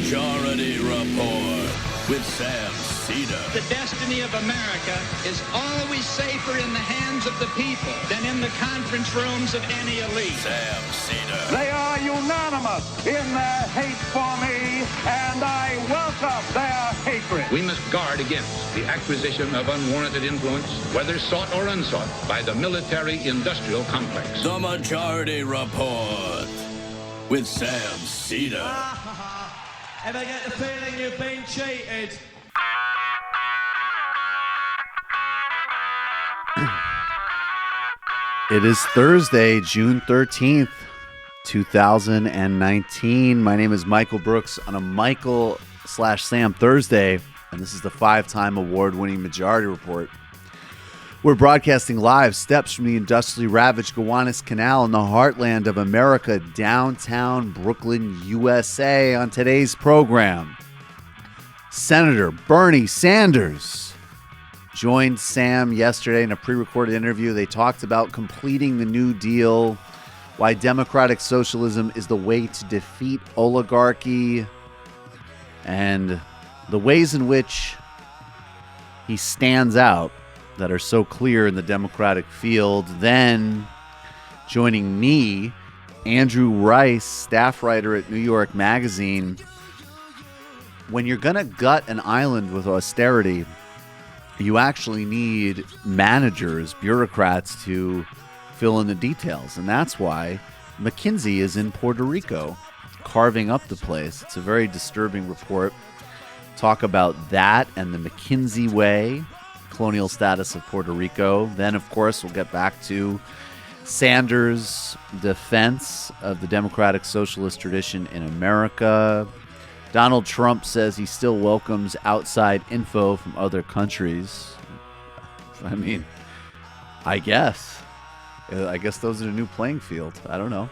Majority Report with Sam Seder. The destiny of America is always safer in the hands of the people than in the conference rooms of any elite. Sam Seder. They are unanimous in their hate for me, and I welcome their hatred. We must guard against the acquisition of unwarranted influence, whether sought or unsought, by the military-industrial complex. The Majority Report with Sam Seder. Ever get the feeling you've been cheated? It is Thursday, June 13th, 2019. My name is Michael Brooks on a Michael/Sam Thursday, and this is the 5-time award-winning Majority Report. We're broadcasting live steps from the industrially ravaged Gowanus Canal in the heartland of America, downtown Brooklyn, USA. On today's program, Senator Bernie Sanders joined Sam yesterday in a pre-recorded interview. They talked about completing the New Deal, why democratic socialism is the way to defeat oligarchy, and the ways in which he stands out that are so clear in the Democratic field. Then, joining me, Andrew Rice, staff writer at New York Magazine. When you're going to gut an island with austerity, you actually need managers, bureaucrats to fill in the details. And that's why McKinsey is in Puerto Rico, carving up the place. It's a very disturbing report. Talk about that and the McKinsey Way, colonial status of Puerto Rico. Then, of course, we'll get back to Sanders' defense of the democratic socialist tradition in America. Donald Trump says he still welcomes outside info from other countries. I mean, I guess those are the new playing field. I don't know.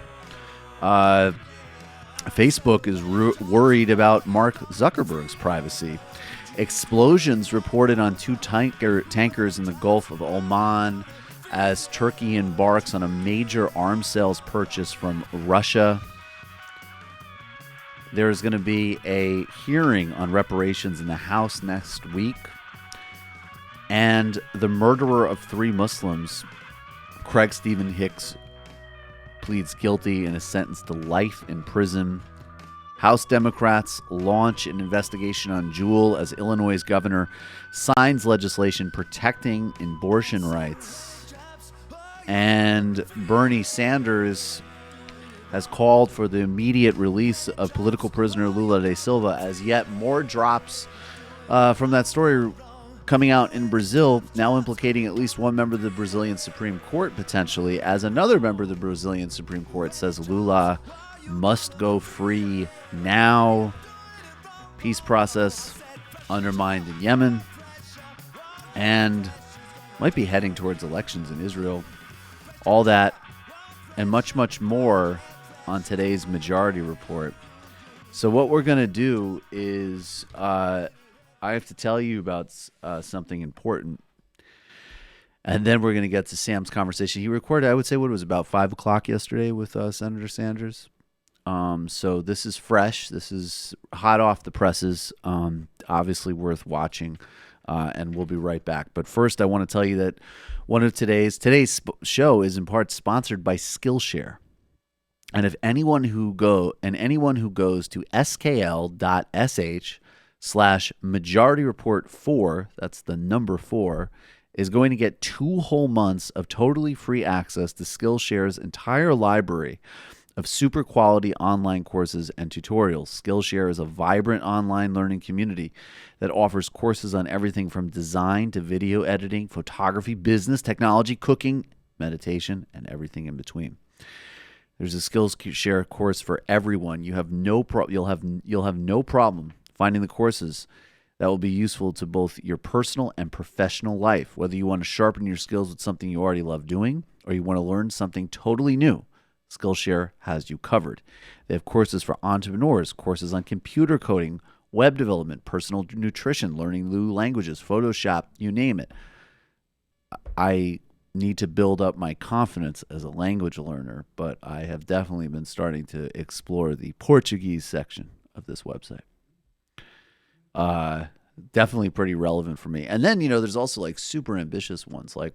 Facebook is worried about Mark Zuckerberg's privacy. Explosions reported on 2 tankers in the Gulf of Oman as Turkey embarks on a major arms sales purchase from Russia. There is going to be a hearing on reparations in the House next week. And the murderer of 3 Muslims, Craig Stephen Hicks, pleads guilty and is sentenced to life in prison. House Democrats launch an investigation on Jewel as Illinois' governor signs legislation protecting abortion rights. And Bernie Sanders has called for the immediate release of political prisoner Lula da Silva, as yet more drops from that story coming out in Brazil, now implicating at least one member of the Brazilian Supreme Court potentially, as another member of the Brazilian Supreme Court says Lula must go free now. Peace process undermined in Yemen, and might be heading towards elections in Israel. All that and much, much more on today's Majority Report. So what we're going to do is I have to tell you about something important. And then we're going to get to Sam's conversation. He recorded, I would say, what it was about 5 o'clock yesterday with Senator Sanders. So this is fresh. This is hot off the presses. Obviously worth watching. And we'll be right back. But first, I want to tell you that one of today's show is in part sponsored by Skillshare. And if anyone who goes to skl.sh/Majority Report 4, that's the number 4, is going to get 2 whole months of totally free access to Skillshare's entire library of super quality online courses and tutorials. Skillshare is a vibrant online learning community that offers courses on everything from design to video editing, photography, business, technology, cooking, meditation, and everything in between. There's a Skillshare course for everyone. You'll have no problem finding the courses that will be useful to both your personal and professional life. Whether you want to sharpen your skills with something you already love doing, or you want to learn something totally new, Skillshare has you covered. They have courses for entrepreneurs, courses on computer coding, web development, personal nutrition, learning new languages, Photoshop, you name it. I need to build up my confidence as a language learner, but I have definitely been starting to explore the Portuguese section of this website. Definitely pretty relevant for me. And then, there's also like super ambitious ones. Like,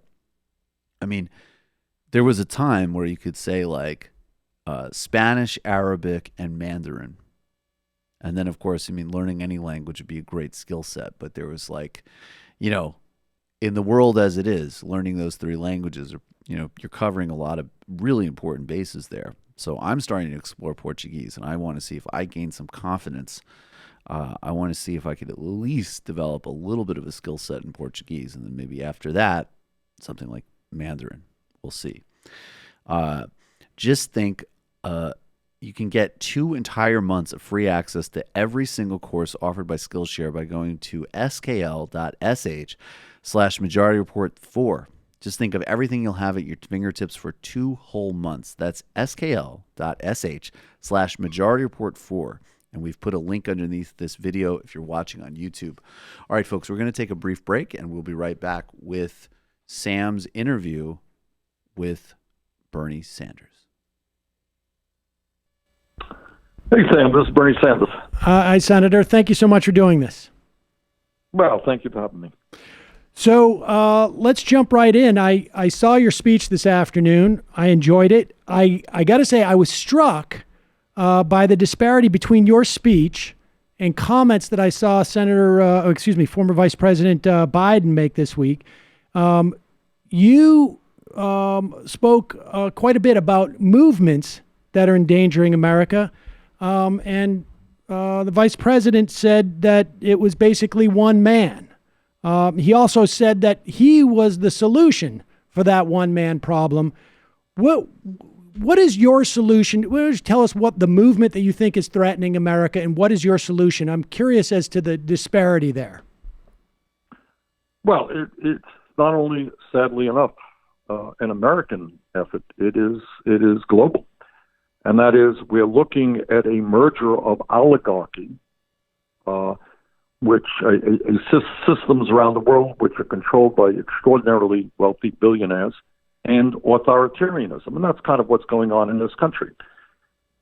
I mean, there was a time where you could say like Spanish, Arabic, and Mandarin. And then, of course, learning any language would be a great skill set. But there was like, in the world as it is, learning those three languages, you're covering a lot of really important bases there. So I'm starting to explore Portuguese, and I want to see if I gain some confidence. I want to see if I could at least develop a little bit of a skill set in Portuguese, and then maybe after that, something like Mandarin. We'll see. Just think you can get 2 entire months of free access to every single course offered by Skillshare by going to skl.sh/Majority Report 4. Just think of everything you'll have at your fingertips for 2 whole months. That's skl.sh/Majority Report 4. And we've put a link underneath this video if you're watching on YouTube. All right, folks, we're going to take a brief break, and we'll be right back with Sam's interview with Bernie Sanders. Hey, Sam, this is Bernie Sanders. Hi, Senator. Thank you so much for doing this. Well, thank you for having me. So let's jump right in. I saw your speech this afternoon. I enjoyed it. I got to say, I was struck by the disparity between your speech and comments that I saw former Vice President Biden make this week. You spoke quite a bit about movements that are endangering America. And the Vice President said that it was basically one man. He also said that he was the solution for that one-man problem. What is your solution? Tell us what the movement that you think is threatening America, and what is your solution? I'm curious as to the disparity there. Well, it's not only, sadly enough, an American effort. It is global, and that is we're looking at a merger of oligarchy, which systems around the world which are controlled by extraordinarily wealthy billionaires, and authoritarianism. And that's kind of what's going on in this country.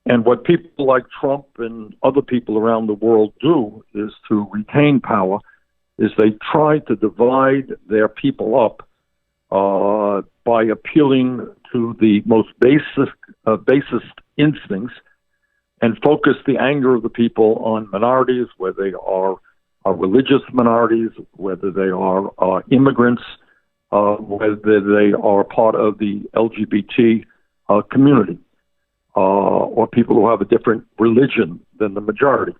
And what people like Trump and other people around the world do is to retain power, is they try to divide their people up by appealing to the most basest instincts and focus the anger of the people on minorities, whether they are religious minorities, whether they are immigrants, whether they are part of the LGBT community, or people who have a different religion than the majority.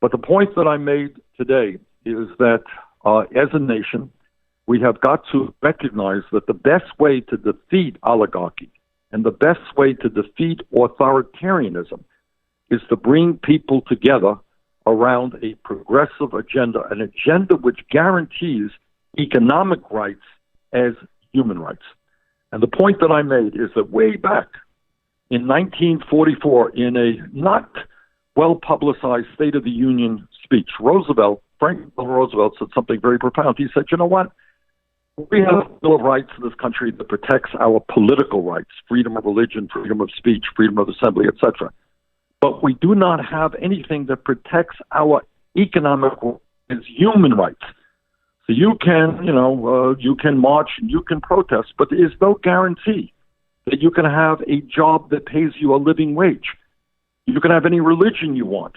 But the point that I made today is that as a nation, we have got to recognize that the best way to defeat oligarchy and the best way to defeat authoritarianism is to bring people together around a progressive agenda, an agenda which guarantees economic rights as human rights. And the point that I made is that way back in 1944, in a not well-publicized State of the Union speech, Franklin Roosevelt said something very profound. He said, you know what? We have a Bill of Rights in this country that protects our political rights, freedom of religion, freedom of speech, freedom of assembly, etc. But we do not have anything that protects our economic as human rights. So you can, you can march and you can protest, but there is no guarantee that you can have a job that pays you a living wage. You can have any religion you want,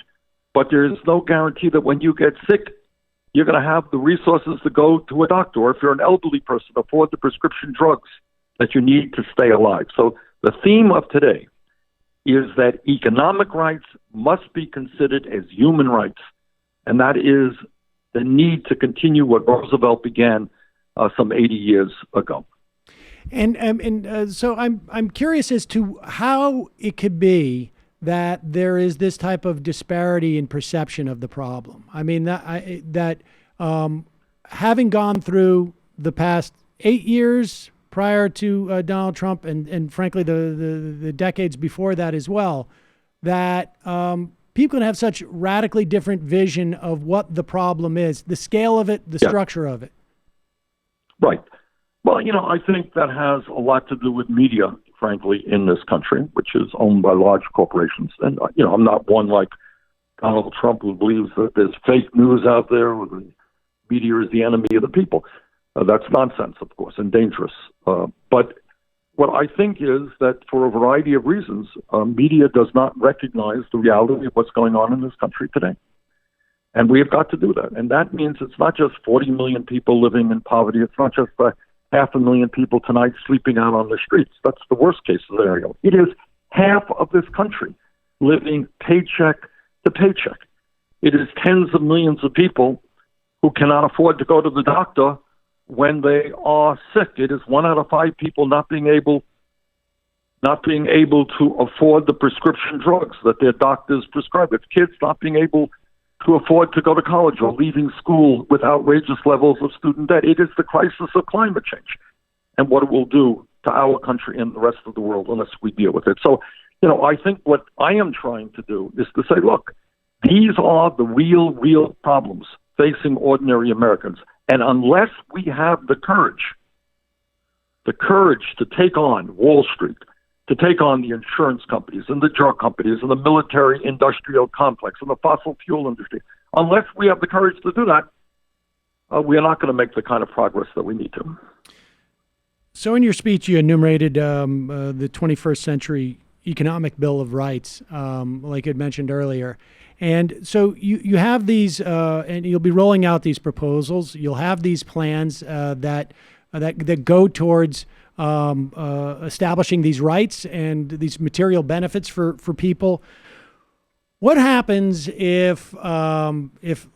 but there is no guarantee that when you get sick, you're going to have the resources to go to a doctor, or if you're an elderly person, afford the prescription drugs that you need to stay alive. So the theme of today is that economic rights must be considered as human rights, and that is the need to continue what Roosevelt began some 80 years ago. And so I'm curious as to how it could be that there is this type of disparity in perception of the problem. I mean, having gone through the past 8 years prior to Donald Trump and frankly the decades before that as well, that people can have such radically different vision of what the problem is, the scale of it, the structure of it. Right. Well, I think that has a lot to do with media, frankly, in this country, which is owned by large corporations. And, I'm not one like Donald Trump, who believes that there's fake news out there, or the media is the enemy of the people. That's nonsense, of course, and dangerous. But what I think is that for a variety of reasons, media does not recognize the reality of what's going on in this country today. And we have got to do that. And that means it's not just 40 million people living in poverty. It's not just 500,000 people tonight sleeping out on the streets. That's the worst case scenario. It is half of this country living paycheck to paycheck. It is tens of millions of people who cannot afford to go to the doctor when they are sick. It is 1 out of 5 people not being able to afford the prescription drugs that their doctors prescribe. It's kids not being able to afford to go to college or leaving school with outrageous levels of student debt. It is the crisis of climate change and what it will do to our country and the rest of the world unless we deal with it. So, I think what I am trying to do is to say, look, these are the real problems facing ordinary Americans. And unless we have the courage to take on Wall Street, to take on the insurance companies and the drug companies and the military-industrial complex and the fossil fuel industry, unless we have the courage to do that, we are not going to make the kind of progress that we need to. So in your speech, you enumerated the 21st century economic Bill of Rights, like you had mentioned earlier. And so you have these, and you'll be rolling out these proposals. You'll have these plans that go towards establishing these rights and these material benefits for people. What happens if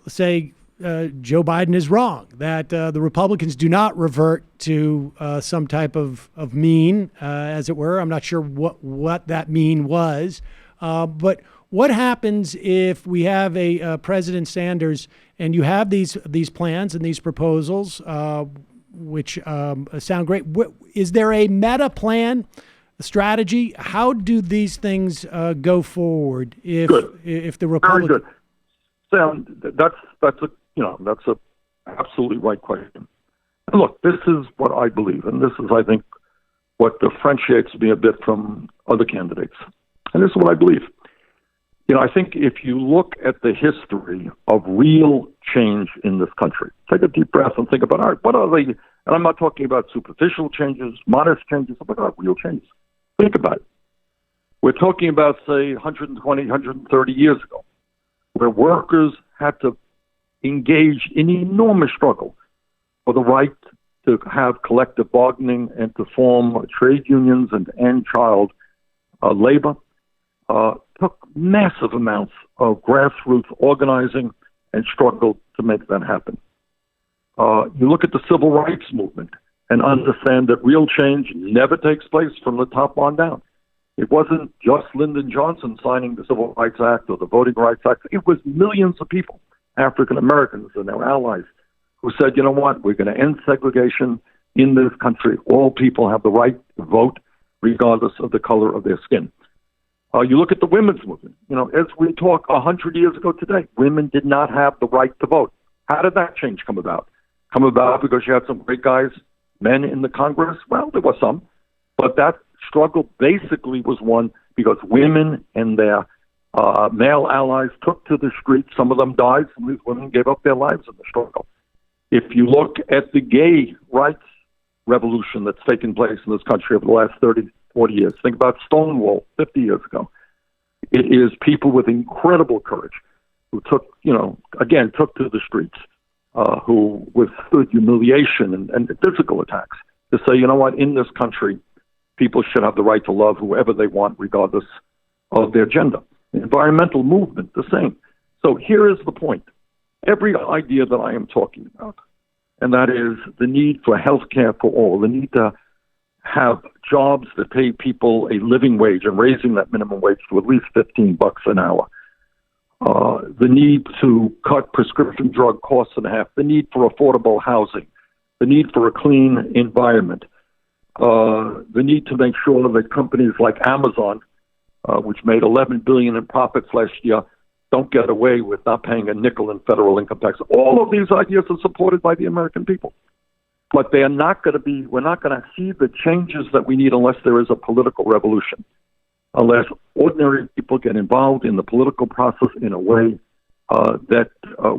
say, Joe Biden is wrong, that the Republicans do not revert to some type of mean, as it were? I'm not sure what that mean was, but what happens if we have a President Sanders and you have these plans and these proposals, which sound great? Is there a meta plan, a strategy? How do these things go forward if the Republicans? Very good, Sam. That's a absolutely right question. And look, this is what I believe, and this is, I think, what differentiates me a bit from other candidates. And this is what I believe. I think if you look at the history of real change in this country, take a deep breath and think about, all right, what are they? And I'm not talking about superficial changes, modest changes. I'm talking about real changes. Think about it. We're talking about, say, 120, 130 years ago, where workers had to engage in enormous struggle for the right to have collective bargaining and to form trade unions and end child labor. Took massive amounts of grassroots organizing and struggle to make that happen. You look at the civil rights movement and understand that real change never takes place from the top on down. It wasn't just Lyndon Johnson signing the Civil Rights Act or the Voting Rights Act. It was millions of people, African Americans and their allies, who said, you know what, we're going to end segregation in this country. All people have the right to vote regardless of the color of their skin. You look at the women's movement. As we talk 100 years ago today, women did not have the right to vote. How did that change come about? Come about because you had some great guys, men in the Congress? Well, there were some. But that struggle basically was won because women and their male allies took to the streets. Some of them died. Some of these women gave up their lives in the struggle. If you look at the gay rights revolution that's taken place in this country over the last 30, 40 years. Think about Stonewall 50 years ago. It is people with incredible courage who took to the streets, who withstood humiliation and physical attacks to say, you know what, in this country, people should have the right to love whoever they want, regardless of their gender. The environmental movement, the same. So here is the point. Every idea that I am talking about, and that is the need for health care for all, the need to have jobs that pay people a living wage and raising that minimum wage to at least $15 an hour. The need to cut prescription drug costs in half, the need for affordable housing, the need for a clean environment, the need to make sure that companies like Amazon, which made $11 billion in profits last year, don't get away with not paying a nickel in federal income tax. All of these ideas are supported by the American people. But they are not going to be, we're not going to see the changes that we need unless there is a political revolution. unless ordinary people get involved in the political process in a way that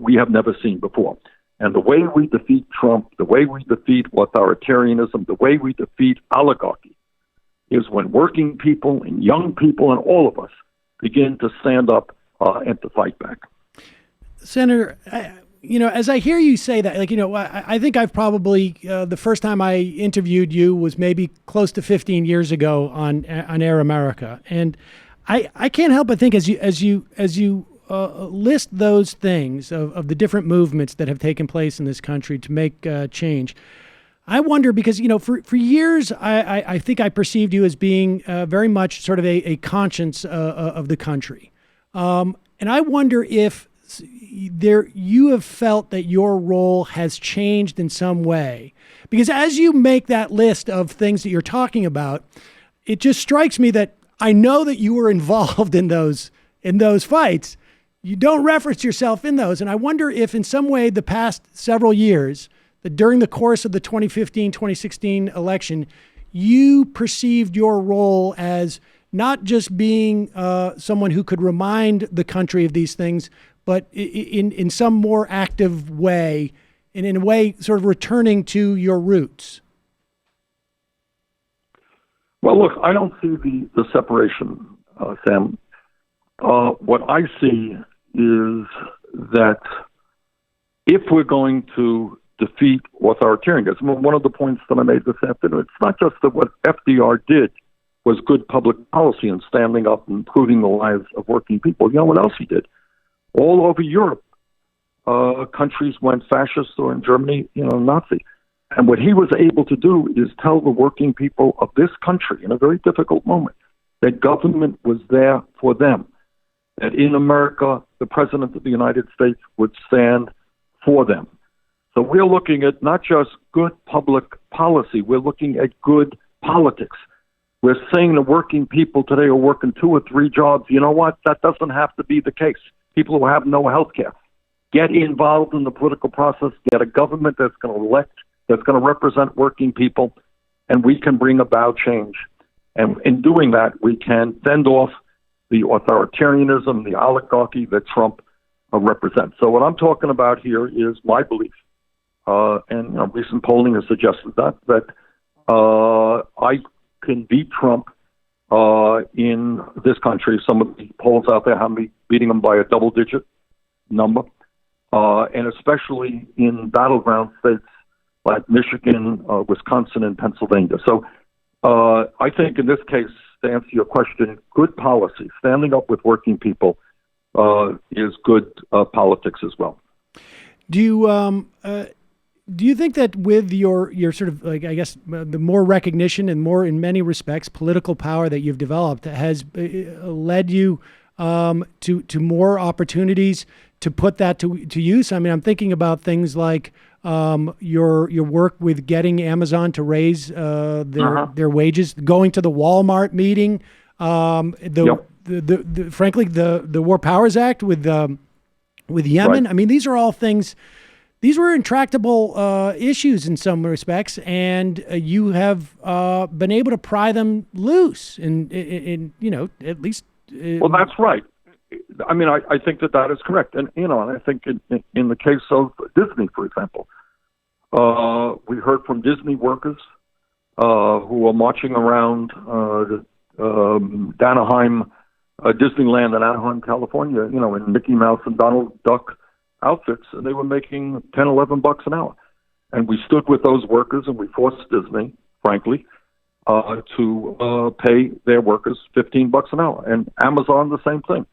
we have never seen before. And the way we defeat Trump, the way we defeat authoritarianism, the way we defeat oligarchy is when working people and young people and all of us begin to stand up and to fight back. Senator, as I hear you say that, I think I've probably, the first time I interviewed you was maybe close to 15 years ago on Air America. And I can't help but think as you list those things of the different movements that have taken place in this country to make change, I wonder because, for years, I think I perceived you as being very much sort of a conscience of the country. And I wonder if you have felt that your role has changed in some way. Because as you make that list of things that you're talking about, it just strikes me that I know that you were involved in those fights. You don't reference yourself in those. And I wonder if in some way the past several years, that during the course of the 2015-2016 election, you perceived your role as not just being someone who could remind the country of these things, but in some more active way, and in a way sort of returning to your roots. Well, look, I don't see the separation, Sam. What I see is that if we're going to defeat authoritarianism, one of the points that I made this afternoon, it's not just that what FDR did was good public policy and standing up and improving the lives of working people. You know what else he did? All over Europe, countries went fascist, or in Germany, Nazi. And what he was able to do is tell the working people of this country in a very difficult moment that government was there for them, that in America, the President of the United States would stand for them. So we're looking at not just good public policy, we're looking at good politics. We're saying the working people today are working 2 or 3 jobs. You know what? That doesn't have to be the case. People who have no health care. Get involved in the political process, get a government that's going to elect, that's going to represent working people, and we can bring about change. And in doing that, we can fend off the authoritarianism, the oligarchy that Trump represents. So what I'm talking about here is my belief, and recent polling has suggested that I can beat Trump in this country. Some of the polls out there have me beating him by a double-digit number, and especially in battleground states like Michigan, Wisconsin, and Pennsylvania. So I think in this case, to answer your question, good policy, standing up with working people is good politics as well. Do you think that with your sort of the more recognition and more in many respects political power that you've developed has led you to more opportunities to put that to use? I mean, I'm thinking about things like your work with getting Amazon to raise their wages, going to the Walmart meeting, frankly the War Powers Act with Yemen. Right. I mean, these are all things. These were intractable issues in some respects, and you have been able to pry them loose. In at least. Well, that's right. I mean, I think that is correct, and and I think in the case of Disney, for example, we heard from Disney workers who are marching around Anaheim, Disneyland in Anaheim, California, in Mickey Mouse and Donald Duck outfits, and they were making $10-11 an hour. And we stood with those workers, and we forced Disney, frankly, to pay their workers $15 an hour. And Amazon, the same thing.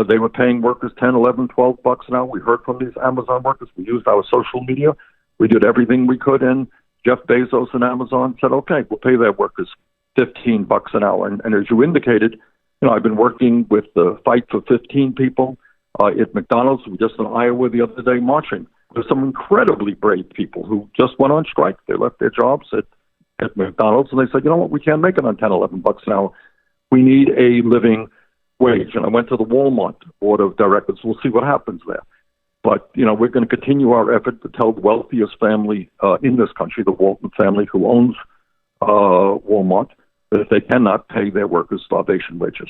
They were paying workers $10, $11, $12 an hour. We heard from these Amazon workers. We used our social media. We did everything we could, and Jeff Bezos and Amazon said, okay, we'll pay their workers $15 an hour. And as you indicated, I've been working with the Fight for 15 people at McDonald's. We were just in Iowa the other day marching. There's some incredibly brave people who just went on strike. They left their jobs at McDonald's, and they said, you know what, we can't make it on $10, $11 an hour. We need a living wage. And I went to the Walmart board of directors. We'll see what happens there. But, we're going to continue our effort to tell the wealthiest family in this country, the Walton family who owns Walmart, that they cannot pay their workers starvation wages.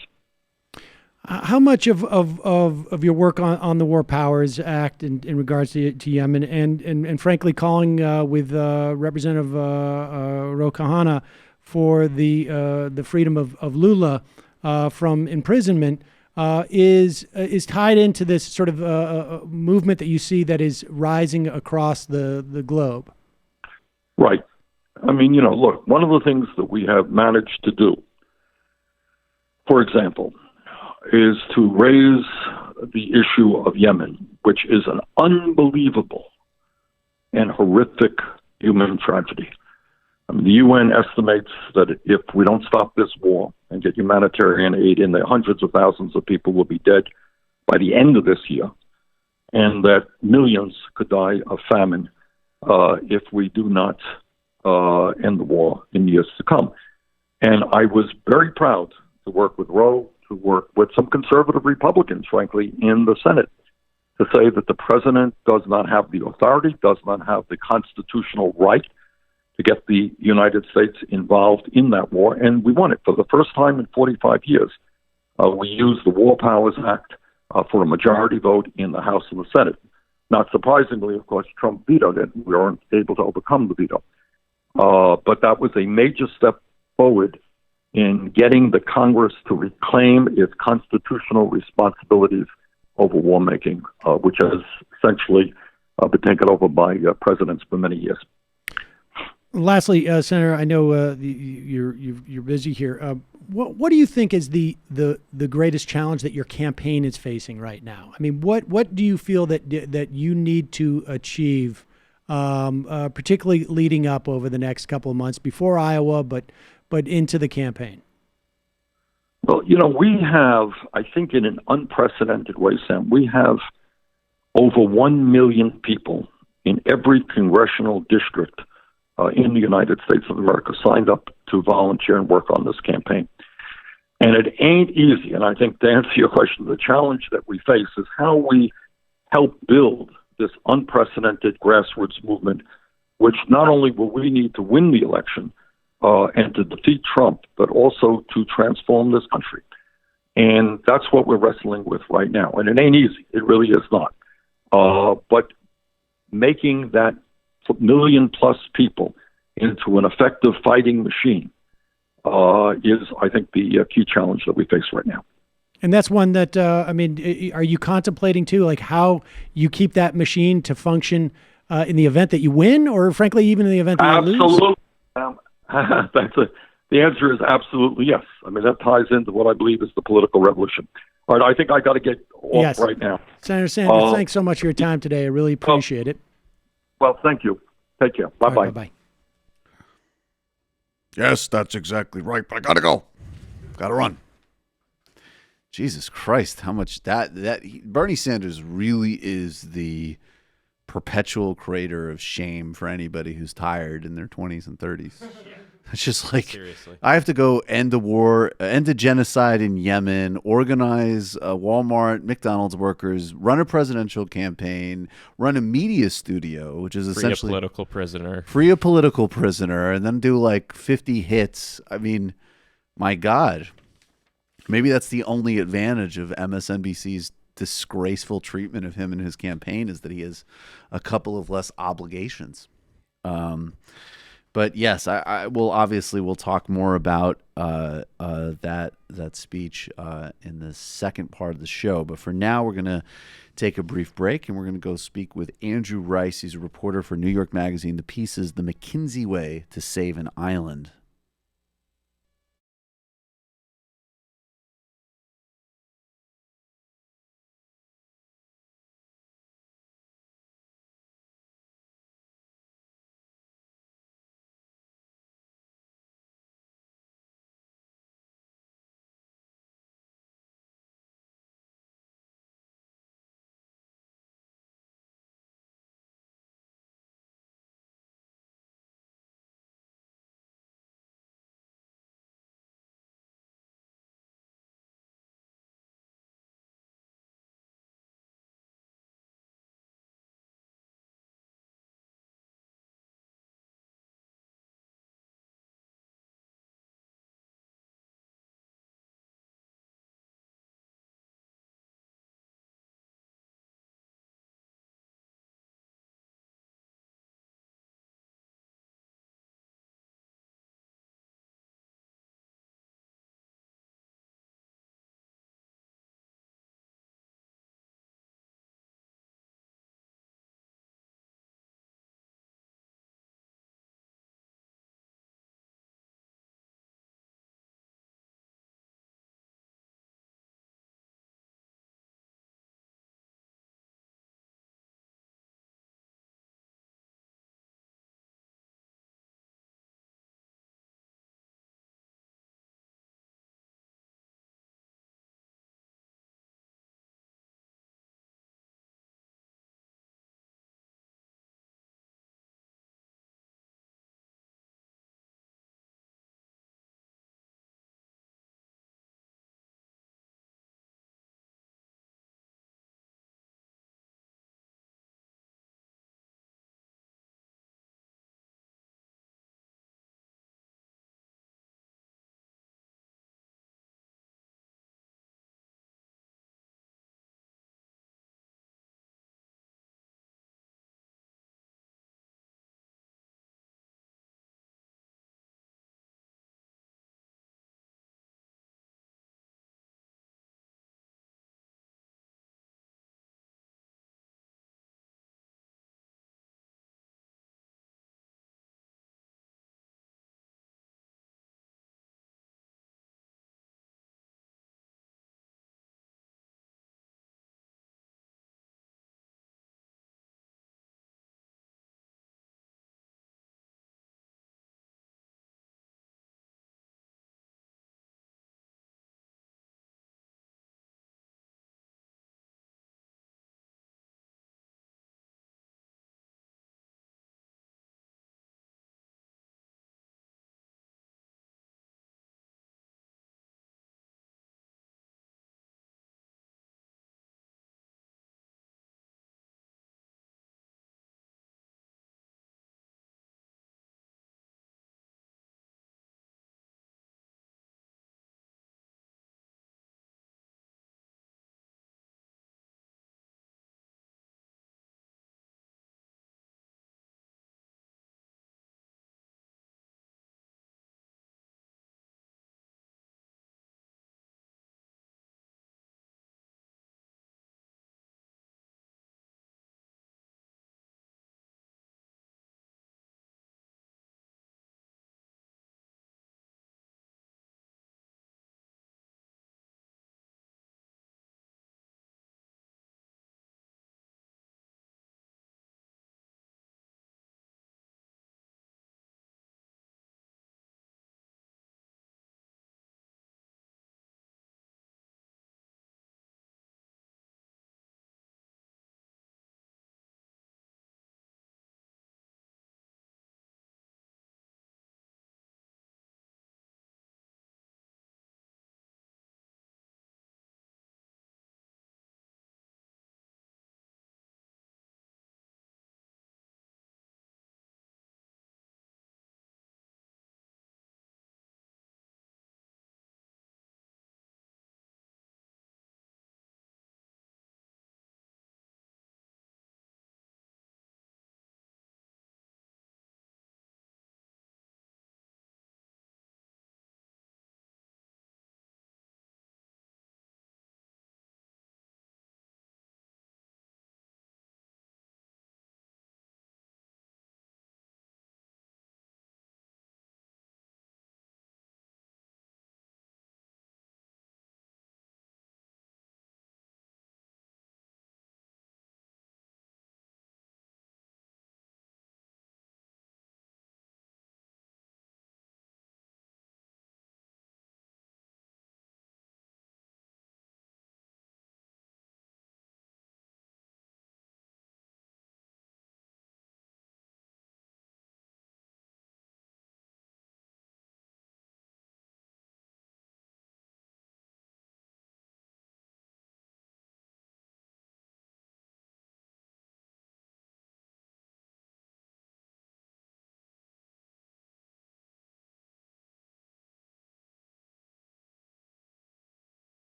How much of your work on the War Powers Act in regards to Yemen and frankly calling with Representative Ro for the freedom of Lula from imprisonment is tied into this sort of movement that you see that is rising across the globe? Right. I mean, look, one of the things that we have managed to do, for example, is to raise the issue of Yemen, which is an unbelievable and horrific human tragedy. I mean, the UN estimates that if we don't stop this war and get humanitarian aid in there, hundreds of thousands of people will be dead by the end of this year, and that millions could die of famine if we do not end the war in years to come. And I was very proud to work with Roe, to work with some conservative Republicans, frankly, in the Senate, to say that the president does not have the authority, does not have the constitutional right to get the United States involved in that war. And we won it. For the first time in 45 years, we used the War Powers Act for a majority vote in the House and the Senate. Not surprisingly, of course, Trump vetoed it. We weren't able to overcome the veto. But that was a major step forward in getting the Congress to reclaim its constitutional responsibilities over war making, which has essentially been taken over by presidents for many years. Lastly, Senator, I know you're busy here. What do you think is the greatest challenge that your campaign is facing right now? I mean, what do you feel that you need to achieve, particularly leading up over the next couple of months before Iowa, but into the campaign? Well, we have, I think in an unprecedented way, Sam, we have over 1 million people in every congressional district in the United States of America signed up to volunteer and work on this campaign. And it ain't easy. And I think to answer your question, the challenge that we face is how we help build this unprecedented grassroots movement, which not only will we need to win the election, and to defeat Trump, but also to transform this country. And that's what we're wrestling with right now. And it ain't easy. It really is not. But making that 1 million plus people into an effective fighting machine is, I think, the key challenge that we face right now. And that's one that, are you contemplating too, like how you keep that machine to function in the event that you win, or frankly, even in the event that you lose? Absolutely. The answer is absolutely yes. I mean, that ties into what I believe is the political revolution. All right, I think I got to get off right now. Senator Sanders, thanks so much for your time today. I really appreciate it. Well, thank you. Take care. Bye-bye. Right, bye-bye. Yes, that's exactly right, but I got to go. Got to run. Jesus Christ, how much Bernie Sanders really is the perpetual creator of shame for anybody who's tired in their 20s and 30s. It's just like, seriously, I have to go end a war, end a genocide in Yemen, organize Walmart, McDonald's workers, run a presidential campaign, run a media studio, which is essentially free a political prisoner, and then do like 50 hits. I mean, my God, maybe that's the only advantage of MSNBC's disgraceful treatment of him in his campaign, is that he has a couple of less obligations. But yes, I will obviously we'll talk more about that speech in the second part of the show. But for now, we're going to take a brief break, and we're going to go speak with Andrew Rice. He's a reporter for New York Magazine. The piece is "The McKinsey Way to Save an Island."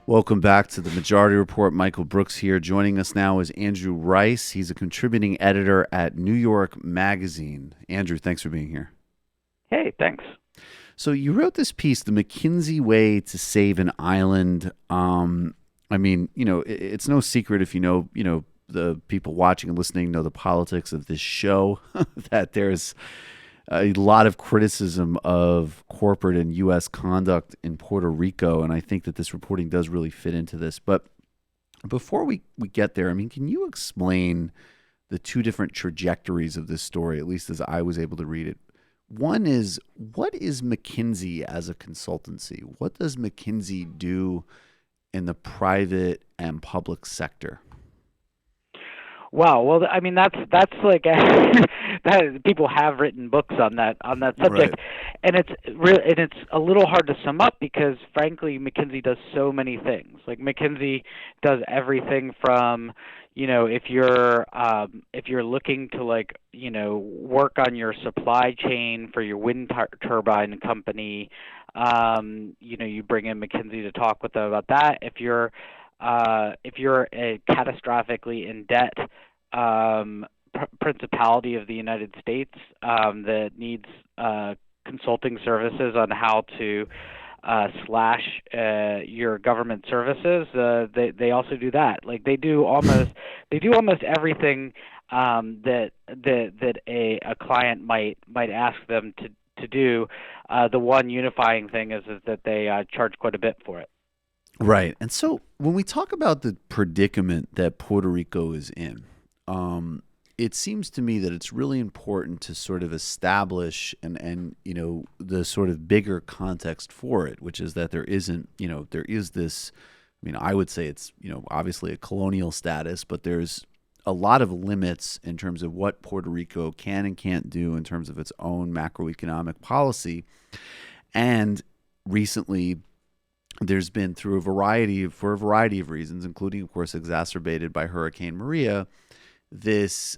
Welcome back to the Majority Report. Michael Brooks here. Joining us now is Andrew Rice. He's a contributing editor at New York Magazine. Andrew, thanks for being here. Hey, thanks. So you wrote this piece, The McKinsey Way to Save an Island. I mean, it's no secret if you know, the people watching and listening know the politics of this show, that there's a lot of criticism of corporate and U.S. conduct in Puerto Rico, and I think that this reporting does really fit into this. But before we get there, I mean, can you explain the two different trajectories of this story, at least as I was able to read it? One is, what is McKinsey as a consultancy? What does McKinsey do in the private and public sector? Wow. Well, I mean, that's like that. People have written books on that subject, Right. and it's a little hard to sum up because, frankly, McKinsey does so many things. Like McKinsey does everything from, if you're looking to work on your supply chain for your wind turbine company, you bring in McKinsey to talk with them about that. If you're a catastrophically in debt principality of the United States that needs consulting services on how to slash your government services, they also do that. Like they do almost everything that a client might ask them to do. The one unifying thing is that they charge quite a bit for it. Right. And so when we talk about the predicament that Puerto Rico is in, it seems to me that it's really important to sort of establish and the sort of bigger context for it, which is that there is this, I mean, I would say it's, obviously a colonial status, but there's a lot of limits in terms of what Puerto Rico can and can't do in terms of its own macroeconomic policy. And recently, there's been for a variety of reasons, including, of course, exacerbated by Hurricane Maria, this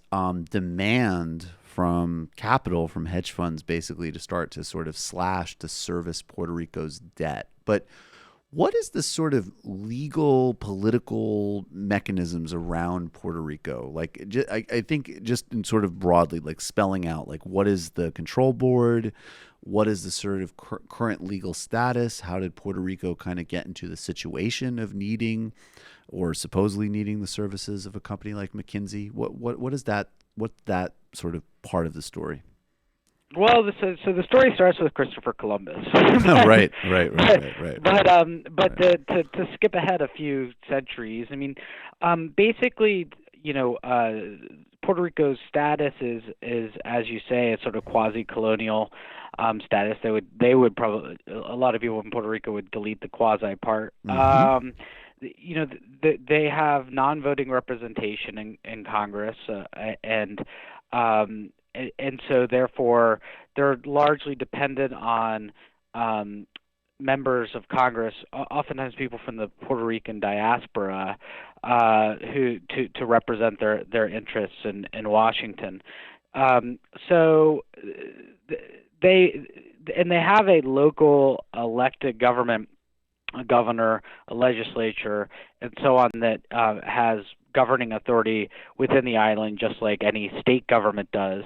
demand from capital, from hedge funds, basically to start to sort of slash to service Puerto Rico's debt. But what is the sort of legal, political mechanisms around Puerto Rico? Like, I think just in sort of broadly, like spelling out, like what is the control board? What is the sort of current legal status? How did Puerto Rico kind of get into the situation of needing or supposedly needing the services of a company like McKinsey? What is that? What's that sort of part of the story? Well, so the story starts with Christopher Columbus. Right. But to skip ahead a few centuries, I mean, basically, Puerto Rico's status is as you say, a sort of quasi-colonial status. They would probably, a lot of people in Puerto Rico would delete the quasi part. Mm-hmm. They have non-voting representation in Congress, and so therefore they're largely dependent on members of Congress, oftentimes people from the Puerto Rican diaspora, who to represent their interests in Washington. So they have a local elected government, a governor, a legislature, and so on that has governing authority within the island, just like any state government does.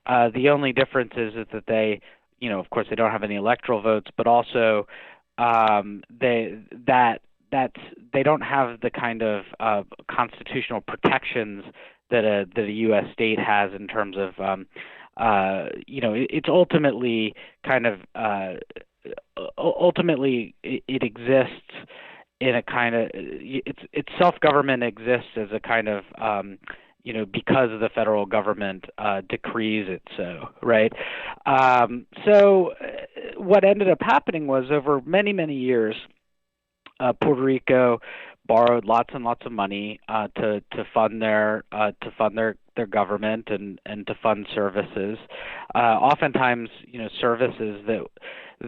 The only difference is that they, of course, they don't have any electoral votes, but also they don't have the kind of constitutional protections that a U.S. state has in terms of, it's ultimately kind of it exists in a kind of its self-government exists as a kind of because the federal government decrees it so, right? So what ended up happening was over many years, Puerto Rico borrowed lots and lots of money to fund their government and to fund services. Oftentimes, services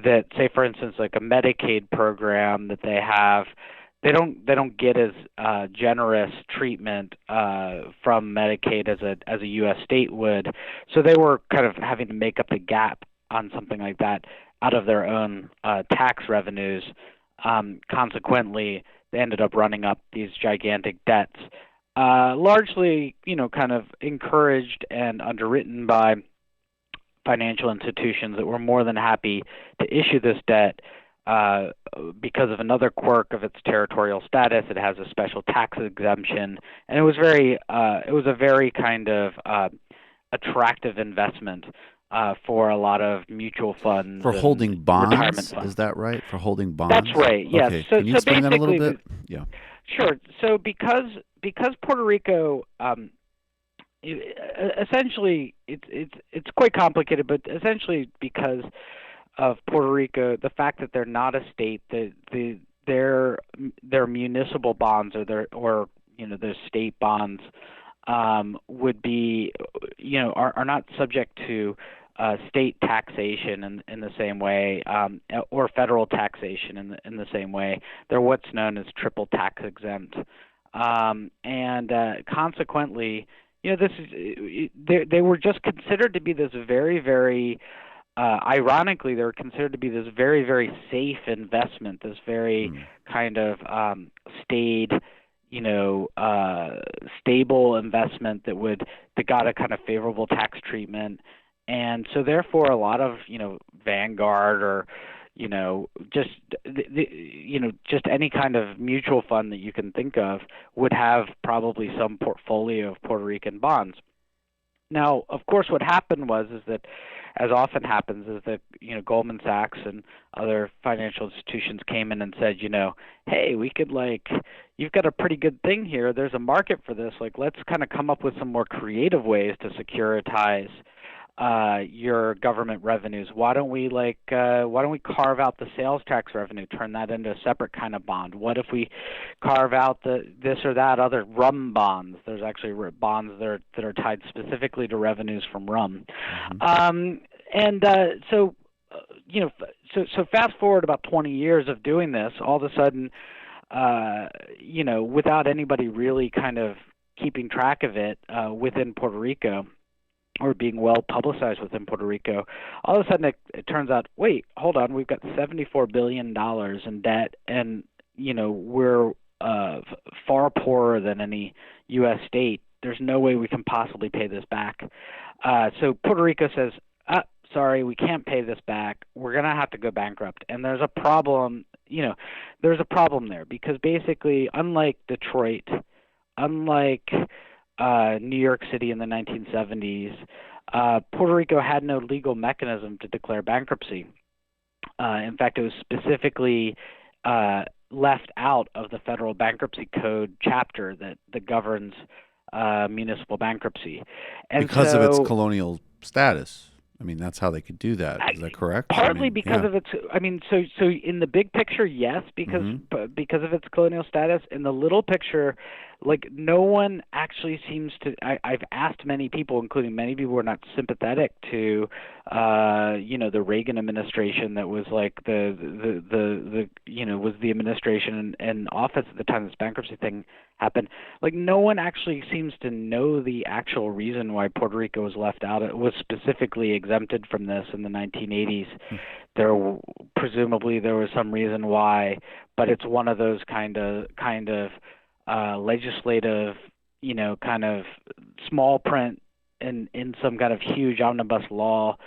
that say, for instance, like a Medicaid program that they have, they don't get as generous treatment from Medicaid as a U.S. state would. So they were kind of having to make up the gap on something like that out of their own tax revenues. Consequently, they ended up running up these gigantic debts, largely, kind of encouraged and underwritten by financial institutions that were more than happy to issue this debt because of another quirk of its territorial status. It has a special tax exemption, and it was a very kind of attractive investment for a lot of mutual funds. For holding bonds, retirement funds. Is that right? For holding bonds? That's right, yes. Okay. So, Can you explain that a little bit? Yeah. Sure. So because Puerto Rico, essentially, it's quite complicated, but essentially because of Puerto Rico, the fact that they're not a state, their municipal bonds or their state bonds would be, are not subject to state taxation in the same way, or federal taxation in the same way. They're what's known as triple tax exempt, and consequently, this is they were just considered to be this very, very ironically, they were considered to be this very, very safe investment, this very kind of stable investment that got a kind of favorable tax treatment. And so therefore a lot of, Vanguard or, just any kind of mutual fund that you can think of would have probably some portfolio of Puerto Rican bonds. Now, of course, what happened is that, as often happens, is that Goldman Sachs and other financial institutions came in and said, hey, we could you've got a pretty good thing here. There's a market for this. Let's kind of come up with some more creative ways to securitize your government revenues. Why don't we carve out the sales tax revenue, turn that into a separate kind of bond? What if we carve out this or that other rum bonds? There's actually bonds that are tied specifically to revenues from rum. So fast forward about 20 years of doing this, all of a sudden, without anybody really kind of keeping track of it within Puerto Rico, or being well publicized within Puerto Rico, all of a sudden it turns out, wait, hold on, we've got $74 billion in debt, and we're far poorer than any U.S. state. There's no way we can possibly pay this back. So Puerto Rico says, sorry, we can't pay this back. We're going to have to go bankrupt. And there's a problem, there's a problem there, because basically, unlike Detroit, unlike New York City in the 1970s, Puerto Rico had no legal mechanism to declare bankruptcy. In fact, it was specifically left out of the federal bankruptcy code chapter that governs municipal bankruptcy. And because of its colonial status. I mean, that's how they could do that. Is that correct? Partly because of its. So in the big picture, yes, because of its colonial status. In the little picture, no one actually seems to. I've asked many people, including many people who are not sympathetic to, the Reagan administration that was was the administration in office at the time this bankruptcy thing happened. No one actually seems to know the actual reason why Puerto Rico was left out. It was specifically exempted from this in the 1980s. Presumably there was some reason why, but it's one of those kind of legislative, kind of small print in some kind of huge omnibus law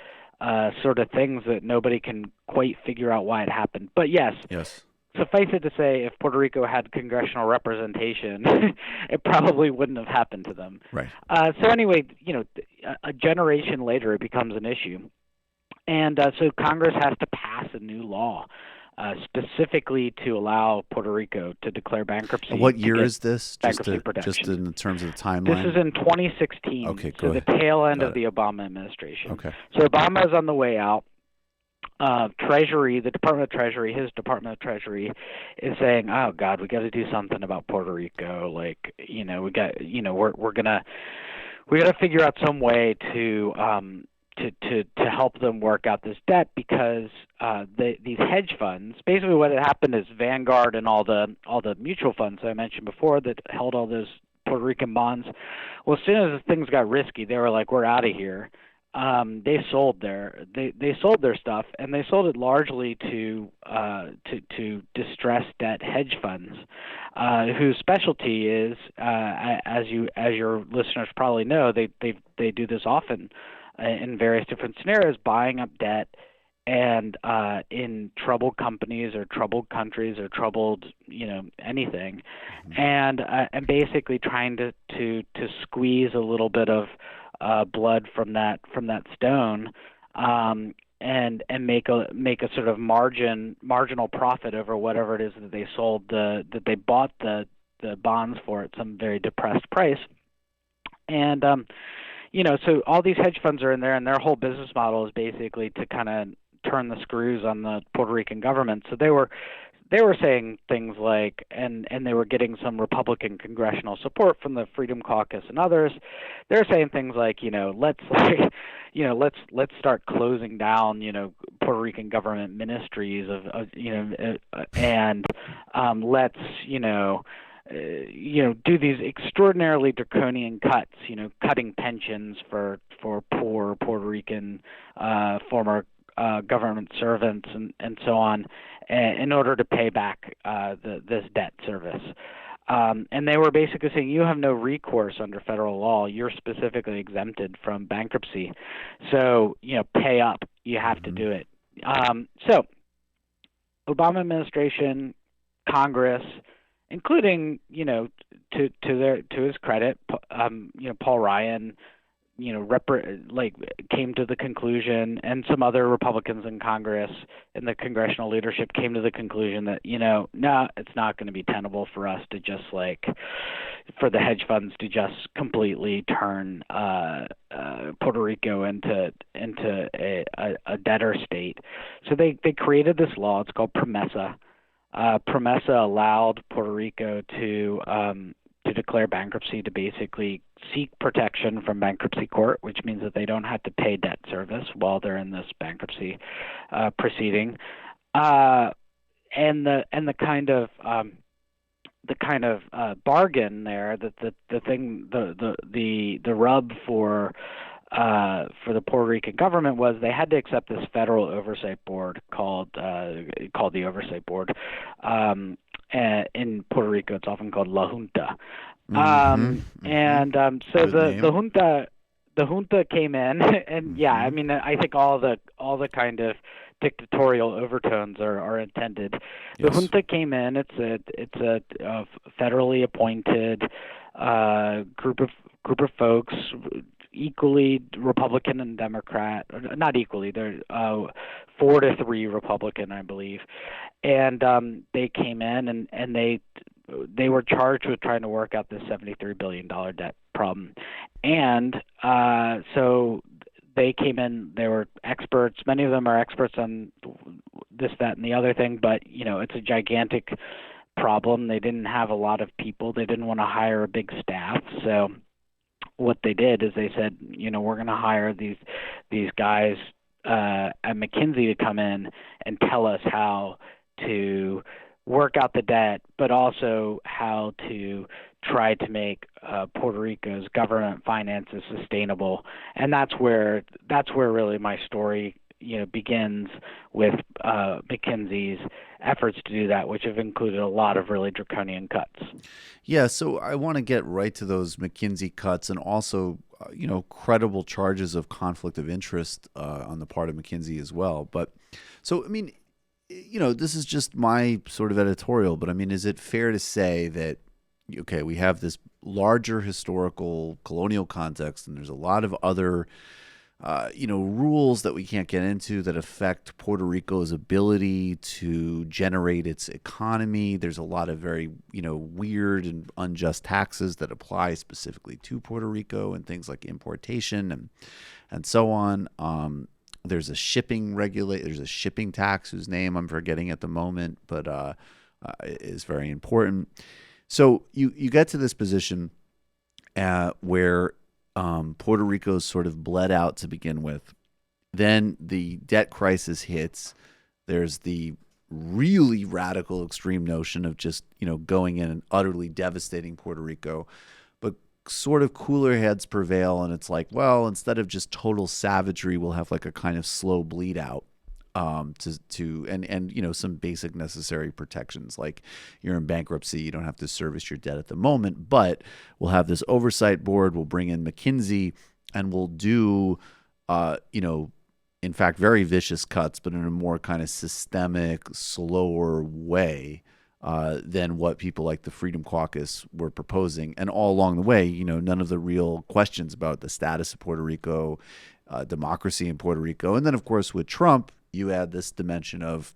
sort of things that nobody can quite figure out why it happened. But yes. Suffice it to say, if Puerto Rico had congressional representation, it probably wouldn't have happened to them. Right. So anyway, a generation later, it becomes an issue. And so Congress has to pass a new law specifically to allow Puerto Rico to declare bankruptcy. What year is this? Just protection. in terms of the timeline? This is in 2016. Okay, so ahead. The tail end of the Obama administration. Okay. So Obama is on the way out. Treasury, the Department of Treasury, his Department of Treasury is saying, "Oh God, we got to do something about Puerto Rico. We got, we're gonna figure out some way to help them work out this debt, because these hedge funds, basically what had happened is Vanguard and all the mutual funds I mentioned before that held all those Puerto Rican bonds. Well, as soon as things got risky, they were like, we're out of here. they sold their stuff, and they sold it largely to distressed debt hedge funds, whose specialty is, as your listeners probably know, they do this often in various different scenarios, buying up debt and in troubled companies or troubled countries or troubled anything, and basically trying to squeeze a little bit of blood from that stone, and make a sort of marginal profit over whatever it is that they sold that they bought the bonds for at some very depressed price. And so all these hedge funds are in there, and their whole business model is basically to kind of turn the screws on the Puerto Rican government. So they were saying things like, and they were getting some Republican congressional support from the Freedom Caucus and others. They're saying things like, let's start closing down, Puerto Rican government ministries and let's, do these extraordinarily draconian cuts, cutting pensions for poor Puerto Rican former government servants and so on, in order to pay back this debt service. And they were basically saying, you have no recourse under federal law. You're specifically exempted from bankruptcy. So, pay up. You have to do it. So Obama administration, Congress, including, to his credit, Paul Ryan, came to the conclusion, and some other Republicans in Congress and the congressional leadership came to the conclusion that, no, it's not going to be tenable for us to just for the hedge funds to just completely turn Puerto Rico into a debtor state. So they created this law. It's called PROMESA. PROMESA allowed Puerto Rico to declare bankruptcy, to basically seek protection from bankruptcy court, which means that they don't have to pay debt service while they're in this bankruptcy proceeding, and the kind of bargain there, that the rub for the Puerto Rican government was they had to accept this federal oversight board called the Oversight Board. In Puerto Rico, it's often called La Junta. So the junta came in, and I think all the kind of dictatorial overtones are intended. Yes. The junta came in. It's a federally appointed group of folks, equally Republican and Democrat, not equally. They're 4-3 Republican, I believe, and they came in and they were charged with trying to work out this $73 billion debt problem, and so they came in. They were experts. Many of them are experts on this, that, and the other thing. But it's a gigantic problem. They didn't have a lot of people. They didn't want to hire a big staff, so what they did is they said, we're going to hire these guys at McKinsey to come in and tell us how to work out the debt, but also how to try to make Puerto Rico's government finances sustainable. And that's where really my story begins, with McKinsey's efforts to do that, which have included a lot of really draconian cuts. Yeah, so I want to get right to those McKinsey cuts, and also, credible charges of conflict of interest on the part of McKinsey as well. But so, this is just my sort of editorial, but is it fair to say that, okay, we have this larger historical colonial context, and there's a lot of other rules that we can't get into that affect Puerto Rico's ability to generate its economy. There's a lot of very, weird and unjust taxes that apply specifically to Puerto Rico, and things like importation and so on. There's a shipping tax whose name I'm forgetting at the moment, but is very important. So you get to this position where Puerto Rico's sort of bled out to begin with. Then the debt crisis hits. There's the really radical extreme notion of just, going in and utterly devastating Puerto Rico. But sort of cooler heads prevail, and it's like, well, instead of just total savagery, we'll have like a kind of slow bleed out. And some basic necessary protections, like you're in bankruptcy, you don't have to service your debt at the moment, but we'll have this oversight board, we'll bring in McKinsey, and we'll do in fact very vicious cuts, but in a more kind of systemic, slower way than what people like the Freedom Caucus were proposing. And all along the way, none of the real questions about the status of Puerto Rico, democracy in Puerto Rico. And then of course with Trump, you add this dimension of,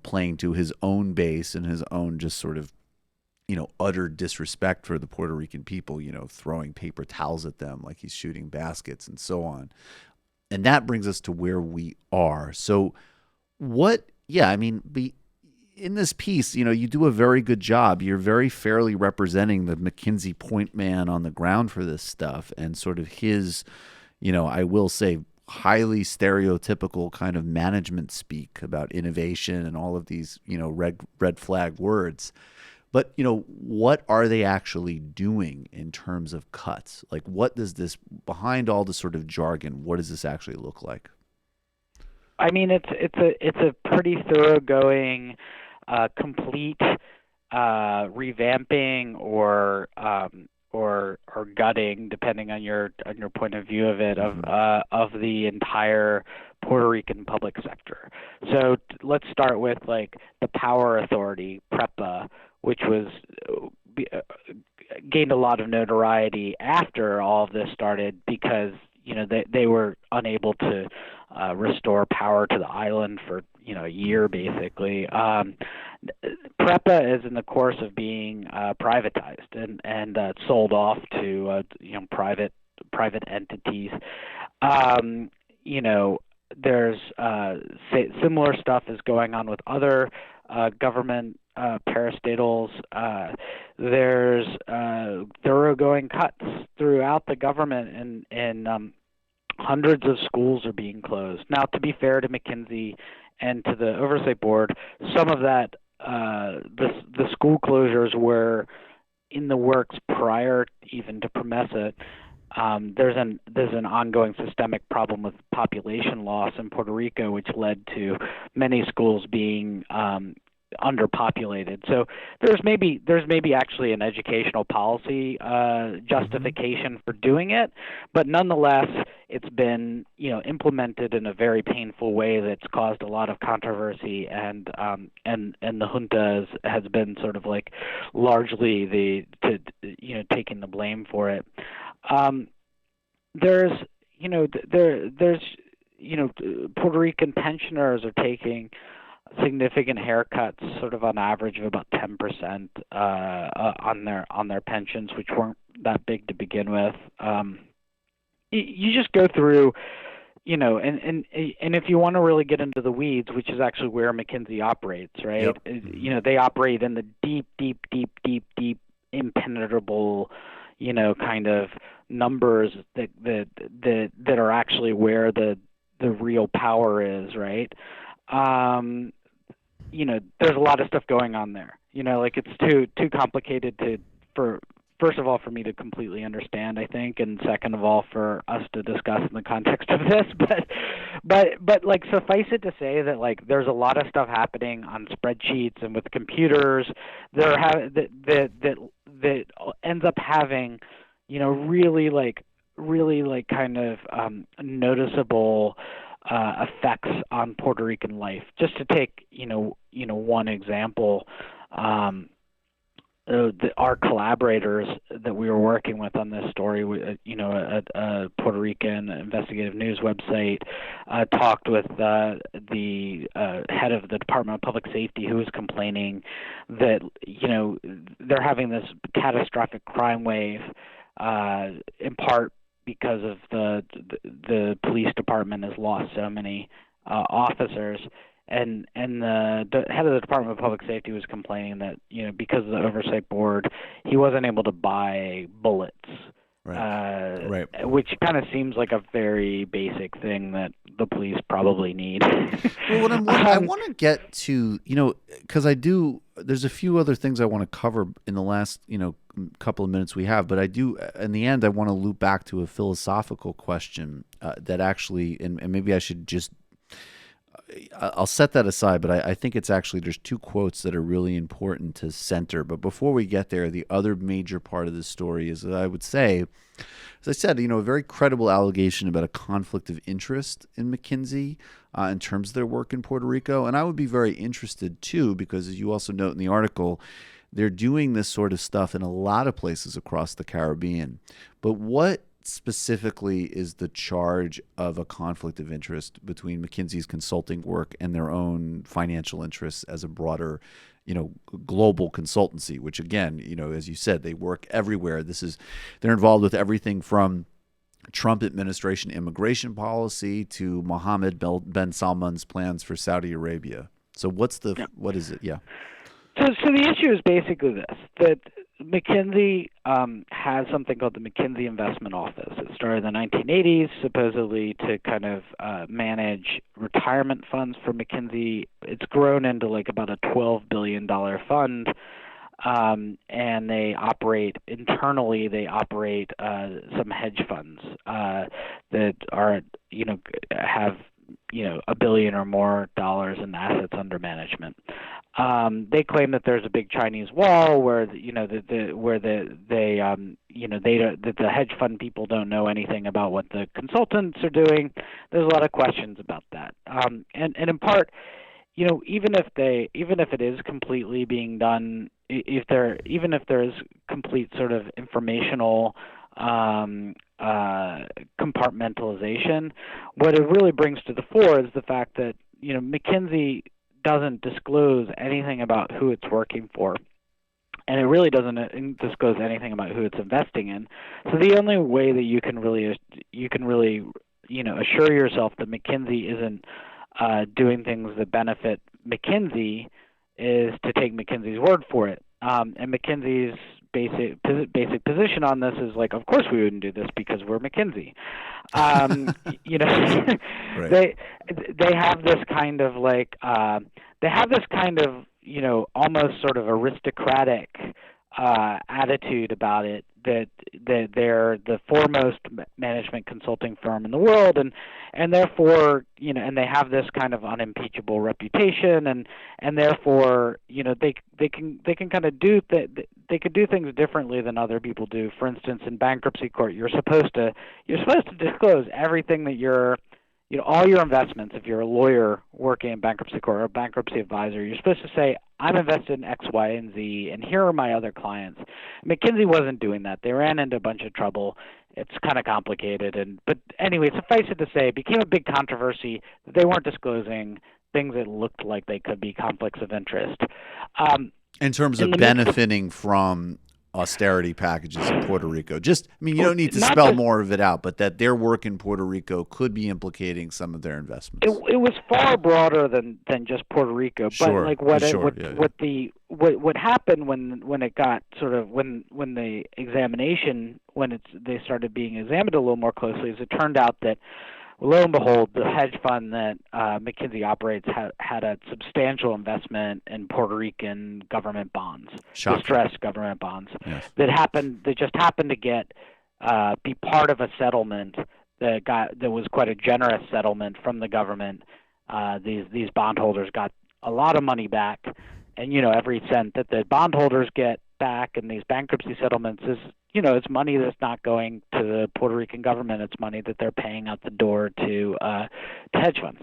playing to his own base and his own just sort of, utter disrespect for the Puerto Rican people, throwing paper towels at them like he's shooting baskets and so on. And that brings us to where we are. So in this piece, you do a very good job. You're very fairly representing the McKinsey point man on the ground for this stuff and sort of his, I will say, highly stereotypical kind of management speak about innovation and all of these, red flag words. But, what are they actually doing in terms of cuts? Like, what does this, behind all the sort of jargon, what does this actually look like? I mean, it's a pretty thoroughgoing, complete revamping or gutting, depending on your point of view of it, of the entire Puerto Rican public sector. So let's start with like the Power Authority, PREPA, which was gained a lot of notoriety after all of this started because they were unable to restore power to the island for a year basically. PREPA is in the course of being privatized and sold off to private entities. There's similar stuff is going on with other government parastatals. There's thoroughgoing cuts throughout the government, and hundreds of schools are being closed. Now, to be fair to McKinsey and to the Oversight Board, some of that the school closures were in the works prior even to PROMESA. There's an ongoing systemic problem with population loss in Puerto Rico, which led to many schools being underpopulated. So there's maybe actually an educational policy justification for doing it, but nonetheless, it's been implemented in a very painful way that's caused a lot of controversy, and the junta has been sort of like largely taking the blame for it. There's Puerto Rican pensioners are taking significant haircuts, sort of on average of about 10% on their pensions, which weren't that big to begin with. You just go through, and if you want to really get into the weeds, which is actually where McKinsey operates, right? Yep. They operate in the deep, impenetrable, kind of numbers that are actually where the real power is, right? There's a lot of stuff going on there. It's too complicated for first of all for me to completely understand, I think, and second of all for us to discuss in the context of this. But like suffice it to say that like there's a lot of stuff happening on spreadsheets and with computers that ends up having really kind of noticeable effects on Puerto Rican life. Just to take one example, our collaborators that we were working with on this story, a Puerto Rican investigative news website, talked with the head of the Department of Public Safety, who was complaining that they're having this catastrophic crime wave, in part because of the police department has lost so many officers, and the head of the Department of Public Safety was complaining that because of the Oversight Board, he wasn't able to buy bullets Right. Which kind of seems like a very basic thing that the police probably need. Well, I want to get to, because there's a few other things I want to cover in the last, couple of minutes we have, but I do, in the end, I want to loop back to a philosophical question that actually, and maybe I should just, I'll set that aside, but I think it's actually, there's two quotes that are really important to center. But before we get there, the other major part of this story is that I would say, as I said, a very credible allegation about a conflict of interest in McKinsey in terms of their work in Puerto Rico. And I would be very interested too, because as you also note in the article, they're doing this sort of stuff in a lot of places across the Caribbean. But what specifically is the charge of a conflict of interest between McKinsey's consulting work and their own financial interests as a broader, global consultancy, which again, as you said, they work everywhere. They're involved with everything from Trump administration immigration policy to Mohammed bin Salman's plans for Saudi Arabia. So what is it? Yeah. So the issue is basically this, that McKinsey has something called the McKinsey Investment Office. It started in the 1980s, supposedly to kind of manage retirement funds for McKinsey. It's grown into like about a $12 billion fund, and they operate internally. They operate some hedge funds that are, have $1 billion or more in assets under management. They claim that there's a big Chinese wall where that the hedge fund people don't know anything about what the consultants are doing. There's a lot of questions about that, and in part, even if it is completely being done, even if there is complete sort of informational compartmentalization, what it really brings to the fore is the fact that McKinsey doesn't disclose anything about who it's working for, and it really doesn't disclose anything about who it's investing in. So the only way that you can really assure yourself that McKinsey isn't doing things that benefit McKinsey is to take McKinsey's word for it. And McKinsey's basic position on this is like, of course we wouldn't do this because we're McKinsey. Right. They have this kind of almost sort of aristocratic attitude about it, that they're the foremost management consulting firm in the world, and therefore and they have this kind of unimpeachable reputation, and therefore they can kind of do they could do things differently than other people do. For instance, in bankruptcy court, you're supposed to disclose everything that all your investments. If you're a lawyer working in bankruptcy court or a bankruptcy advisor, you're supposed to say, I'm invested in X, Y, and Z, and here are my other clients. McKinsey wasn't doing that. They ran into a bunch of trouble. It's kind of complicated. But anyway, suffice it to say, it became a big controversy that they weren't disclosing things that looked like they could be conflicts of interest. In terms of benefiting from austerity packages in Puerto Rico. You don't need to spell more of it out, but that their work in Puerto Rico could be implicating some of their investments. It was far broader than just Puerto Rico. But sure. Like what happened when it got sort of when the examination they started being examined a little more closely, is it turned out that, lo and behold, the hedge fund that McKinsey operates had a substantial investment in Puerto Rican government bonds, distressed government bonds, yes, that just happened to be part of a settlement that was quite a generous settlement from the government. These bondholders got a lot of money back, and every cent that the bondholders get back in these bankruptcy settlements is it's money that's not going to the Puerto Rican government. It's money that they're paying out the door to hedge funds.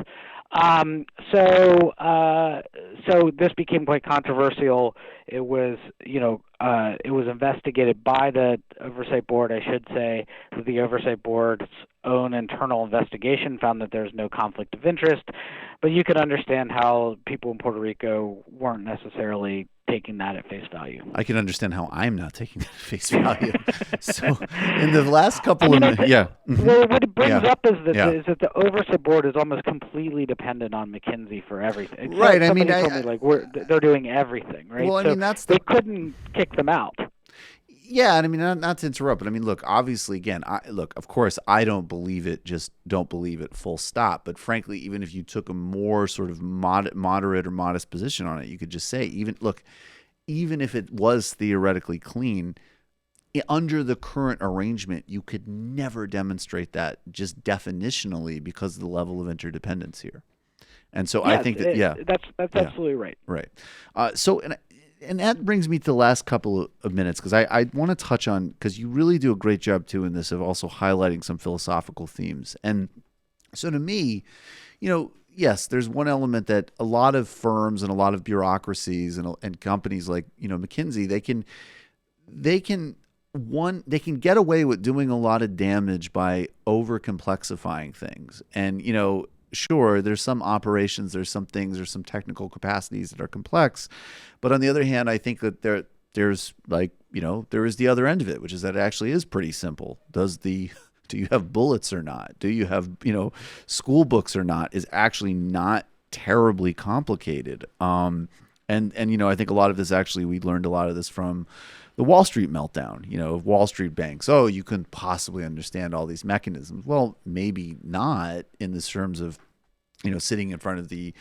So this became quite controversial. It was investigated by the Oversight Board. I should say that the Oversight Board's own internal investigation found that there's no conflict of interest. But you can understand how people in Puerto Rico weren't necessarily taking that at face value. I can understand how I'm not taking that at face value. So in the last couple of minutes, well, what it brings up is that the Oversight Board is almost completely dependent on McKinsey for everything. Right. Somebody told me they're doing everything. Right. Well, they couldn't kick them out. Yeah, and I mean, not to interrupt, but I mean, look, obviously, again, of course, I don't believe it, just don't believe it, full stop. But frankly, even if you took a more sort of moderate or modest position on it, you could just say, even if it was theoretically clean, under the current arrangement, you could never demonstrate that just definitionally because of the level of interdependence here. And so I think that's absolutely right. Right. And that brings me to the last couple of minutes, because I want to touch on, because you really do a great job too in this of also highlighting some philosophical themes. And so to me, yes, there's one element that a lot of firms and a lot of bureaucracies and companies like, McKinsey, they can get away with doing a lot of damage by over complexifying things. And, sure, there's some operations, there's some things, there's some technical capacities that are complex. But on the other hand, I think that there is the other end of it, which is that it actually is pretty simple. Do you have bullets or not? Do you have, school books or not is actually not terribly complicated. And I think a lot of this, actually, we learned a lot of this from the Wall Street meltdown, of Wall Street banks. Oh, you couldn't possibly understand all these mechanisms. Well, maybe not in the terms of, sitting in front of the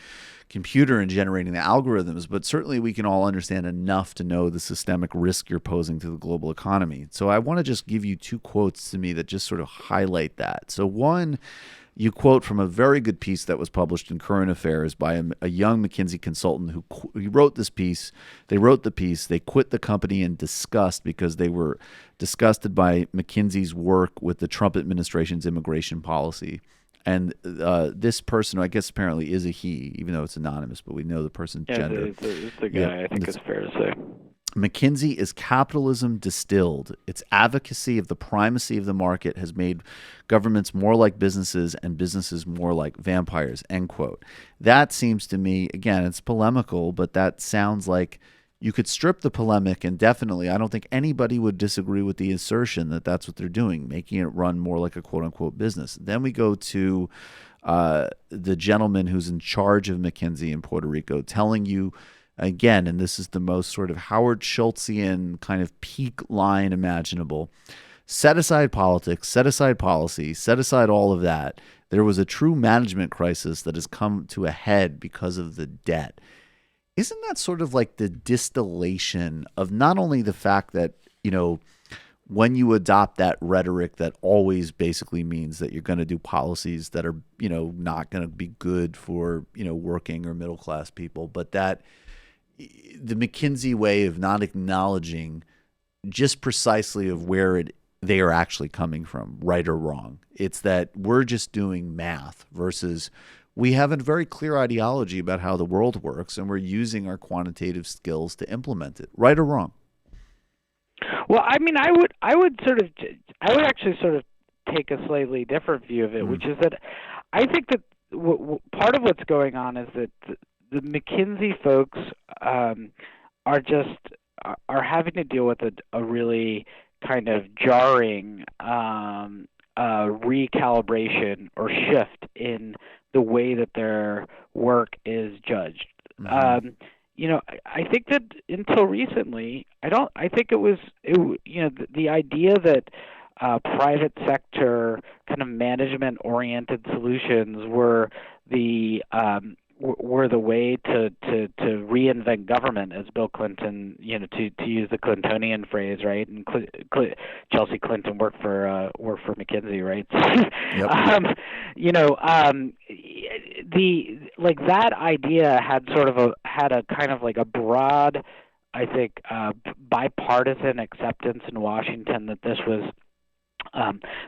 computer and generating the algorithms, but certainly we can all understand enough to know the systemic risk you're posing to the global economy. So I want to just give you two quotes to me that just sort of highlight that. So one, you quote from a very good piece that was published in Current Affairs by a young McKinsey consultant who wrote this piece. They wrote the piece. They quit the company in disgust because they were disgusted by McKinsey's work with the Trump administration's immigration policy. And this person, I guess apparently is a he, even though it's anonymous, but we know the person's gender. It's the guy, yeah, I think it's fair to say. McKinsey is capitalism distilled. Its advocacy of the primacy of the market has made governments more like businesses and businesses more like vampires, end quote. That seems to me, again, it's polemical, but that sounds like you could strip the polemic, and definitely I don't think anybody would disagree with the assertion that that's what they're doing, making it run more like a quote-unquote business. Then we go to the gentleman who's in charge of McKinsey in Puerto Rico telling you, again, and this is the most sort of Howard Schultzian kind of peak line imaginable, set aside politics, set aside policy, set aside all of that. There was a true management crisis that has come to a head because of the debt. Isn't that sort of like the distillation of not only the fact that, when you adopt that rhetoric that always basically means that you're going to do policies that are, not going to be good for, working or middle class people, but that the McKinsey way of not acknowledging just precisely of where they are actually coming from, right or wrong. It's that we're just doing math versus we have a very clear ideology about how the world works, and we're using our quantitative skills to implement it, right or wrong. Well, I mean, I would actually sort of take a slightly different view of it, which is that I think that part of what's going on is that the McKinsey folks are having to deal with a really kind of jarring recalibration or shift in the way that their work is judged. Mm-hmm. I think that until recently, I think it was the idea that private sector kind of management-oriented solutions were the way to reinvent government, as Bill Clinton, to use the Clintonian phrase, right? And Chelsea Clinton worked for McKinsey, right? Yep. That idea had a kind of like a broad, I think, bipartisan acceptance in Washington that this was.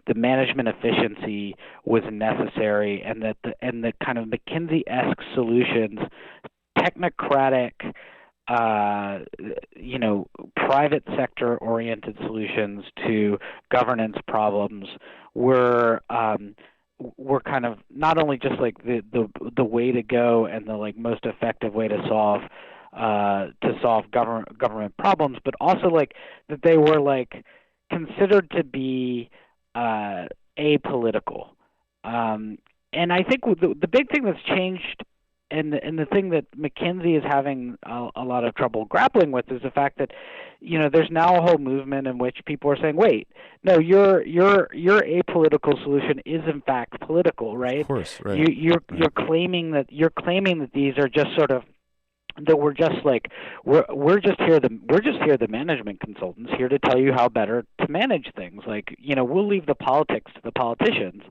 The management efficiency was necessary, and that the kind of McKinsey-esque solutions, technocratic, private sector-oriented solutions to governance problems were kind of not only just like the way to go and the like most effective way to solve government problems, but also like that they were like considered to be apolitical. And I think the big thing that's changed the thing that McKinsey is having a lot of trouble grappling with is the fact that, there's now a whole movement in which people are saying, wait, no, your apolitical solution is in fact political, right? Of course, right. You're claiming that these are just sort of, that we're just the management consultants here to tell you how better to manage things. Like, we'll leave the politics to the politicians.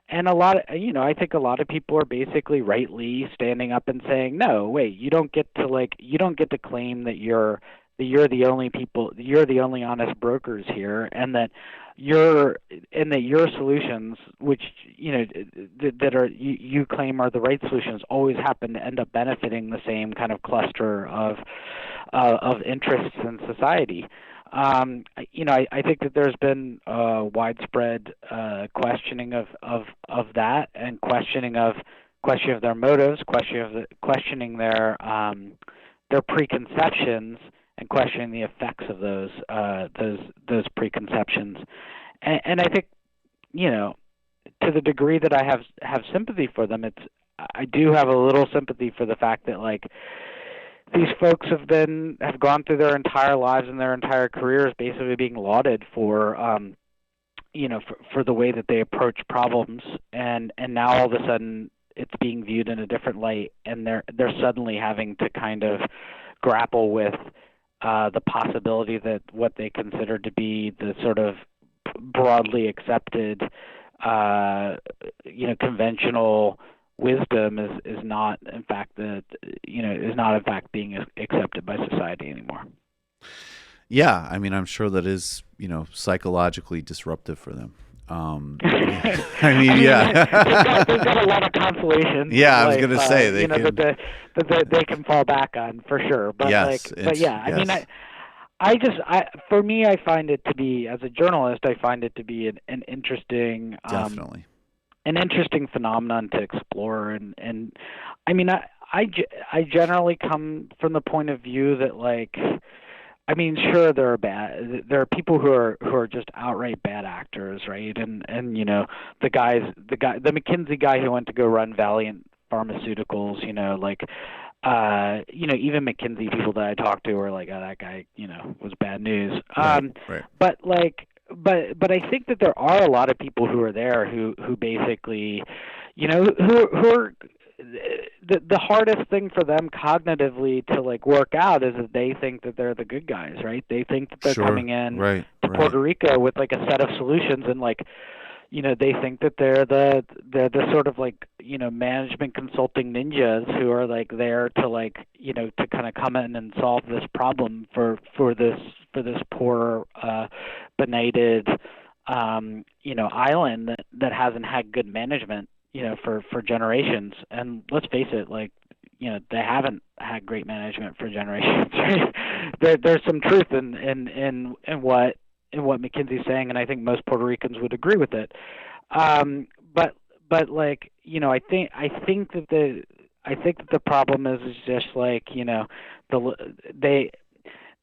And I think a lot of people are basically rightly standing up and saying, no, wait, you don't get to claim that you're the only honest brokers here, and that your solutions, which you claim are the right solutions, always happen to end up benefiting the same kind of cluster of interests in society. I think that there's been widespread questioning of that, and questioning of their motives, questioning their preconceptions, and questioning the effects of those preconceptions. And I think, to the degree that I have sympathy for them, I do have a little sympathy for the fact that, like, these folks have gone through their entire lives and their entire careers basically being lauded for for the way that they approach problems, and now all of a sudden it's being viewed in a different light, and they're suddenly having to kind of grapple with the possibility that what they consider to be the sort of broadly accepted conventional wisdom is not in fact being accepted by society anymore. Yeah, I mean, I'm sure that is psychologically disruptive for them. I mean, yeah, they've got a lot of consolation. Yeah, I was going to say that they can fall back on for sure. But yes, I mean, for me, I find it to be, as a journalist, I find it to be an interesting, definitely. An interesting phenomenon to explore, and I mean, I generally come from the point of view that, like, I mean, sure, there are people who are just outright bad actors, right? And the McKinsey guy who went to go run Valiant Pharmaceuticals, even McKinsey people that I talked to were like, oh, that guy, was bad news. Right. But I think that there are a lot of people who are there who basically, who are the hardest thing for them cognitively to, like, work out is that they think that they're the good guys, right? They think that they're coming in to Puerto Rico with, like, a set of solutions, and, like, they think that they're the sort of, like, management consulting ninjas who are, like, there to, like, to kind of come in and solve this problem for this poor benighted island that hasn't had good management for generations. And let's face it, like, they haven't had great management for generations. Right? There's some truth in what McKinsey's saying, and I think most Puerto Ricans would agree with it. But like, I think that the problem is just like, they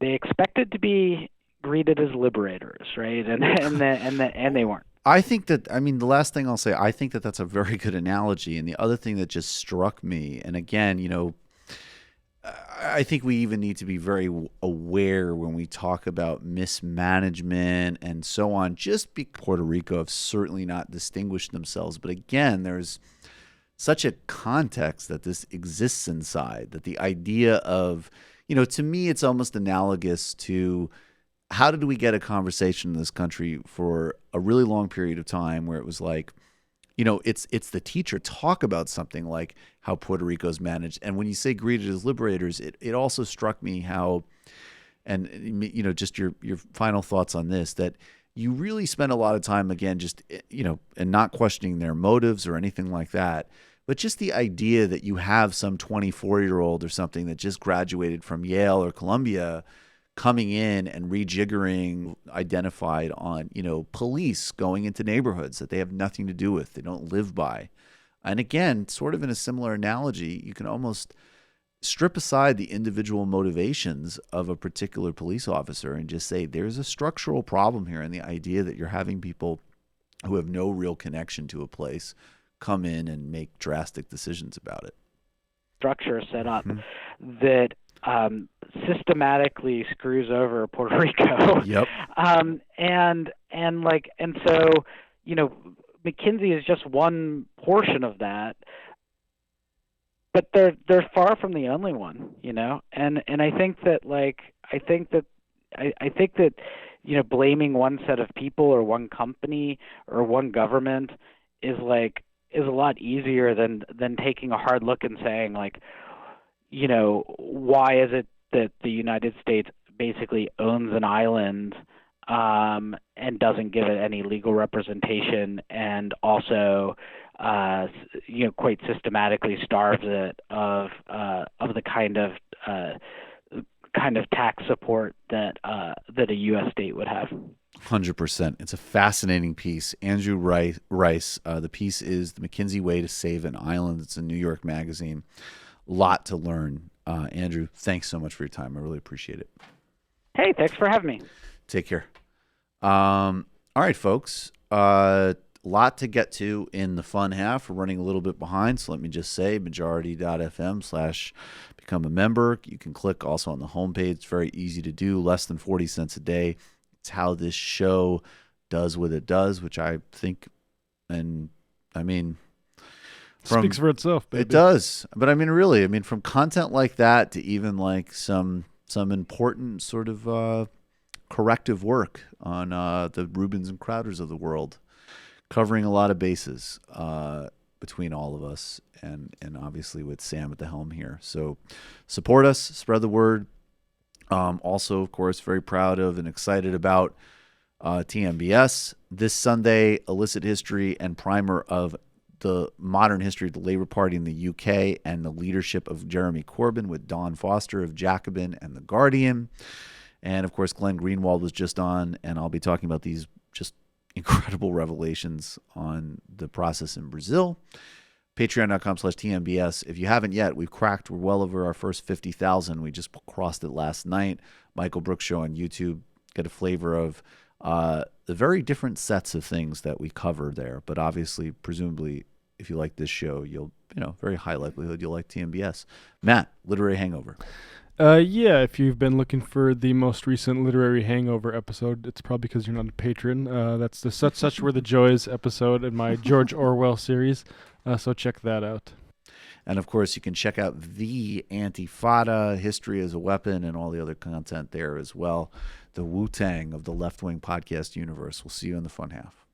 expected to be greeted as liberators, right? And they weren't. I think that, I mean, the last thing I'll say, I think that that's a very good analogy. And the other thing that just struck me, and again, I think we even need to be very aware when we talk about mismanagement and so on, just because Puerto Rico have certainly not distinguished themselves. But again, there's such a context that this exists inside, that the idea of, to me, it's almost analogous to, how did we get a conversation in this country for a really long period of time where it was like, it's the teacher talk about something like how Puerto Rico's managed. And when you say greeted as liberators, it also struck me how, and just your final thoughts on this, that you really spend a lot of time, again, just, and not questioning their motives or anything like that, but just the idea that you have some 24-year-old or something that just graduated from Yale or Columbia coming in and rejiggering identified on, police going into neighborhoods that they have nothing to do with, they don't live by. And again, sort of in a similar analogy, you can almost strip aside the individual motivations of a particular police officer and just say there's a structural problem here, and the idea that you're having people who have no real connection to a place come in and make drastic decisions about it. structure set up that systematically screws over Puerto Rico. Yep. And so, McKinsey is just one portion of that, but they're far from the only one, And I think that blaming one set of people or one company or one government is a lot easier than taking a hard look and saying why is it that the United States basically owns an island and doesn't give it any legal representation, and also quite systematically starves it of the kind of tax support that a U.S. state would have. 100%. It's a fascinating piece. Andrew Rice. The piece is "The McKinsey Way to Save an Island." It's a New York magazine. Lot to learn. Andrew, thanks so much for your time. I really appreciate it. Hey, thanks for having me. Take care. All right, folks. Lot to get to in the fun half. We're running a little bit behind, so let me just say majority.fm/become a member. You can click also on the homepage. It's very easy to do. Less than 40 cents a day. It's how this show does what it does, which I think, speaks for itself, baby. It does. But really, from content like that to even like some important sort of corrective work on the Rubins and Crowders of the world, covering a lot of bases between all of us and obviously with Sam at the helm here. So support us, spread the word. Also, of course, very proud of and excited about TMBS. This Sunday, illicit history and primer of the modern history of the Labour Party in the UK and the leadership of Jeremy Corbyn with Don Foster of Jacobin and The Guardian. And, of course, Glenn Greenwald was just on, and I'll be talking about these just incredible revelations on the process in Brazil. Patreon.com/TMBS. If you haven't yet, we're well over our first 50,000. We just crossed it last night. Michael Brooks Show on YouTube. Get a flavor of the very different sets of things that we cover there. But obviously, presumably, if you like this show, you'll, very high likelihood you'll like TMBS. Matt, Literary Hangover. Yeah, if you've been looking for the most recent Literary Hangover episode, it's probably because you're not a patron. That's the Such Were the Joys episode in my George Orwell series. So check that out. And, of course, you can check out the Antifada, History as a Weapon, and all the other content there as well. The Wu-Tang of the left-wing podcast universe. We'll see you in the fun half.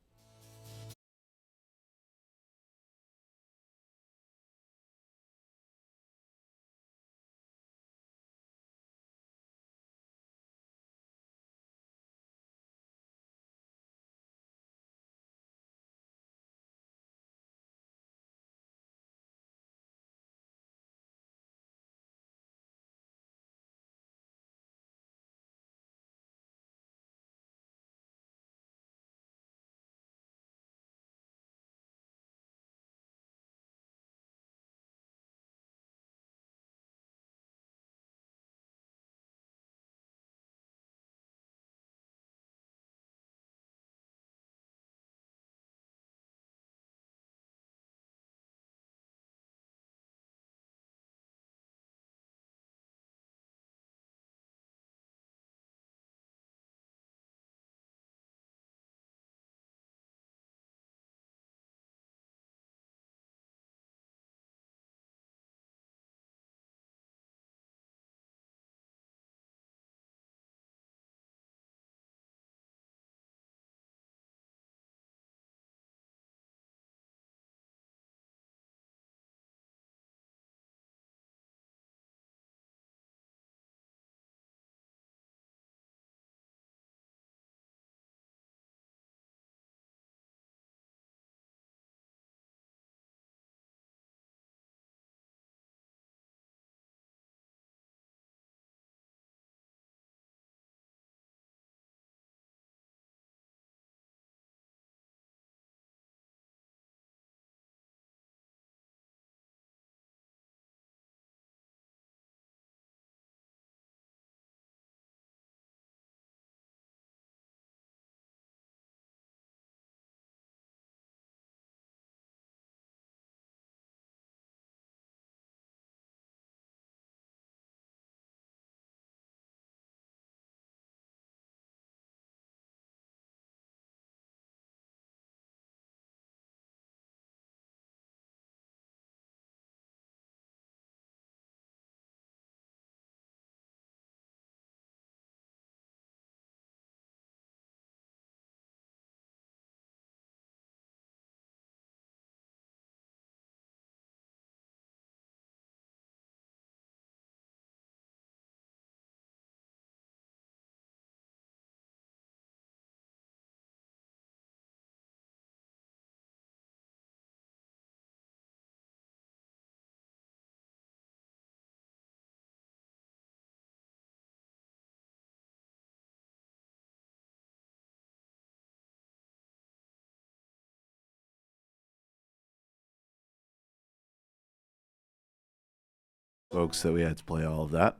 folks, that we had to play all of that.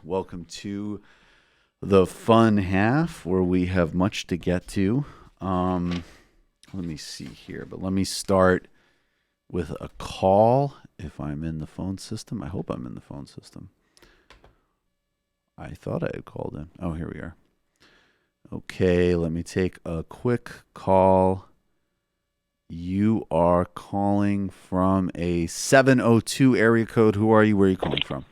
Welcome to the fun half where we have much to get to. Let me see here, but let me start with a call. If I'm in the phone system, I hope I'm in the phone system. I thought I had called in. Oh, here we are. Okay, let me take a quick call. You are calling from a 702 area code. Who are you? Where are you calling from?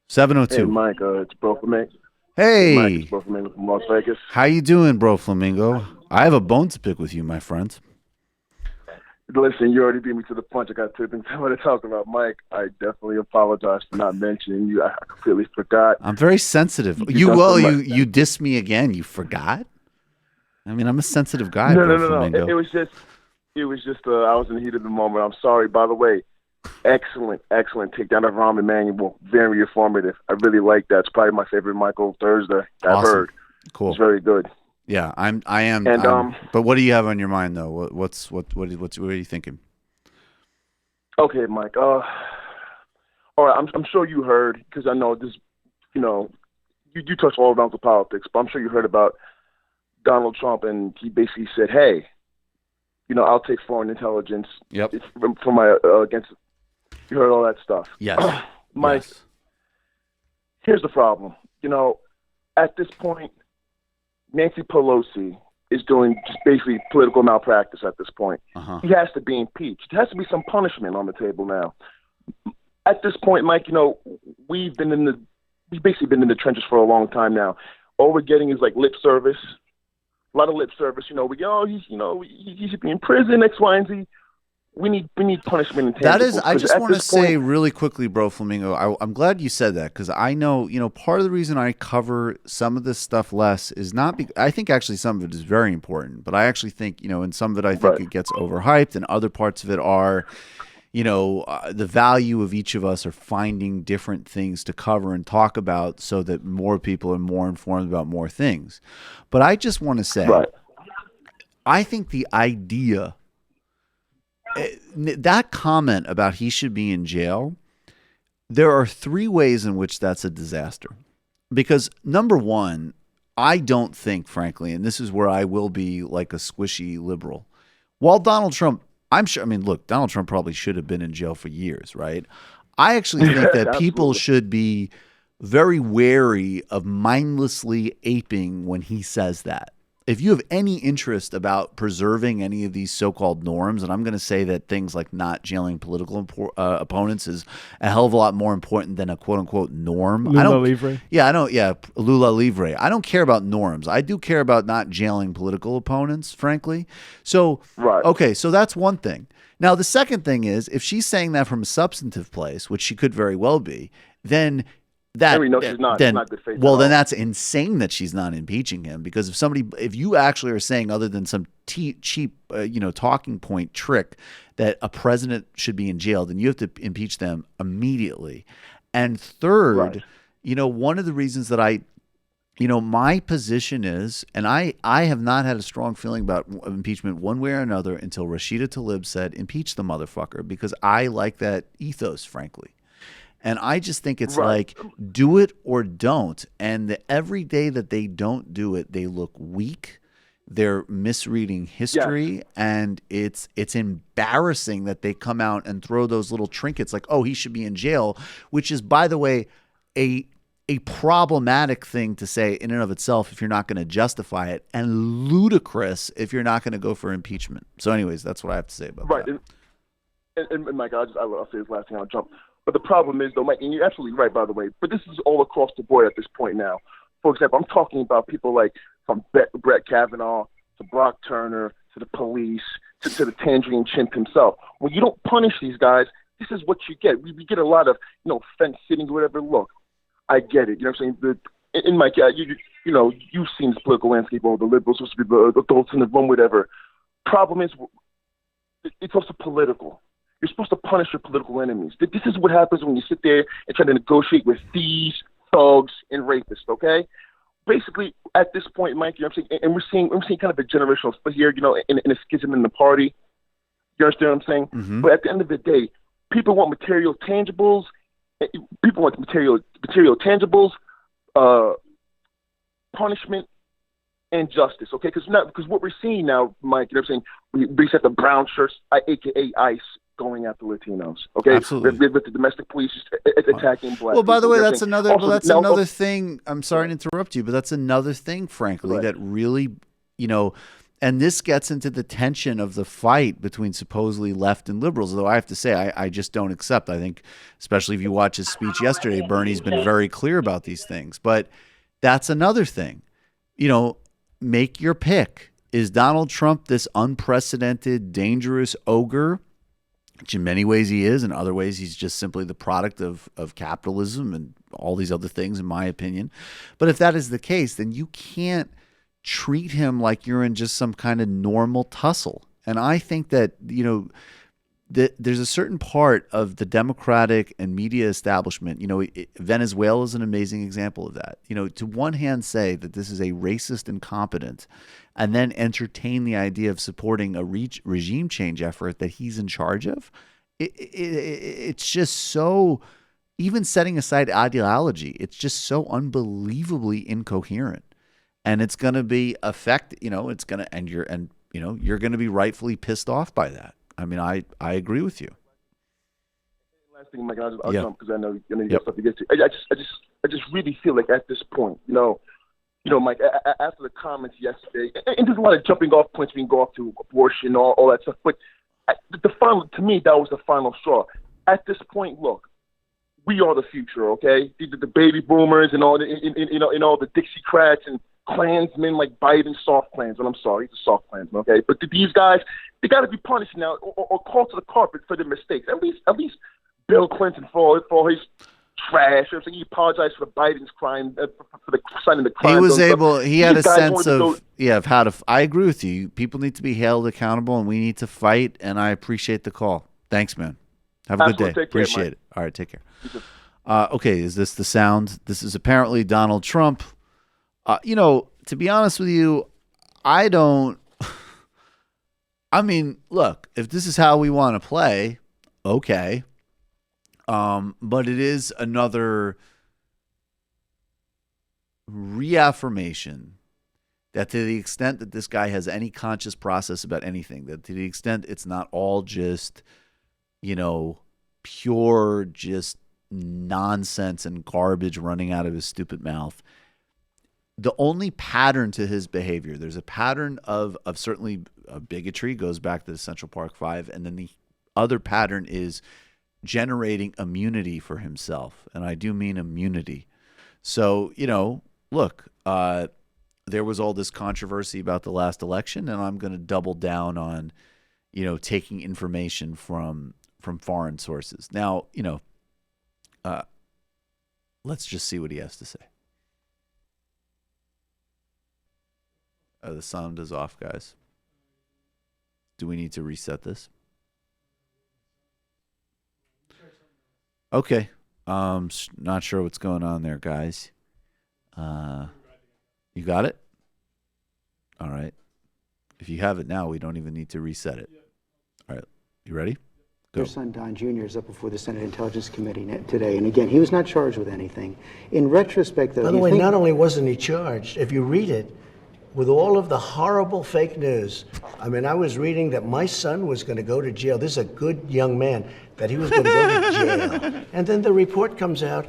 702. Hey, Mike. It's Bro Flamingo. Hey. Mike, it's Bro Flamingo from Las Vegas. How you doing, Bro Flamingo? I have a bone to pick with you, my friend. Listen, you already beat me to the punch. I got two things I want to talk about. Mike, I definitely apologize for not mentioning you. I completely forgot. I'm very sensitive. You dissed me again. You forgot? I mean, I'm a sensitive guy. No. Flamingo. It was just. I was in the heat of the moment. I'm sorry. By the way, excellent takedown of Ramen Manual. Very informative. I really like that. It's probably my favorite Michael Thursday I've heard. Cool. It's very good. Yeah, I am. And but what do you have on your mind though? What are you thinking? Okay, Mike. All right. I'm sure you heard, because I know this. You touch all around the politics, but I'm sure you heard about Donald Trump, and he basically said, "Hey, I'll take foreign intelligence." Yep. For my against. You heard all that stuff. Yes. Mike. Yes. Here's the problem. At this point, Nancy Pelosi is doing just basically political malpractice at this point. Uh-huh. He has to be impeached. There has to be some punishment on the table now. At this point, Mike, we've basically been in the trenches for a long time now. All we're getting is like lip service, a lot of lip service. We go, he should be in prison, X, Y, and Z. We need punishment and that is. I just want to say really quickly, Bro Flamingo. I'm glad you said that, because I know part of the reason I cover some of this stuff less is not. I think actually some of it is very important, but I actually think in some of it I think it gets overhyped, and other parts of it are, the value of each of us are finding different things to cover and talk about so that more people are more informed about more things. But I just want to say, I think the idea. That comment about he should be in jail, there are three ways in which that's a disaster. Because number one, I don't think, frankly, and this is where I will be like a squishy liberal, while Donald Trump, Donald Trump probably should have been in jail for years, right? I actually think that people should be very wary of mindlessly aping when he says that. If you have any interest about preserving any of these so-called norms, and I'm going to say that things like not jailing political opponents is a hell of a lot more important than a quote-unquote norm. Lula Livre. Yeah, I don't. Yeah, Lula Livre. I don't care about norms. I do care about not jailing political opponents, frankly. So, okay, so that's one thing. Now, the second thing is, if she's saying that from a substantive place, which she could very well be, then she's not. Then, not good faith then that's insane that she's not impeaching him, because if you actually are saying, other than some cheap, talking point trick, that a president should be in jail, then you have to impeach them immediately. And third, one of the reasons that my position is, and I have not had a strong feeling about impeachment one way or another until Rashida Tlaib said, impeach the motherfucker, because I like that ethos, frankly. And I just think it's like, do it or don't. And every day that they don't do it, they look weak. They're misreading history. And it's embarrassing that they come out and throw those little trinkets like, oh, he should be in jail, which is, by the way, a problematic thing to say in and of itself if you're not going to justify it, and ludicrous if you're not going to go for impeachment. So anyways, that's what I have to say about that. And Mike, I'll say this last thing, I'll jump. But the problem is, though, Mike, and you're absolutely right, by the way, but this is all across the board at this point now. For example, I'm talking about people like from Brett Kavanaugh to Brock Turner to the police to the Tangerine Chimp himself. When you don't punish these guys, this is what you get. We get a lot of, fence sitting or whatever. Look, I get it. You know what I'm saying? In Mike, you've seen this political landscape, all the liberals supposed to be the adults in the room, whatever. Problem is, it's also political. You're supposed to punish your political enemies. This is what happens when you sit there and try to negotiate with thieves, thugs, and rapists, okay? Basically, at this point, Mike, you know what I'm saying? And we're seeing kind of a generational split here, in a schism in the party. You understand what I'm saying? Mm-hmm. But at the end of the day, people want material tangibles. People want material tangibles, punishment, and justice. Okay, because what we're seeing now, Mike, you know what I'm saying? We set the brown shirts, aka ICE, going after Latinos. Okay, absolutely. With the domestic police attacking black. Well, by the people, way, you know that's what I'm saying? another. Also, Well, that's now- another thing. I'm sorry to interrupt you, but that's another thing, frankly, Right. that really, and this gets into the tension of the fight between supposedly left and liberals. Though I have to say, I just don't accept. I think, especially if you watch his speech yesterday, Bernie's been very clear about these things. But that's another thing. Make your pick. Is Donald Trump this unprecedented, dangerous ogre? Which in many ways he is, in other ways he's just simply the product of capitalism and all these other things, in my opinion. But if that is the case, then you can't treat him like you're in just some kind of normal tussle. And I think that, there's a certain part of the democratic and media establishment. Venezuela is an amazing example of that. To one hand say that this is a racist incompetent and then entertain the idea of supporting a regime change effort that he's in charge of. It's just so, even setting aside ideology, it's just so unbelievably incoherent. And it's going to be it's going to, and you're going to be rightfully pissed off by that. I mean, I agree with you. Last thing, Mike, I'll jump because I know you got Yep. stuff to get to. I just really feel like at this point, Mike, after the comments yesterday, and there's a lot of jumping off points we can go off to abortion, all that stuff. But to me, that was the final straw. At this point, look, we are the future, okay? The baby boomers and all the Dixiecrats and Klansmen like Biden, soft Klansmen. I'm sorry, he's a soft Klansman, okay? But these guys, they got to be punished now or called to the carpet for their mistakes. At least Bill Clinton for his trash. Or he apologized for the Biden's crime, for the signing the crime. He was able. He had a These guys sense wanted to of how to. I agree with you. People need to be held accountable, and we need to fight. And I appreciate the call. Thanks, man. Have a good day. Take care, Appreciate Mike. it. All right, take care. Okay, is this the sound? This is apparently Donald Trump. To be honest with you, I don't. I mean, look, if this is how we want to play, okay. But it is another reaffirmation that to the extent that this guy has any conscious process about anything, that to the extent it's not all just, pure just nonsense and garbage running out of his stupid mouth. The only pattern to his behavior, there's a pattern of certainly bigotry, goes back to the Central Park Five, and then the other pattern is generating immunity for himself. And I do mean immunity. So, look, there was all this controversy about the last election, and I'm going to double down on, taking information from foreign sources. Now, let's just see what he has to say. The sound is off, guys. Do we need to reset this? Okay. Not sure what's going on there, guys. You got it? All right. If you have it now, we don't even need to reset it. All right. You ready? Go. Your son, Don Jr., is up before the Senate Intelligence Committee today. And again, he was not charged with anything. In retrospect, though, by the way, not only wasn't he charged, if you read it, with all of the horrible fake news, I mean, I was reading that my son was going to go to jail. This is a good young man, that he was going to go to jail. And then the report comes out,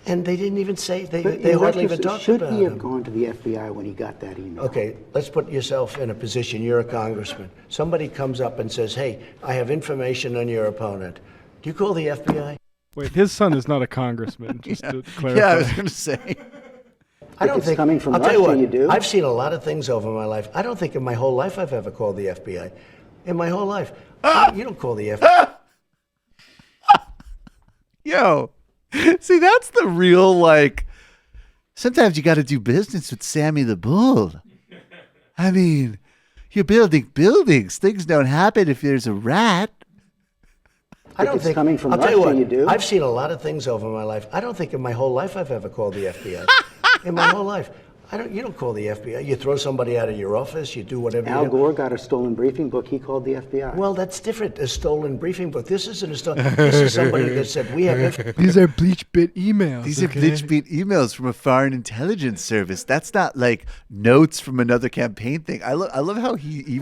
and they didn't even say, they hardly even talked about him. Should he have gone to the FBI when he got that email? Okay, let's put yourself in a position. You're a congressman. Somebody comes up and says, hey, I have information on your opponent. Do you call the FBI? Wait, his son is not a congressman, just to clarify. Yeah, I was going to say. I don't think coming from I'll tell you Russia, what, you do. I've seen a lot of things over my life. I don't think in my whole life I've ever called the FBI. In my whole life. You don't call the FBI. Yo, see, that's the real, sometimes you got to do business with Sammy the Bull. I mean, you're building buildings. Things don't happen if there's a rat. I don't think coming from I'll tell you Russia, what, you do. I've seen a lot of things over my life. I don't think in my whole life I've ever called the FBI. In my whole life. You don't call the FBI. You throw somebody out of your office. You do whatever. Al Gore got a stolen briefing book. He called the FBI. Well, that's different. A stolen briefing book. This isn't a stolen. This is somebody that said we have. These are bleach bit emails. These are bleach bit emails from a foreign intelligence service. That's not like notes from another campaign thing. I love how he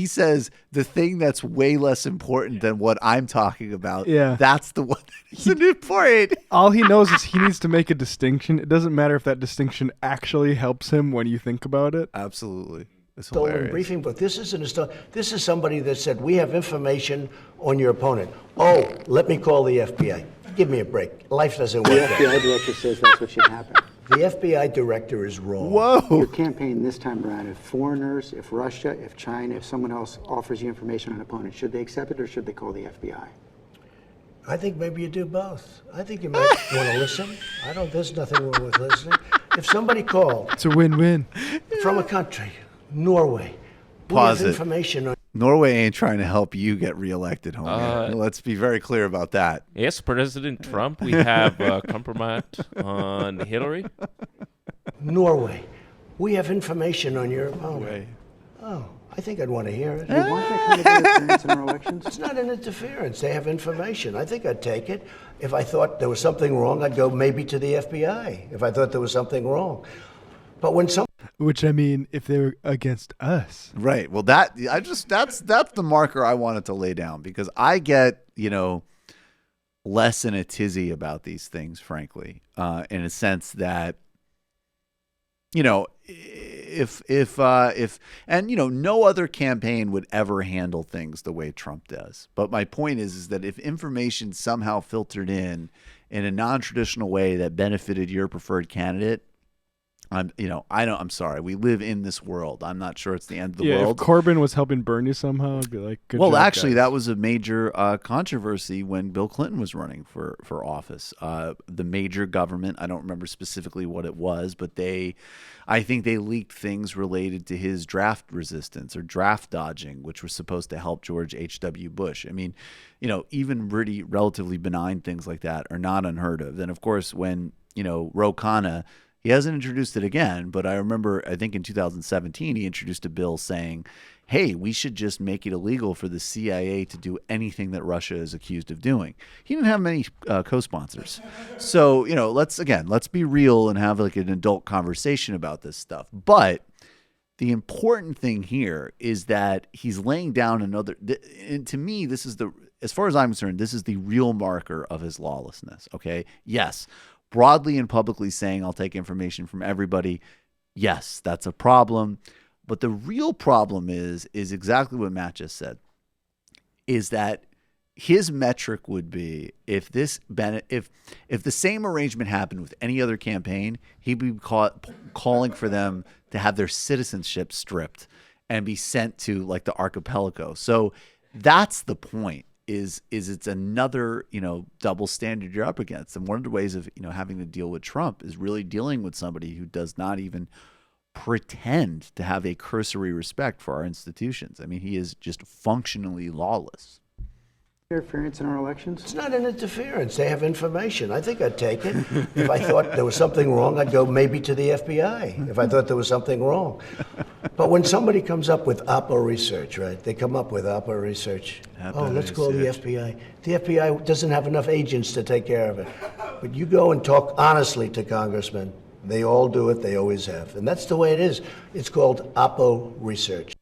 says the thing that's way less important than what I'm talking about. Yeah, that's the one that isn't important. All he knows is he needs to make a distinction. It doesn't matter if that distinction actually helps him when you think about it. Absolutely. It's stolen hilarious. Briefing book. This isn't a stolen. This is somebody that said we have information on your opponent. Oh, let me call the FBI. Give me a break. Life doesn't work. The FBI director says that's what should happen. The FBI director is wrong. Whoa. Your campaign this time around, if foreigners, if Russia, if China, if someone else offers you information on an opponent, should they accept it or should they call the FBI? I think maybe you do both. I think you might want to listen. There's nothing wrong with listening. If somebody called. It's a win-win. From a country, Norway. Pause it. Information on Norway ain't trying to help you get reelected, homie. Let's be very clear about that. Yes, President Trump, we have compromise on Hillary. Norway. We have information on your opponent. Oh, I think I'd want to hear it. You want that kind of interference in our elections? It's not an interference. They have information. I think I'd take it. If I thought there was something wrong, I'd go maybe to the FBI. If I thought there was something wrong. But when some Which, I mean, if they were against us. Right. Well, that's the marker I wanted to lay down because I get, less in a tizzy about these things, frankly, in a sense that, if no other campaign would ever handle things the way Trump does. But my point is that if information somehow filtered in a non-traditional way that benefited your preferred candidate, I'm sorry. We live in this world. I'm not sure it's the end of the world. If Corbyn was helping Bernie somehow, I'd be like, good well, job, actually, guys. that was a major controversy when Bill Clinton was running for office. The major government, I don't remember specifically what it was, but I think they leaked things related to his draft resistance or draft dodging, which was supposed to help George H.W. Bush. I mean, even really relatively benign things like that are not unheard of. And of course, when, Ro Khanna, he hasn't introduced it again, but I remember, I think in 2017, he introduced a bill saying, hey, we should just make it illegal for the CIA to do anything that Russia is accused of doing. He didn't have many co-sponsors. So, let's be real and have like an adult conversation about this stuff. But the important thing here is that he's laying down and to me, as far as I'm concerned, this is the real marker of his lawlessness. Okay. Yes. Broadly and publicly saying I'll take information from everybody, yes, that's a problem. But the real problem is exactly what Matt just said, is that his metric would be if the same arrangement happened with any other campaign, he'd be calling for them to have their citizenship stripped and be sent to like the archipelago. So that's the point. Is it's another, double standard you're up against. And one of the ways of, having to deal with Trump is really dealing with somebody who does not even pretend to have a cursory respect for our institutions. I mean, he is just functionally lawless. Interference in our elections? It's not an interference. They have information. I think I'd take it. If I thought there was something wrong, I'd go maybe to the FBI. If I thought there was something wrong. But when somebody comes up with Oppo research, right? They come up with Oppo research. Let's call the FBI. The FBI doesn't have enough agents to take care of it. But you go and talk honestly to congressmen. They all do it. They always have. And that's the way it is. It's called Oppo research.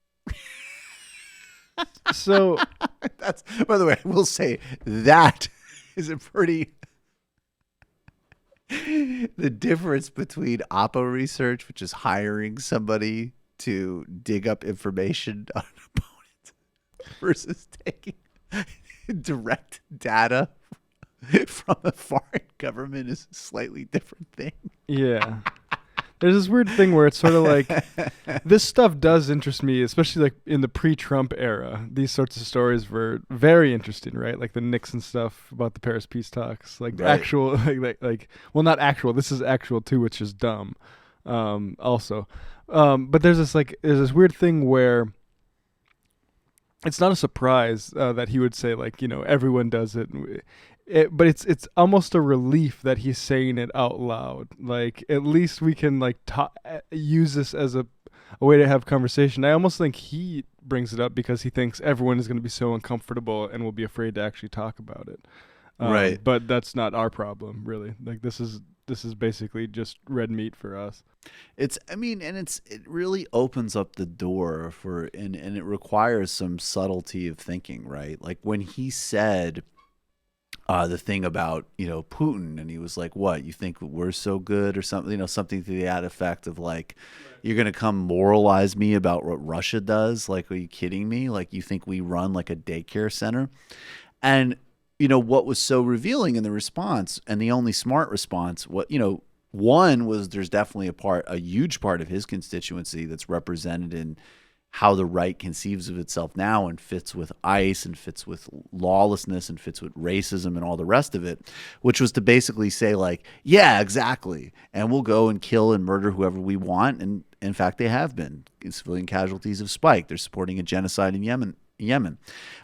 So that's, by the way, I will say that is a pretty the difference between Oppo research, which is hiring somebody to dig up information on an opponent, versus taking direct data from a foreign government is a slightly different thing. Yeah. There's this weird thing where it's sort of like this stuff does interest me, especially like in the pre-Trump era. These sorts of stories were very interesting, right? Like the Nixon stuff about the Paris peace talks, like right. Actual, well, not actual. This is actual too, which is dumb. Also, but there's this weird thing where it's not a surprise that he would say, like, everyone does it. But it's almost a relief that he's saying it out loud. Like, at least we can use this as a way to have conversation. I almost think he brings it up because he thinks everyone is going to be so uncomfortable and will be afraid to actually talk about it. Right. But that's not our problem, really. Like, this is basically just red meat for us. It really opens up the door and it requires some subtlety of thinking, right? Like when he said the thing about, Putin, and he was like, what, you think we're so good or something, something to that effect of like, you're going to come moralize me about what Russia does? Like, are you kidding me? Like, you think we run like a daycare center? And, what was so revealing in the response, and the only smart response, one was there's definitely a huge part of his constituency that's represented in how the right conceives of itself now and fits with ICE and fits with lawlessness and fits with racism and all the rest of it, which was to basically say like, yeah, exactly. And we'll go and kill and murder whoever we want. And in fact, they have been. Civilian casualties have spiked. They're supporting a genocide in Yemen.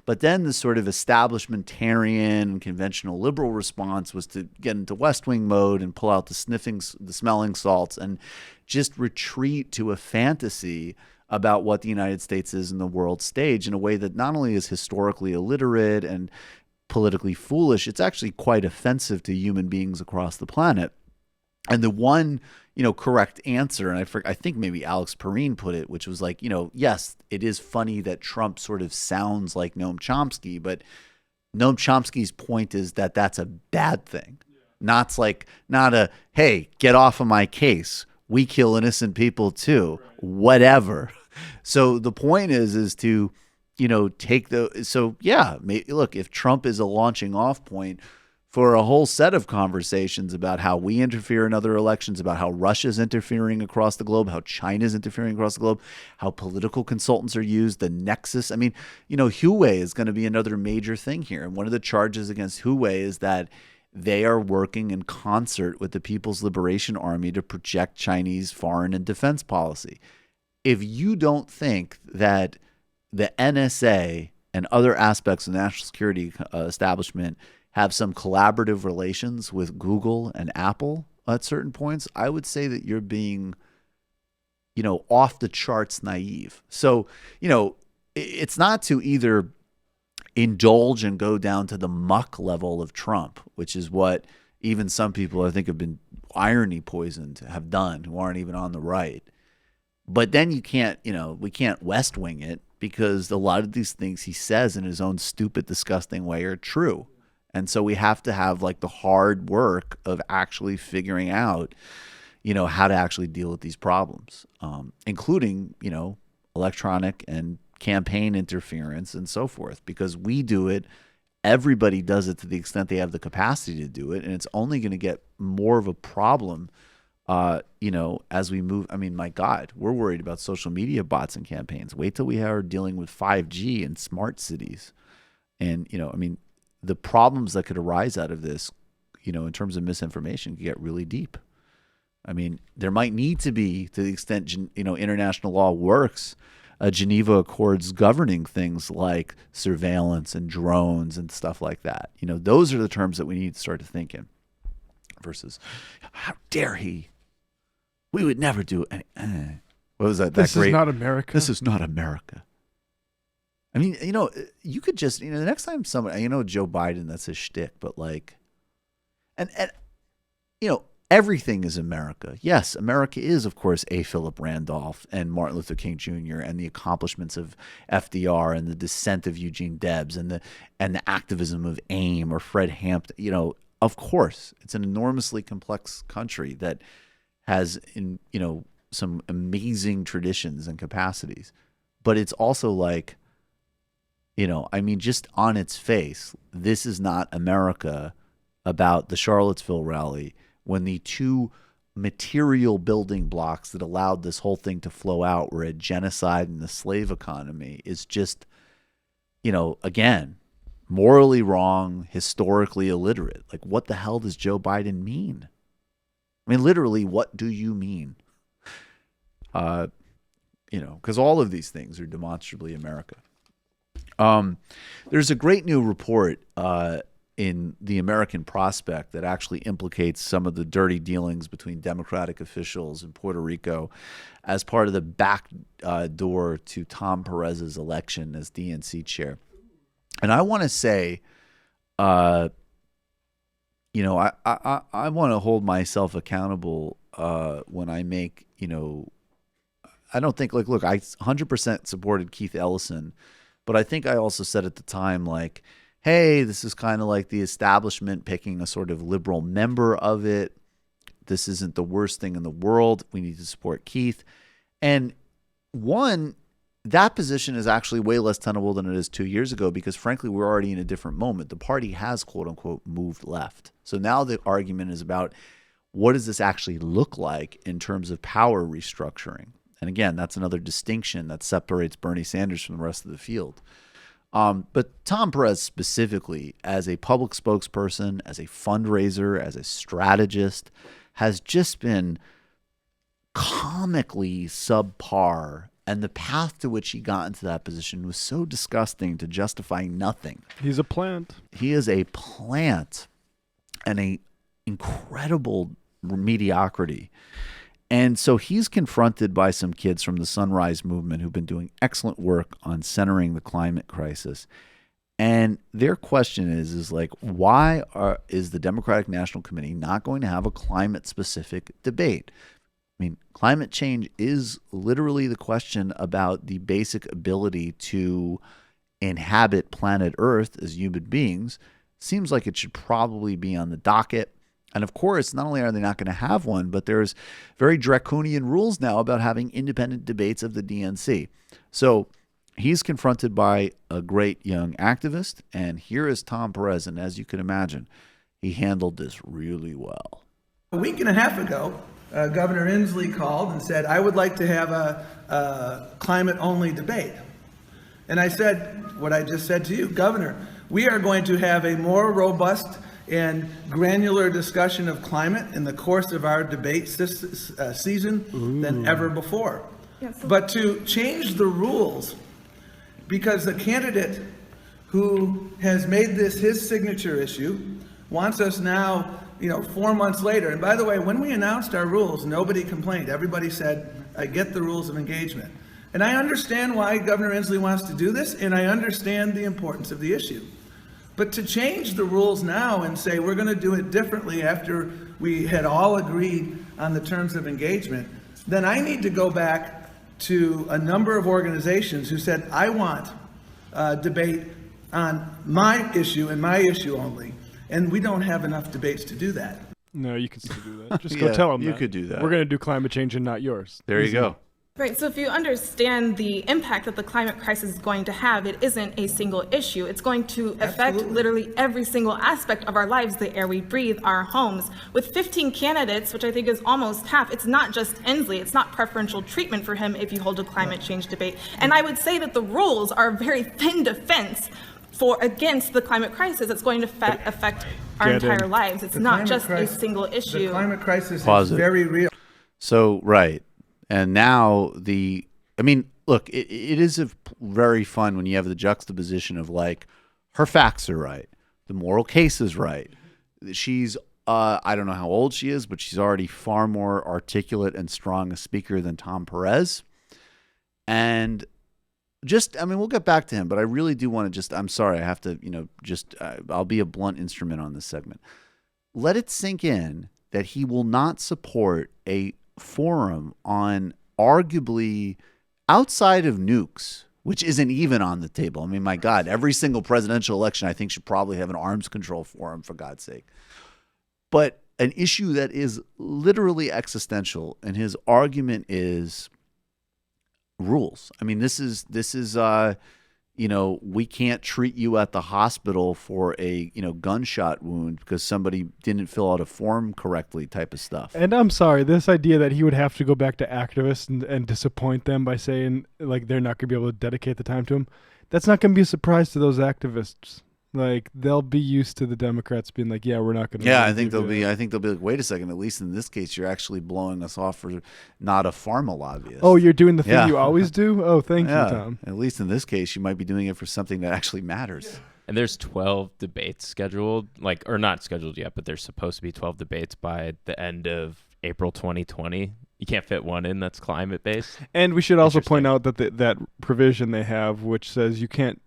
But then the sort of establishmentarian, conventional liberal response was to get into West Wing mode and pull out the smelling salts and just retreat to a fantasy about what the United States is in the world stage in a way that not only is historically illiterate and politically foolish, it's actually quite offensive to human beings across the planet. And the one, correct answer, and I think maybe Alex Perrine put it, which was like, yes, it is funny that Trump sort of sounds like Noam Chomsky, but Noam Chomsky's point is that that's a bad thing. Not a, hey, get off of my case. We kill innocent people too, whatever. So the point is to, look, if Trump is a launching off point for a whole set of conversations about how we interfere in other elections, about how Russia's interfering across the globe, how China's interfering across the globe, how political consultants are used, the nexus. I mean, Huawei is going to be another major thing here. And one of the charges against Huawei is that they are working in concert with the People's Liberation Army to project Chinese foreign and defense policy. If you don't think that the NSA and other aspects of the national security establishment have some collaborative relations with Google and Apple at certain points, I would say that you're being, off the charts naive. So, it's not to either indulge and go down to the muck level of Trump, which is what even some people I think have been irony poisoned have done, who aren't even on the right. But then we can't West Wing it, because a lot of these things he says in his own stupid, disgusting way are true. And so we have to have like the hard work of actually figuring out, how to actually deal with these problems, including, electronic and campaign interference and so forth, because we do it. Everybody does it to the extent they have the capacity to do it. And it's only going to get more of a problem, as we move. I mean, my God, we're worried about social media bots and campaigns. Wait till we are dealing with 5G and smart cities. And, the problems that could arise out of this, in terms of misinformation, could get really deep. I mean, there might need to be, to the extent, international law works, Geneva Accords governing things like surveillance and drones and stuff like that. Those are the terms that we need to start to think in versus, how dare he? We would never do any. What was that? This is not America. This is not America. I mean, you could just, the next time somebody, Joe Biden, that's his shtick, but like, and everything is America. Yes, America is, of course, A. Philip Randolph and Martin Luther King Jr. and the accomplishments of FDR and the descent of Eugene Debs and the activism of AIM or Fred Hampton. Of course, it's an enormously complex country that has, some amazing traditions and capacities, but it's also like, just on its face, this is not America about the Charlottesville rally, when the two material building blocks that allowed this whole thing to flow out were a genocide and the slave economy, is just, again, morally wrong, historically illiterate. Like, what the hell does Joe Biden mean? I mean, literally, what do you mean? Because all of these things are demonstrably America. There's a great new report in the American Prospect that actually implicates some of the dirty dealings between Democratic officials in Puerto Rico as part of the back door to Tom Perez's election as DNC chair. And I want to say, I want to hold myself accountable when I make, I don't think, look, I 100% supported Keith Ellison, but I think I also said at the time, like, hey, this is kind of like the establishment picking a sort of liberal member of it. This isn't the worst thing in the world. We need to support Keith. And one, that position is actually way less tenable than it is 2 years ago because, frankly, we're already in a different moment. The party has, quote unquote, moved left. So now the argument is about what does this actually look like in terms of power restructuring? And again, that's another distinction that separates Bernie Sanders from the rest of the field. But Tom Perez specifically, as a public spokesperson, as a fundraiser, as a strategist, has just been comically subpar. And the path to which he got into that position was so disgusting to justify nothing. He's a plant. He is a plant and a incredible mediocrity. And so he's confronted by some kids from the Sunrise Movement who've been doing excellent work on centering the climate crisis. And their question is like, why is the Democratic National Committee not going to have a climate-specific debate? I mean, climate change is literally the question about the basic ability to inhabit planet Earth as human beings. Seems like it should probably be on the docket. And of course, not only are they not going to have one, but there's very draconian rules now about having independent debates of the DNC. So he's confronted by a great young activist, and here is Tom Perez. And as you can imagine, he handled this really well. A week and a half ago, Governor Inslee called and said, I would like to have a climate-only debate. And I said what I just said to you, Governor, we are going to have a more robust and granular discussion of climate in the course of our debate season than ever before. But to change the rules because the candidate who has made this his signature issue wants us now, 4 months later. And by the way, when we announced our rules, nobody complained. Everybody said, I get the rules of engagement. And I understand why Governor Inslee wants to do this, and I understand the importance of the issue. But to change the rules now and say we're going to do it differently after we had all agreed on the terms of engagement, then I need to go back to a number of organizations who said, I want debate on my issue and my issue only. And we don't have enough debates to do that. No, you can still do that. Just go tell them you could do that. We're going to do climate change and not yours. There you go. Right, so if you understand the impact that the climate crisis is going to have, it isn't a single issue. It's going to affect literally every single aspect of our lives, the air we breathe, our homes. With 15 candidates, which I think is almost half, it's not just Inslee, it's not preferential treatment for him if you hold a climate change debate. And I would say that the rules are a very thin defense against the climate crisis. It's going to affect our entire lives. It's not just a single issue. The climate crisis is very real. So, right. And now look, it is very fun when you have the juxtaposition of like, her facts are right. The moral case is right. She's, I don't know how old she is, but she's already far more articulate and strong a speaker than Tom Perez. And we'll get back to him, but I really do want to I'm sorry, I have to, I'll be a blunt instrument on this segment. Let it sink in that he will not support a forum on arguably outside of nukes, which isn't even on the table. I mean, my God, every single presidential election I think should probably have an arms control forum, for God's sake. But an issue that is literally existential, and his argument is rules. I mean, this is we can't treat you at the hospital for a, gunshot wound because somebody didn't fill out a form correctly type of stuff. And I'm sorry, this idea that he would have to go back to activists and disappoint them by saying, like, they're not going to be able to dedicate the time to him, that's not going to be a surprise to those activists. Like they'll be used to the Democrats being like, yeah, we're not going to. Yeah, I think they'll be like, wait a second. At least in this case, you're actually blowing us off for not a pharma lobbyist. Oh, you're doing the thing you always do. Oh, thank you, Tom. At least in this case, you might be doing it for something that actually matters. And there's 12 debates scheduled, or not scheduled yet, but there's supposed to be 12 debates by the end of April 2020. You can't fit one in that's climate based. And we should also point out that that provision they have, which says you can't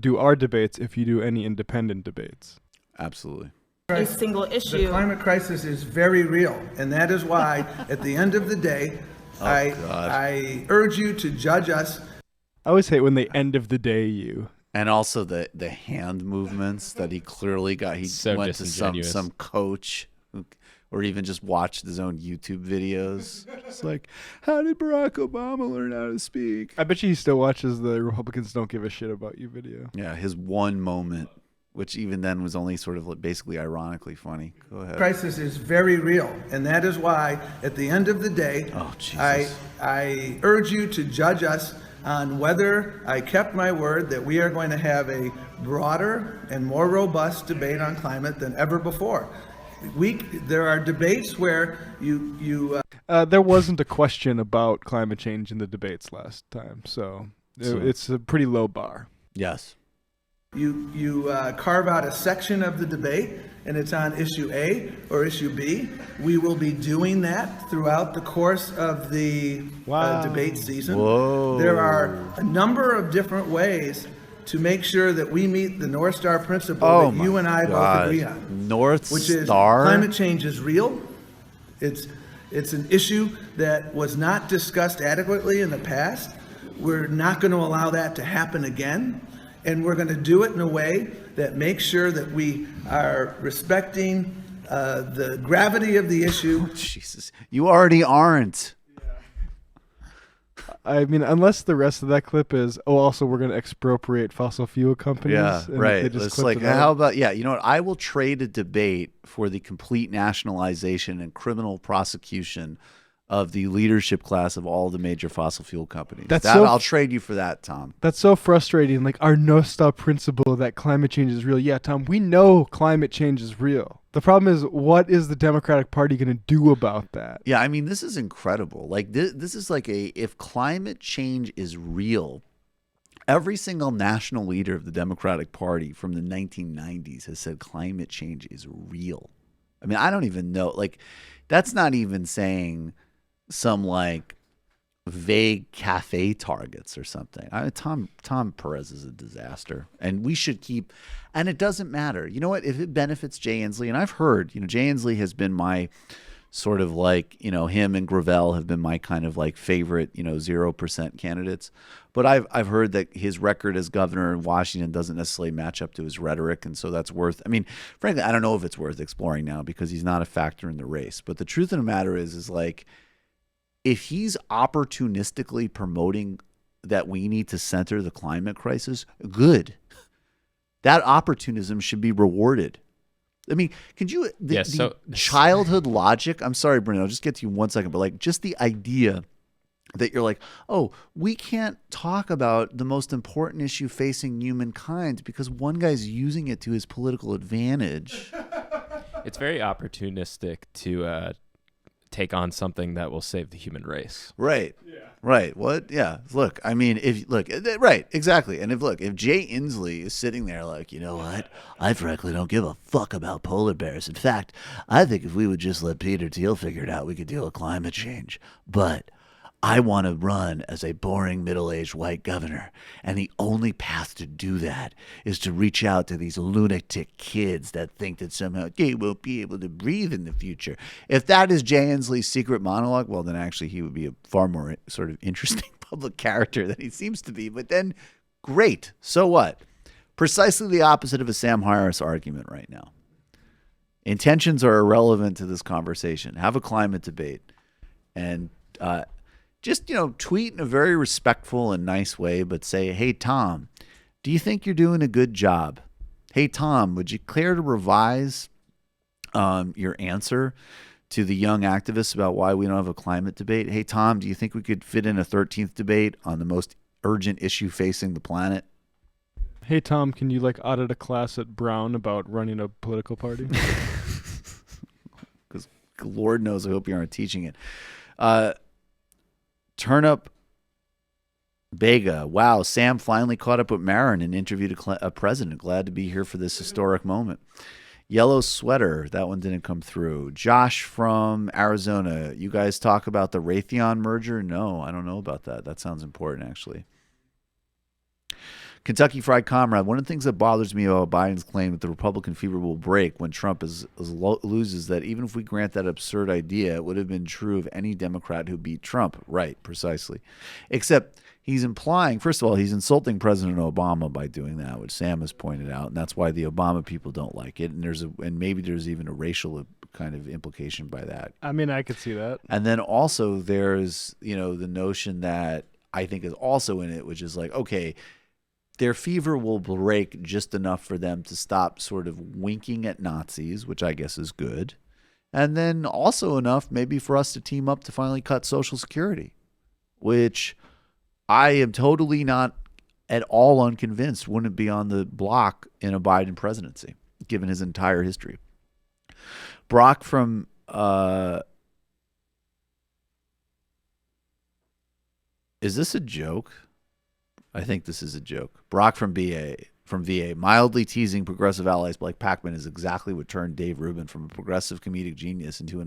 do our debates if you do any independent debates. Absolutely. A single issue. The climate crisis is very real, and that is why, at the end of the day, I urge you to judge us. I always hate when they end of the day you. And also the hand movements that he clearly got. He went to some coach or even just watched his own YouTube videos. It's like, how did Barack Obama learn how to speak? I bet you he still watches the Republicans Don't Give a Shit About You video. Yeah, his one moment, which even then was only sort of basically ironically funny. Go ahead. Crisis is very real, and that is why, at the end of the day, I urge you to judge us on whether I kept my word that we are going to have a broader and more robust debate on climate than ever before. There are debates where there wasn't a question about climate change in the debates last time, so it's a pretty low bar. Yes. You carve out a section of the debate, and it's on issue A or issue B. We will be doing that throughout the course of the debate season. Whoa. There are a number of different ways to make sure that we meet the North Star principle that you and I both agree on. North which is Star? Climate change is real. It's an issue that was not discussed adequately in the past. We're not going to allow that to happen again. And we're going to do it in a way that makes sure that we are respecting the gravity of the issue. Oh, Jesus, you already aren't. I mean, unless the rest of that clip is, also we're going to expropriate fossil fuel companies. Yeah, right. It's like, how about, you know what? I will trade a debate for the complete nationalization and criminal prosecution of the leadership class of all the major fossil fuel companies. I'll trade you for that, Tom. That's so frustrating. Like our North Star principle that climate change is real. Yeah, Tom, we know climate change is real. The problem is, what is the Democratic Party going to do about that? Yeah, I mean, this is incredible. Like this is like if climate change is real, every single national leader of the Democratic Party from the 1990s has said climate change is real. I mean, I don't even know. Like, that's not even saying some like vague cafe targets or something. Tom Perez is a disaster, and we should keep. And it doesn't matter. You know what? If it benefits Jay Inslee, and I've heard, Jay Inslee has been my sort of like, him and Gravel have been my kind of like favorite, 0% candidates. But I've heard that his record as governor in Washington doesn't necessarily match up to his rhetoric, and so that's worth. I mean, frankly, I don't know if it's worth exploring now because he's not a factor in the race. But the truth of the matter is like, if he's opportunistically promoting that we need to center the climate crisis, good. That opportunism should be rewarded. I mean, the childhood logic, I'm sorry, Bruno, I'll just get to you 1 second, but like just the idea that you're like, oh, we can't talk about the most important issue facing humankind because one guy's using it to his political advantage. It's very opportunistic to take on something that will save the human race. Right. Yeah. Right. What? Yeah. Look, I mean, right, exactly. And if Jay Inslee is sitting there like, you know what? I frankly don't give a fuck about polar bears. In fact, I think if we would just let Peter Thiel figure it out, we could deal with climate change. But I want to run as a boring middle-aged white governor, and the only path to do that is to reach out to these lunatic kids that think that somehow they won't be able to breathe in the future. If that is Jay Inslee's secret monologue, well, then actually he would be a far more sort of interesting public character than he seems to be. But then, great. So what? Precisely the opposite of a Sam Harris argument right now. Intentions are irrelevant to this conversation. Have a climate debate, and just, tweet in a very respectful and nice way, but say, hey, Tom, do you think you're doing a good job? Hey, Tom, would you care to revise your answer to the young activists about why we don't have a climate debate? Hey, Tom, do you think we could fit in a 13th debate on the most urgent issue facing the planet? Hey, Tom, can you audit a class at Brown about running a political party? Because Lord knows I hope you aren't teaching it. Turnip Bega. Wow, Sam finally caught up with Marin and interviewed a president. Glad to be here for this historic moment. Yellow Sweater. That one didn't come through. Josh from Arizona. You guys talk about the Raytheon merger? No, I don't know about that. That sounds important, actually. Kentucky Fried Comrade. One of the things that bothers me about Biden's claim that the Republican fever will break when Trump loses, that even if we grant that absurd idea, it would have been true of any Democrat who beat Trump. Right, precisely. Except he's implying, first of all, he's insulting President Obama by doing that, which Sam has pointed out, and that's why the Obama people don't like it. And maybe there's even a racial kind of implication by that. I mean, I could see that. And then also there's, the notion that I think is also in it, which is okay, their fever will break just enough for them to stop sort of winking at Nazis, which I guess is good. And then also enough maybe for us to team up to finally cut Social Security, which I am totally not at all unconvinced wouldn't be on the block in a Biden presidency, given his entire history. Brock from is this a joke? I think this is a joke. Brock from VA, mildly teasing progressive allies like Pac-Man is exactly what turned Dave Rubin from a progressive comedic genius into a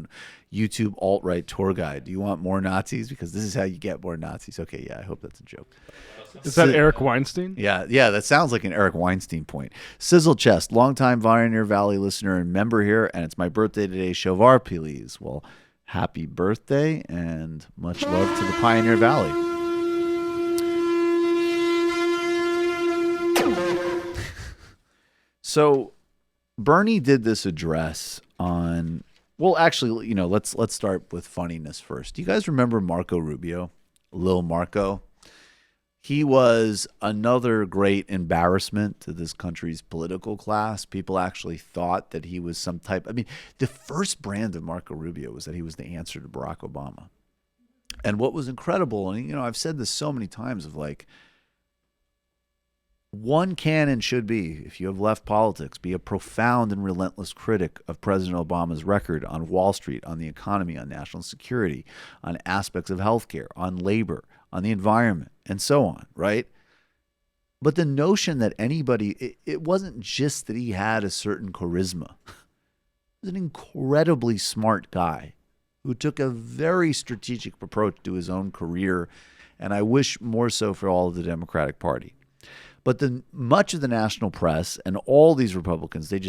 YouTube alt-right tour guide. Do you want more Nazis? Because this is how you get more Nazis. Okay, yeah, I hope that's a joke. Is that Eric Weinstein? Yeah, that sounds like an Eric Weinstein point. Sizzle Chest, longtime Pioneer Valley listener and member here, and it's my birthday today. Shovar, please. Well, happy birthday and much love to the Pioneer Valley. So Bernie did this address on, well, actually, let's start with funniness first. Do you guys remember Marco Rubio, Lil Marco? He was another great embarrassment to this country's political class. People actually thought that he was some type, the first brand of Marco Rubio was that he was the answer to Barack Obama. And what was incredible, and I've said this so many times of one can and should be, if you have left politics, be a profound and relentless critic of President Obama's record on Wall Street, on the economy, on national security, on aspects of healthcare, on labor, on the environment, and so on, right? But the notion that it wasn't just that he had a certain charisma. He was an incredibly smart guy who took a very strategic approach to his own career, and I wish more so for all of the Democratic Party. But much of the national press and all these Republicans, their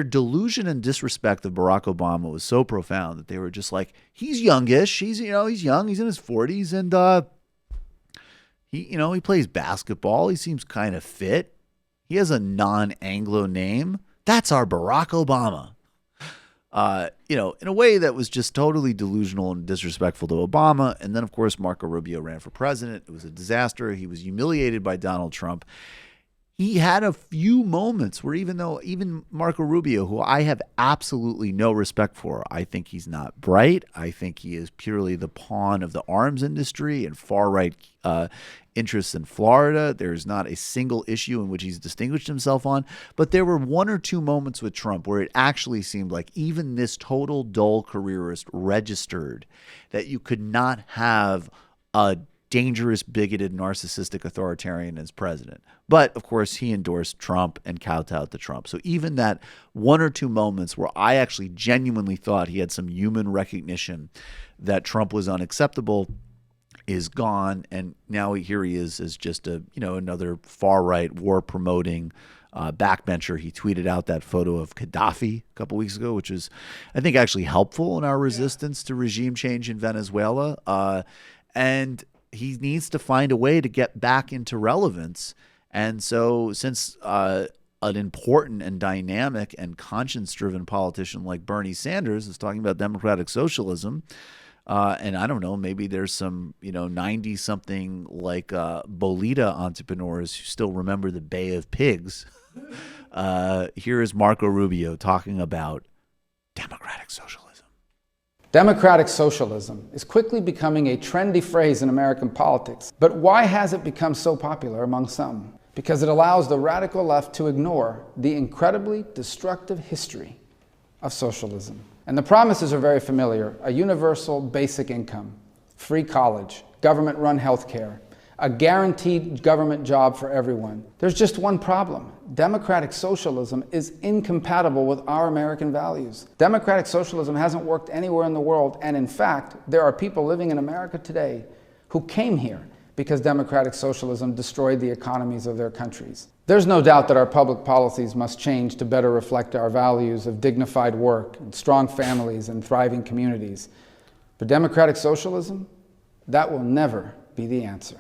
delusion and disrespect of Barack Obama was so profound that they were just like, he's youngish, he's young, he's in his 40s, and he plays basketball, he seems kind of fit, he has a non-Anglo name. That's our Barack Obama. In a way that was just totally delusional and disrespectful to Obama. And then, of course, Marco Rubio ran for president. It was a disaster. He was humiliated by Donald Trump. He had a few moments where even Marco Rubio, who I have absolutely no respect for, I think he's not bright. I think he is purely the pawn of the arms industry and far-right interests in Florida. There's not a single issue in which he's distinguished himself on. But there were one or two moments with Trump where it actually seemed like even this total dull careerist registered that you could not have a dangerous, bigoted, narcissistic authoritarian as president. But, of course, he endorsed Trump and kowtowed to Trump. So even that one or two moments where I actually genuinely thought he had some human recognition that Trump was unacceptable is gone. And now here he is as just another far-right war-promoting backbencher. He tweeted out that photo of Gaddafi a couple weeks ago, which is, I think, actually helpful in our resistance to regime change in Venezuela. And he needs to find a way to get back into relevance. And so since an important and dynamic and conscience-driven politician like Bernie Sanders is talking about democratic socialism, and I don't know, maybe there's some, 90-something like Bolita entrepreneurs who still remember the Bay of Pigs. Here is Marco Rubio talking about democratic socialism. Democratic socialism is quickly becoming a trendy phrase in American politics. But why has it become so popular among some? Because it allows the radical left to ignore the incredibly destructive history of socialism. And the promises are very familiar: a universal basic income, free college, government-run health care, a guaranteed government job for everyone. There's just one problem. Democratic socialism is incompatible with our American values. Democratic socialism hasn't worked anywhere in the world, and in fact, there are people living in America today who came here because democratic socialism destroyed the economies of their countries. There's no doubt that our public policies must change to better reflect our values of dignified work, and strong families, and thriving communities. But democratic socialism, that will never be the answer.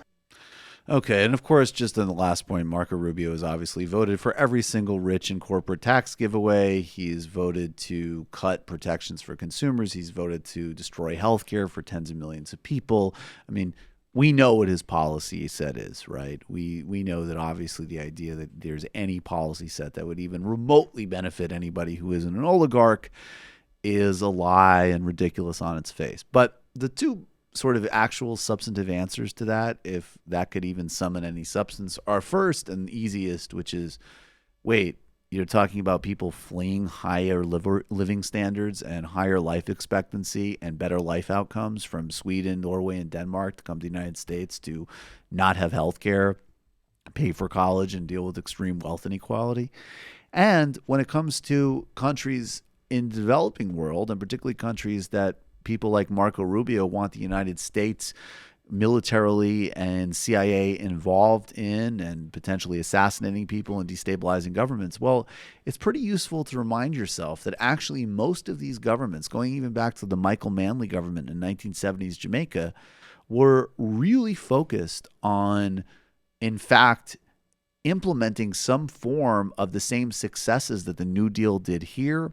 Okay, and of course, just on the last point, Marco Rubio has obviously voted for every single rich and corporate tax giveaway. He's voted to cut protections for consumers. He's voted to destroy health care for tens of millions of people. I mean, we know what his policy set is, right? We know that obviously the idea that there's any policy set that would even remotely benefit anybody who isn't an oligarch is a lie and ridiculous on its face. But the two sort of actual substantive answers to that, if that could even summon any substance, are first and easiest, which is, wait, you're talking about people fleeing higher living standards and higher life expectancy and better life outcomes from Sweden, Norway, and Denmark to come to the United States to not have health care, pay for college, and deal with extreme wealth inequality. And when it comes to countries in the developing world, and particularly countries that people like Marco Rubio want the United States militarily and CIA involved in and potentially assassinating people and destabilizing governments, well, it's pretty useful to remind yourself that actually most of these governments, going even back to the Michael Manley government in 1970s Jamaica, were really focused on, in fact, implementing some form of the same successes that the New Deal did here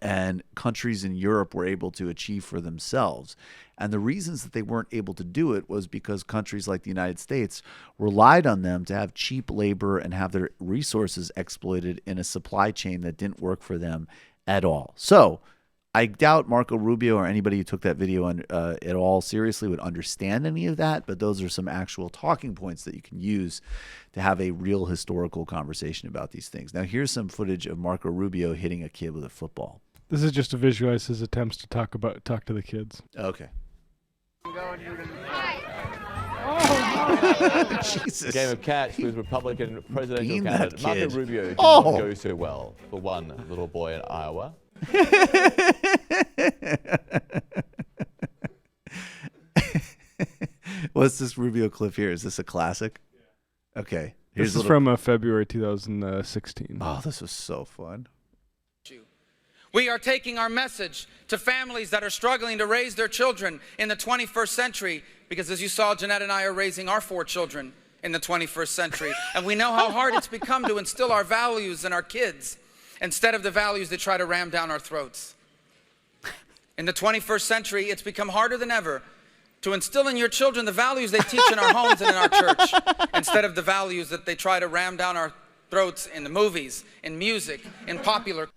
and countries in Europe were able to achieve for themselves. And the reasons that they weren't able to do it was because countries like the United States relied on them to have cheap labor and have their resources exploited in a supply chain that didn't work for them at all. So I doubt Marco Rubio or anybody who took that video at all seriously would understand any of that, but those are some actual talking points that you can use to have a real historical conversation about these things. Now, here's some footage of Marco Rubio hitting a kid with a football. This is just to visualize his attempts to talk to the kids. Okay. Jesus. Game of catch with Republican presidential candidate Marco Rubio did Oh. not go so well for one little boy in Iowa. What's this Rubio clip here? Is this a classic? Okay. This is from February 2016. Oh, this was so fun. We are taking our message to families that are struggling to raise their children in the 21st century, because as you saw, Jeanette and I are raising our 4 children in the 21st century, and we know how hard it's become to instill our values in our kids instead of the values that try to ram down our throats. In the 21st century, it's become harder than ever to instill in your children the values they teach in our homes and in our church instead of the values that they try to ram down our throats in the movies, in music, in popular.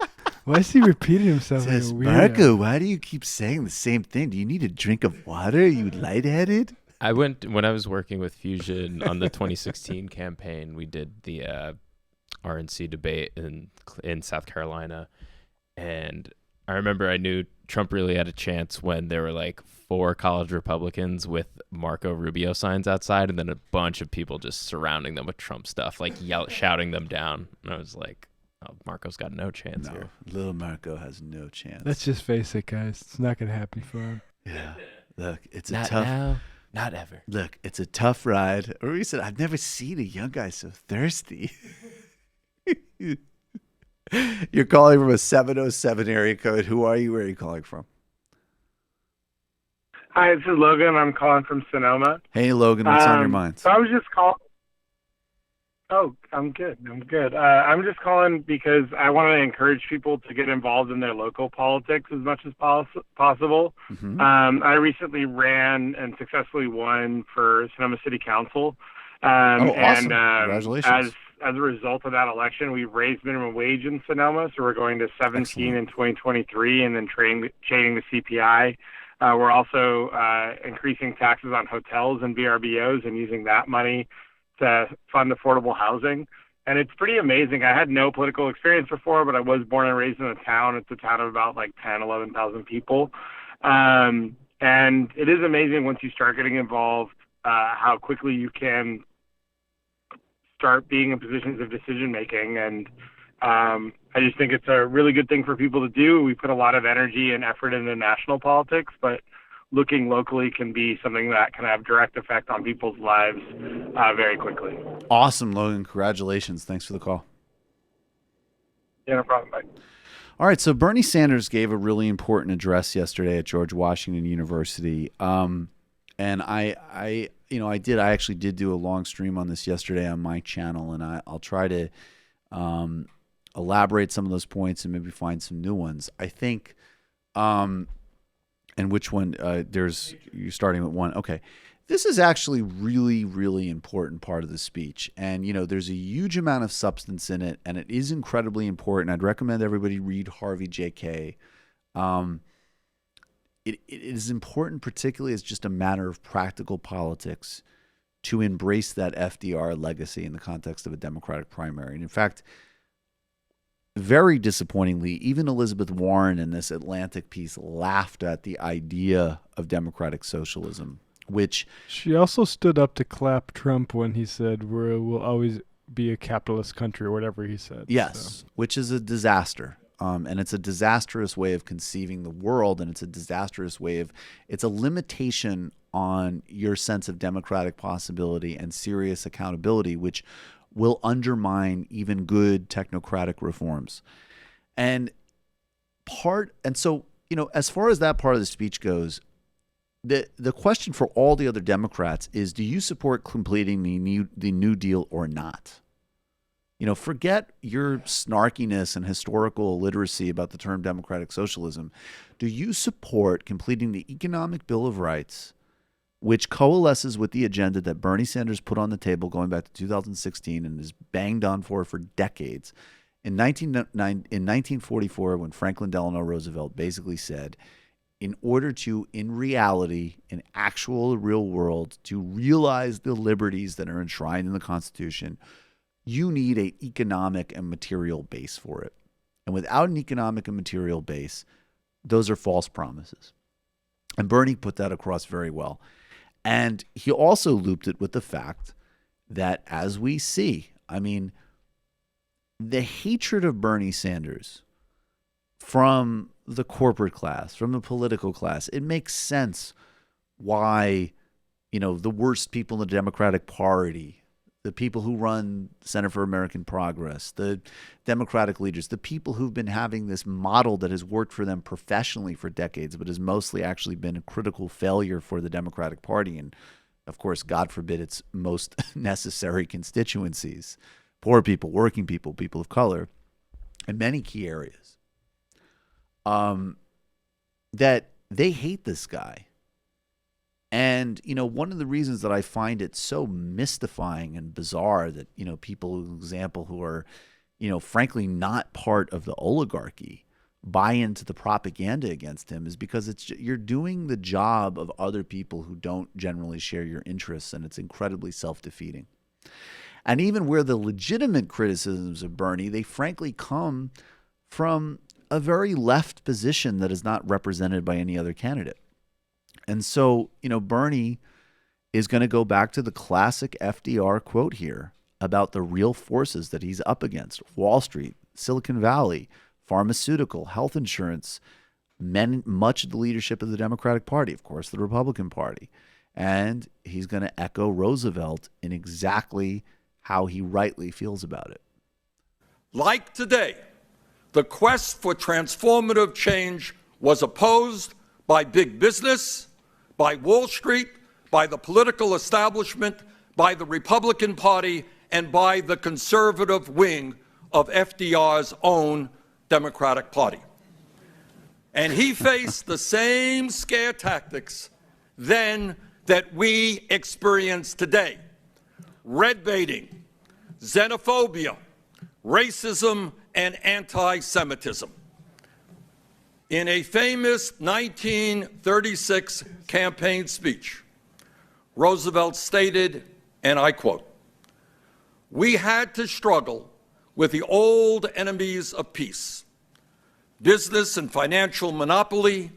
Why is he repeating himself? Says, like a Marco, weirdo? why do you keep saying the same thing? Do you need a drink of water? Are you lightheaded? I went when I was working with Fusion on the 2016 campaign. We did the RNC debate in South Carolina, and I remember I knew Trump really had a chance when there were like 4 college Republicans with Marco Rubio signs outside, and then a bunch of people just surrounding them with Trump stuff, like shouting them down. And I was like, oh, Marco's got no chance here. Little Marco has no chance. Let's just face it, guys. It's not going to happen for him. Yeah. Look, it's Not a tough. now, not ever. Look, it's a tough ride. Or he said, I've never seen a young guy so thirsty. You're calling from a 707 area code. Who are you? Where are you calling from? Hi, this is Logan. I'm calling from Sonoma. Hey, Logan, what's on your mind? So I was just calling. Oh, I'm good. I'm just calling because I want to encourage people to get involved in their local politics as much as possible. Mm-hmm. I recently ran and successfully won for Sonoma City Council. Awesome. And Congratulations. as a result of that election, we've raised minimum wage in Sonoma, so we're going to 17 in 2023, and then changing the CPI. We're also increasing taxes on hotels and VRBOs and using that money to fund affordable housing. And it's pretty amazing. I had no political experience before, but I was born and raised in a town. It's a town of about like 10, 11,000 people. And it is amazing once you start getting involved, how quickly you can start being in positions of decision making. And I just think it's a really good thing for people to do. We put a lot of energy and effort into national politics, but looking locally can be something that can have direct effect on people's lives very quickly. Awesome, Logan. Congratulations. Thanks for the call. Yeah, no problem. Bye. All right, so Bernie Sanders gave a really important address yesterday at George Washington University. And I actually did do a long stream on this yesterday on my channel, and I'll try to elaborate some of those points and maybe find some new ones. I think, and which one, you're starting with one. Okay. This is actually really, really important part of the speech. And, there's a huge amount of substance in it, and it is incredibly important. I'd recommend everybody read Harvey J.K. It is important, particularly as just a matter of practical politics, to embrace that FDR legacy in the context of a Democratic primary. And in fact, very disappointingly, even Elizabeth Warren in this Atlantic piece laughed at the idea of democratic socialism, which... She also stood up to clap Trump when he said, we'll always be a capitalist country, or whatever he said. Yes, which is a disaster. And it's a disastrous way of conceiving the world, and it's a disastrous way of... It's a limitation on your sense of democratic possibility and serious accountability, which will undermine even good technocratic reforms. And so, as far as that part of the speech goes, the question for all the other Democrats is, do you support completing the New Deal or not? Forget your snarkiness and historical illiteracy about the term democratic socialism. Do you support completing the Economic Bill of Rights, which coalesces with the agenda that Bernie Sanders put on the table going back to 2016 and is banged on for decades? In 1944, when Franklin Delano Roosevelt basically said, in order to, in reality, in actual real world, to realize the liberties that are enshrined in the Constitution, you need an economic and material base for it. And without an economic and material base, those are false promises. And Bernie put that across very well. And he also looped it with the fact that, as we see, the hatred of Bernie Sanders from the corporate class, from the political class, it makes sense why, the worst people in the Democratic Party, the people who run Center for American Progress, the Democratic leaders, the people who've been having this model that has worked for them professionally for decades, but has mostly actually been a critical failure for the Democratic Party. And of course, God forbid, its most necessary constituencies, poor people, working people, people of color, in many key areas, that they hate this guy. And, one of the reasons that I find it so mystifying and bizarre that, people, for example, who are, frankly not part of the oligarchy buy into the propaganda against him is because you're doing the job of other people who don't generally share your interests, and it's incredibly self-defeating. And even where the legitimate criticisms of Bernie, they frankly come from a very left position that is not represented by any other candidate. And so, Bernie is going to go back to the classic FDR quote here about the real forces that he's up against: Wall Street, Silicon Valley, pharmaceutical, health insurance, much of the leadership of the Democratic Party, of course, the Republican Party. And he's going to echo Roosevelt in exactly how he rightly feels about it. Like today, the quest for transformative change was opposed by big business, by Wall Street, by the political establishment, by the Republican Party, and by the conservative wing of FDR's own Democratic Party. And he faced the same scare tactics then that we experience today: red baiting, xenophobia, racism, and anti-Semitism. In a famous 1936 campaign speech, Roosevelt stated, and I quote, "We had to struggle with the old enemies of peace, business and financial monopoly,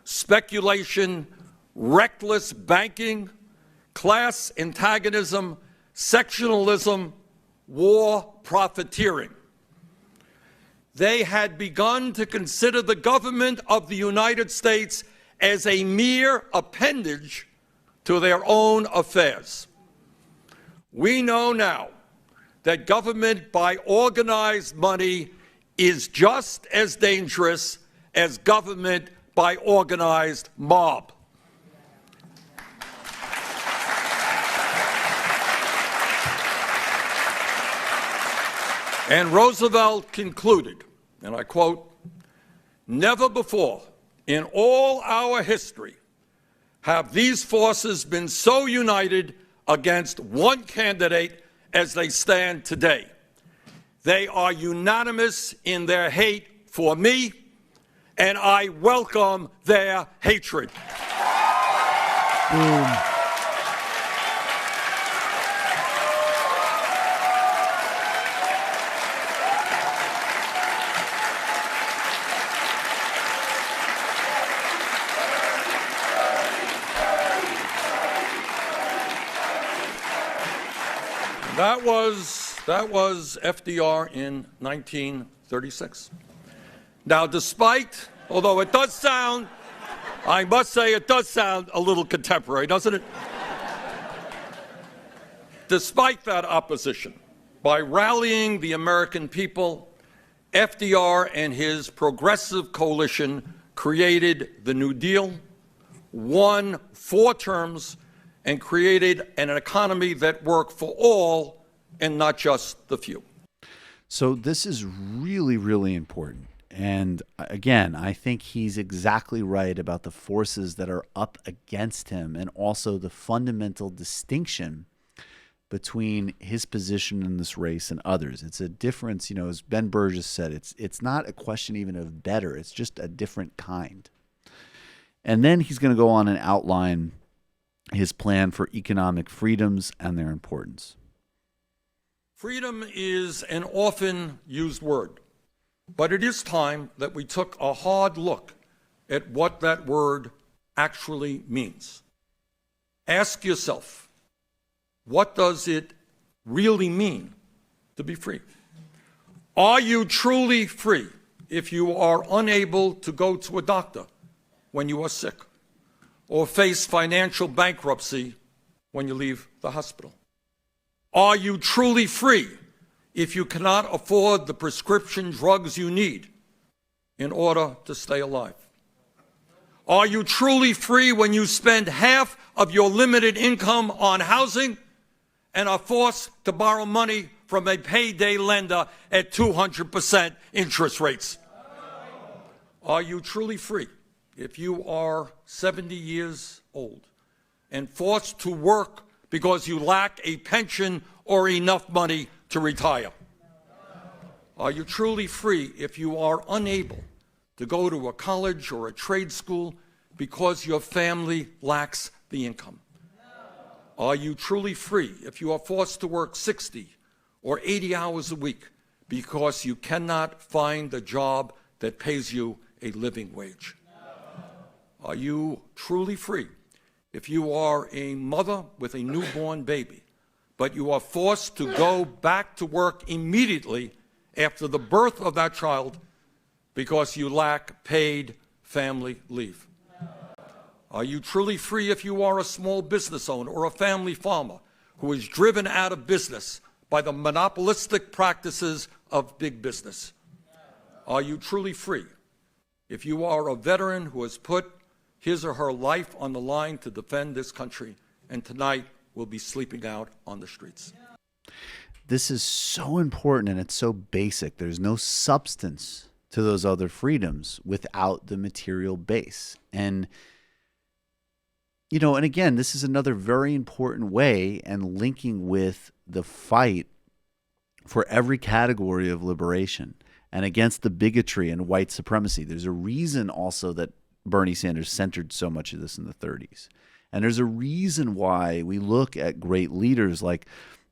speculation, reckless banking, class antagonism, sectionalism, war profiteering. They had begun to consider the government of the United States as a mere appendage to their own affairs. We know now that government by organized money is just as dangerous as government by organized mob." And Roosevelt concluded, and I quote, "Never before in all our history have these forces been so united against one candidate as they stand today. They are unanimous in their hate for me, and I welcome their hatred." Boom. That was FDR in 1936. Now, although it does sound, I must say it does sound a little contemporary, doesn't it? Despite that opposition, by rallying the American people, FDR and his progressive coalition created the New Deal, won 4 terms, and created an economy that worked for all and not just the few. So this is really, really important. And again, I think he's exactly right about the forces that are up against him and also the fundamental distinction between his position in this race and others. It's a difference, as Ben Burgess said, it's not a question even of better, it's just a different kind. And then he's going to go on and outline his plan for economic freedoms and their importance. Freedom is an often used word, but it is time that we took a hard look at what that word actually means. Ask yourself, what does it really mean to be free? Are you truly free if you are unable to go to a doctor when you are sick, or face financial bankruptcy when you leave the hospital? Are you truly free if you cannot afford the prescription drugs you need in order to stay alive? Are you truly free when you spend half of your limited income on housing and are forced to borrow money from a payday lender at 200% interest rates? Are you truly free if you are 70 years old and forced to work because you lack a pension or enough money to retire? Are you truly free if you are unable to go to a college or a trade school because your family lacks the income? Are you truly free if you are forced to work 60 or 80 hours a week because you cannot find a job that pays you a living wage? Are you truly free if you are a mother with a newborn baby, but you are forced to go back to work immediately after the birth of that child because you lack paid family leave? Are you truly free if you are a small business owner or a family farmer who is driven out of business by the monopolistic practices of big business? Are you truly free if you are a veteran who has put his or her life on the line to defend this country and tonight will be sleeping out on the streets? This is so important and it's so basic. There's no substance to those other freedoms without the material base. And and again, this is another very important way and linking with the fight for every category of liberation and against the bigotry and white supremacy. There's a reason also that Bernie Sanders centered so much of this in the 30s. And there's a reason why we look at great leaders like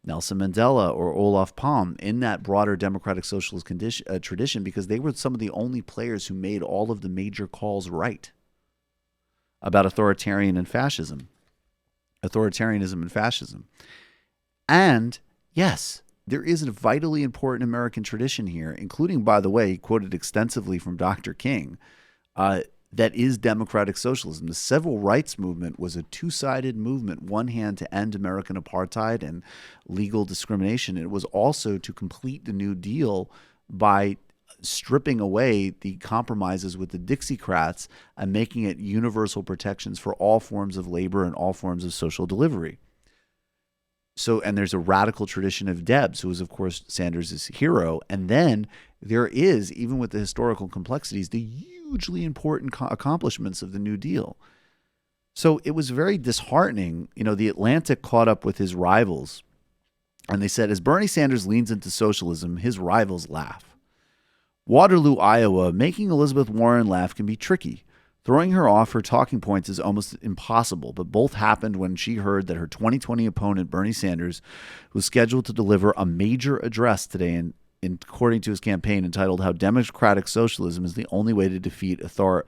Nelson Mandela or Olof Palme in that broader democratic socialist tradition, because they were some of the only players who made all of the major calls right about authoritarianism and fascism. And yes, there is a vitally important American tradition here, including, by the way, quoted extensively from Dr. King, that is democratic socialism. The civil rights movement was a two-sided movement. One hand to end American apartheid and legal discrimination. It was also to complete the New Deal by stripping away the compromises with the Dixiecrats and making it universal protections for all forms of labor and all forms of social delivery. So, and there's a radical tradition of Debs, who is, of course, Sanders' hero. And then there is, even with the historical complexities, the hugely important accomplishments of the New Deal. So it was very disheartening. You know, the Atlantic caught up with his rivals, and they said, as Bernie Sanders leans into socialism, his rivals laugh. Waterloo, Iowa, making Elizabeth Warren laugh can be tricky. Throwing her off her talking points is almost impossible, but both happened when she heard that her 2020 opponent, Bernie Sanders, was scheduled to deliver a major address today, according to his campaign, entitled "How Democratic Socialism is the only way to defeat oligarchy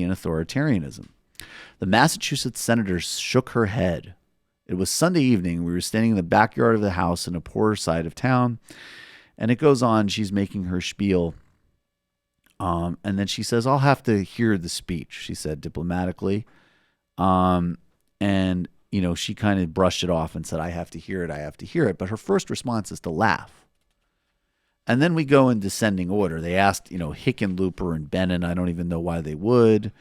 and authoritarianism." The Massachusetts senator shook her head. It was Sunday evening. We were standing in the backyard of the house in a poorer side of town, and it goes on. She's making her spiel. And then she says, I'll have to hear the speech, she said diplomatically. And, you know, she kind of brushed it off and said, I have to hear it. But her first response is to laugh. And then we go in descending order. They asked, you know, Hickenlooper and Bannon. I don't even know why they would.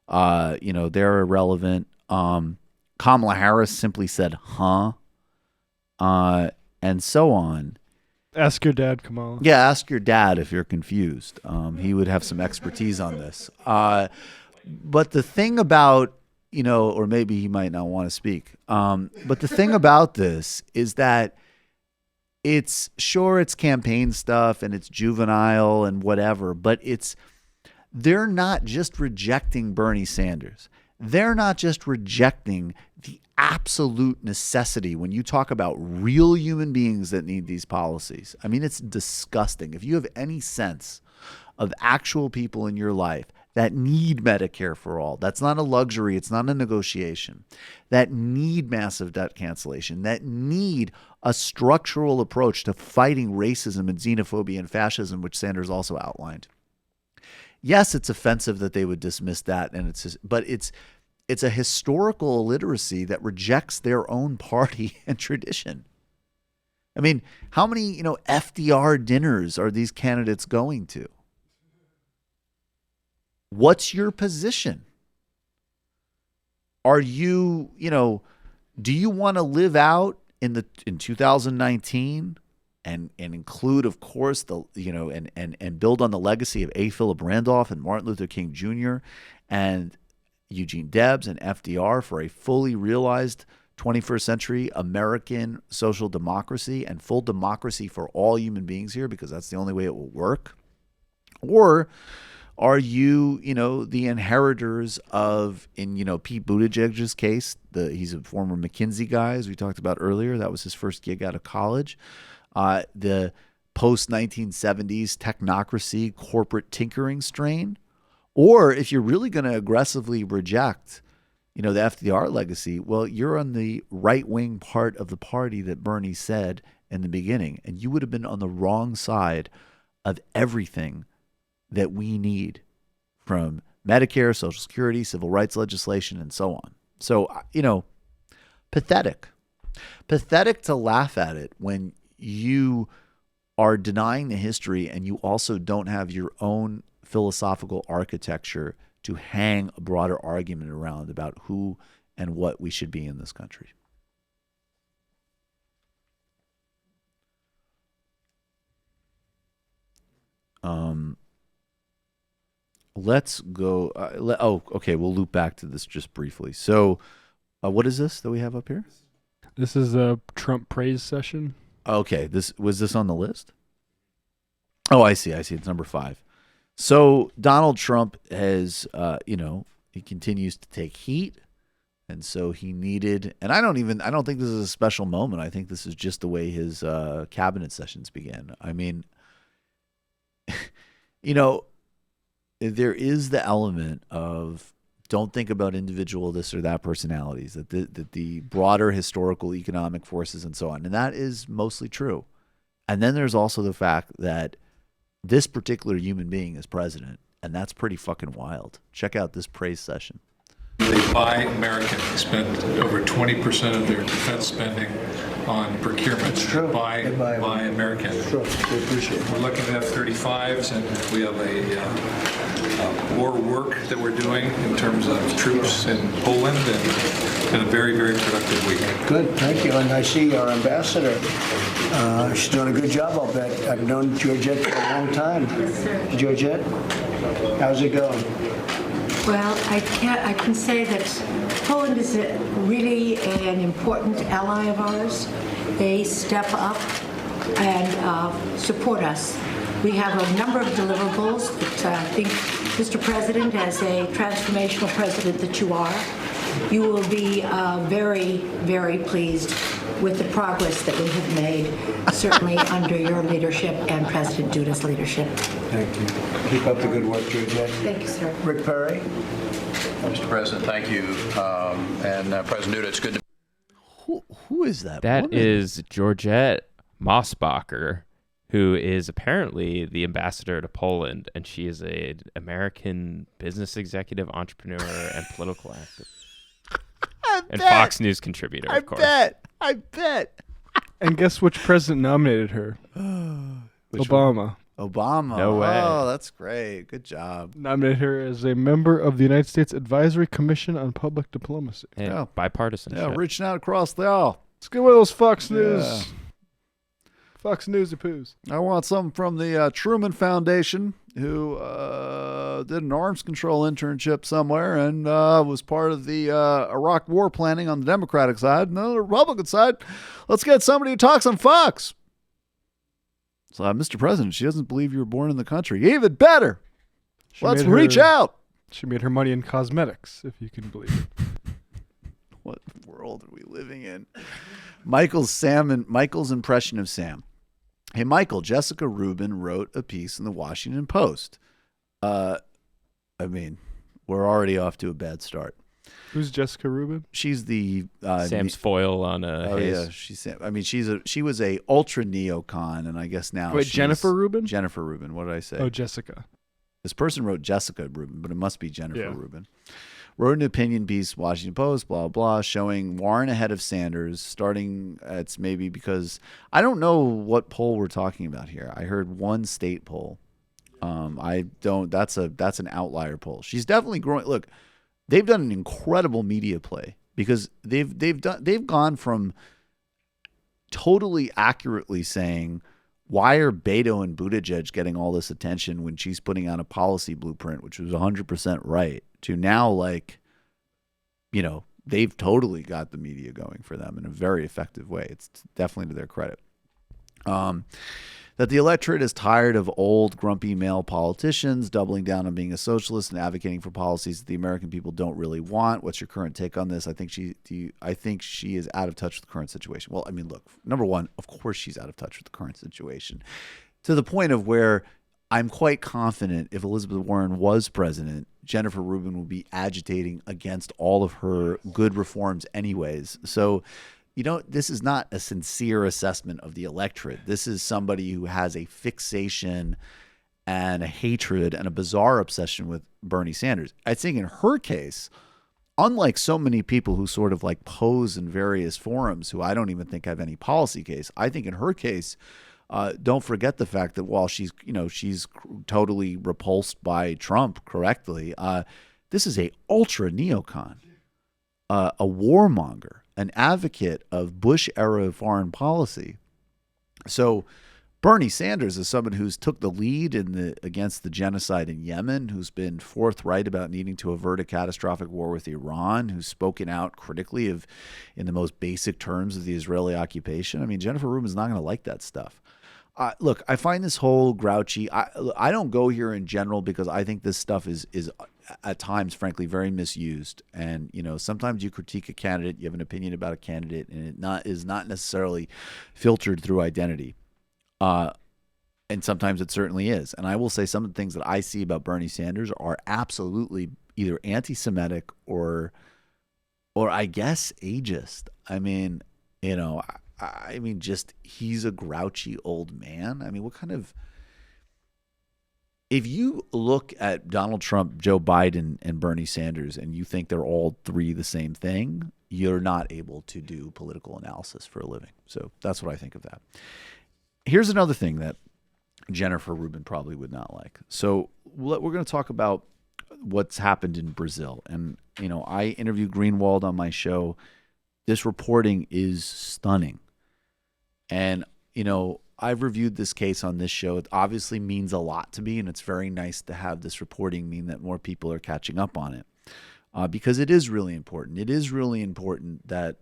You know, they're irrelevant. Kamala Harris simply said, huh? And so on. Ask your dad, Kamala. Yeah, ask your dad if you're confused. He would have some expertise on this. But the thing about, you know, or maybe he might not want to speak. But the thing about this is that it's campaign stuff and it's juvenile and whatever, but they're not just rejecting Bernie Sanders. They're not just rejecting the absolute necessity when you talk about real human beings that need these policies. I mean, it's disgusting. If you have any sense of actual people in your life that need Medicare for all, that's not a luxury, it's not a negotiation, that need massive debt cancellation, that need a structural approach to fighting racism and xenophobia and fascism, which Sanders also outlined. Yes, it's offensive that they would dismiss that, but it's a historical illiteracy that rejects their own party and tradition. I mean, how many, you know, FDR dinners are these candidates going to? What's your position? Are you, you know, do you want to live out in 2019 and include, of course, the, you know, and build on the legacy of A. Philip Randolph and Martin Luther King Jr. and Eugene Debs and FDR for a fully realized 21st century American social democracy and full democracy for all human beings here, because that's the only way it will work? Or are you, you know, the inheritors of, in, you know, Pete Buttigieg's case, he's a former McKinsey guy, as we talked about earlier. That was his first gig out of college. The post-1970s technocracy, corporate tinkering strain. Or if you're really going to aggressively reject, you know, the FDR legacy, well, you're on the right-wing part of the party that Bernie said in the beginning, and you would have been on the wrong side of everything that we need, from Medicare, Social Security, civil rights legislation, and so on. So, you know, pathetic. Pathetic to laugh at it when you are denying the history and you also don't have your own philosophical architecture to hang a broader argument around about who and what we should be in this country. Let's go. Okay. We'll loop back to this just briefly. So, what is this that we have up here? This is a Trump praise session. Okay, was this on the list? Oh, I see. It's number 5. So Donald Trump has, he continues to take heat. And so he needed, and I don't think this is a special moment. I think this is just the way his cabinet sessions began. I mean, there is the element of don't think about individual this or that personalities, that the broader historical economic forces and so on. And that is mostly true. And then there's also the fact that this particular human being is president, and that's pretty fucking wild. Check out this praise session. They buy American. They spend over 20% of their defense spending on procurement. It's true. Buy American. It's true. We appreciate it. We're looking at F-35s, and we have more work that we're doing in terms of troops in Poland, and a very, very productive week. Good, thank you. And I see our ambassador. She's doing a good job, I'll bet. I've known Georgette for a long time. Georgette, how's it going? Well, I can say that Poland is really an important ally of ours. They step up and support us. We have a number of deliverables that I think, Mr. President, as a transformational president that you are, you will be very, very pleased with the progress that we have made, certainly under your leadership and President Duda's leadership. Thank you. Keep up the good work, Georgette. Thank you, sir. Rick Perry. Mr. President, thank you. And President Duda, it's good to... Who is that? That woman? is Georgette Mossbacher, who is apparently the ambassador to Poland, and she is an American business executive, entrepreneur, and political activist. And Fox News contributor, of course. I bet. And guess which president nominated her? Obama. Obama. No way. Oh, that's great. Good job. Nominated her as a member of the United States Advisory Commission on Public Diplomacy. Yeah, bipartisan. Yeah, shit. reaching out across the aisle. Let's get one of those Fox News. Fox News poos. I want something from the Truman Foundation, who did an arms control internship somewhere and was part of the Iraq war planning on the Democratic side. And on the Republican side, let's get somebody who talks on Fox. So, Mr. President, she doesn't believe you were born in the country. Even better. Let's reach out. She made her money in cosmetics, if you can believe it. What world are we living in? Michael's impression of Sam. Hey, Michael, Jessica Rubin wrote a piece in the Washington Post. I mean, we're already off to a bad start. Who's Jessica Rubin? She's the Sam's foil on yeah, she was a ultra neocon, and I guess now wait, Jennifer Rubin? Jennifer Rubin. What did I say? Oh, Jessica. This person wrote Jessica Rubin, but it must be Jennifer Rubin. Wrote an opinion piece, Washington Post, blah, blah, showing Warren ahead of Sanders, starting, it's maybe because, I don't know what poll we're talking about here. I heard one state poll. That's an outlier poll. She's definitely growing. Look, they've done an incredible media play because they've gone from totally accurately saying, why are Beto and Buttigieg getting all this attention when she's putting out a policy blueprint, which was 100% right, to now, they've totally got the media going for them in a very effective way. It's definitely to their credit. That the electorate is tired of old, grumpy male politicians doubling down on being a socialist and advocating for policies that the American people don't really want. What's your current take on this? I think she is out of touch with the current situation. Well, I mean, look, number one, of course she's out of touch with the current situation, to the point of where I'm quite confident if Elizabeth Warren was president, Jennifer Rubin would be agitating against all of her good reforms anyways. So, this is not a sincere assessment of the electorate. This is somebody who has a fixation and a hatred and a bizarre obsession with Bernie Sanders. I think in her case, unlike so many people who sort of pose in various forums who I don't even think have any policy case, I think in her case, don't forget the fact that while she's totally repulsed by Trump correctly, this is a ultra neocon, a warmonger, an advocate of Bush-era foreign policy. So Bernie Sanders is someone who's took the lead against the genocide in Yemen, who's been forthright about needing to avert a catastrophic war with Iran, who's spoken out critically in the most basic terms of the Israeli occupation. I mean, Jennifer Rubin's not going to like that stuff. Look, I find this whole grouchy. I don't go here in general because I think this stuff is at times, frankly, very misused. And sometimes you critique a candidate, you have an opinion about a candidate, and it is not necessarily filtered through identity. And sometimes it certainly is. And I will say some of the things that I see about Bernie Sanders are absolutely either anti-Semitic or I guess ageist. I mean, just he's a grouchy old man. I mean, what kind of... If you look at Donald Trump, Joe Biden, and Bernie Sanders, and you think they're all three the same thing, you're not able to do political analysis for a living. So that's what I think of that. Here's another thing that Jennifer Rubin probably would not like. So we're going to talk about what's happened in Brazil. And, I interviewed Greenwald on my show. This reporting is stunning. And, I've reviewed this case on this show. It obviously means a lot to me, and it's very nice to have this reporting mean that more people are catching up on it because it is really important. It is really important that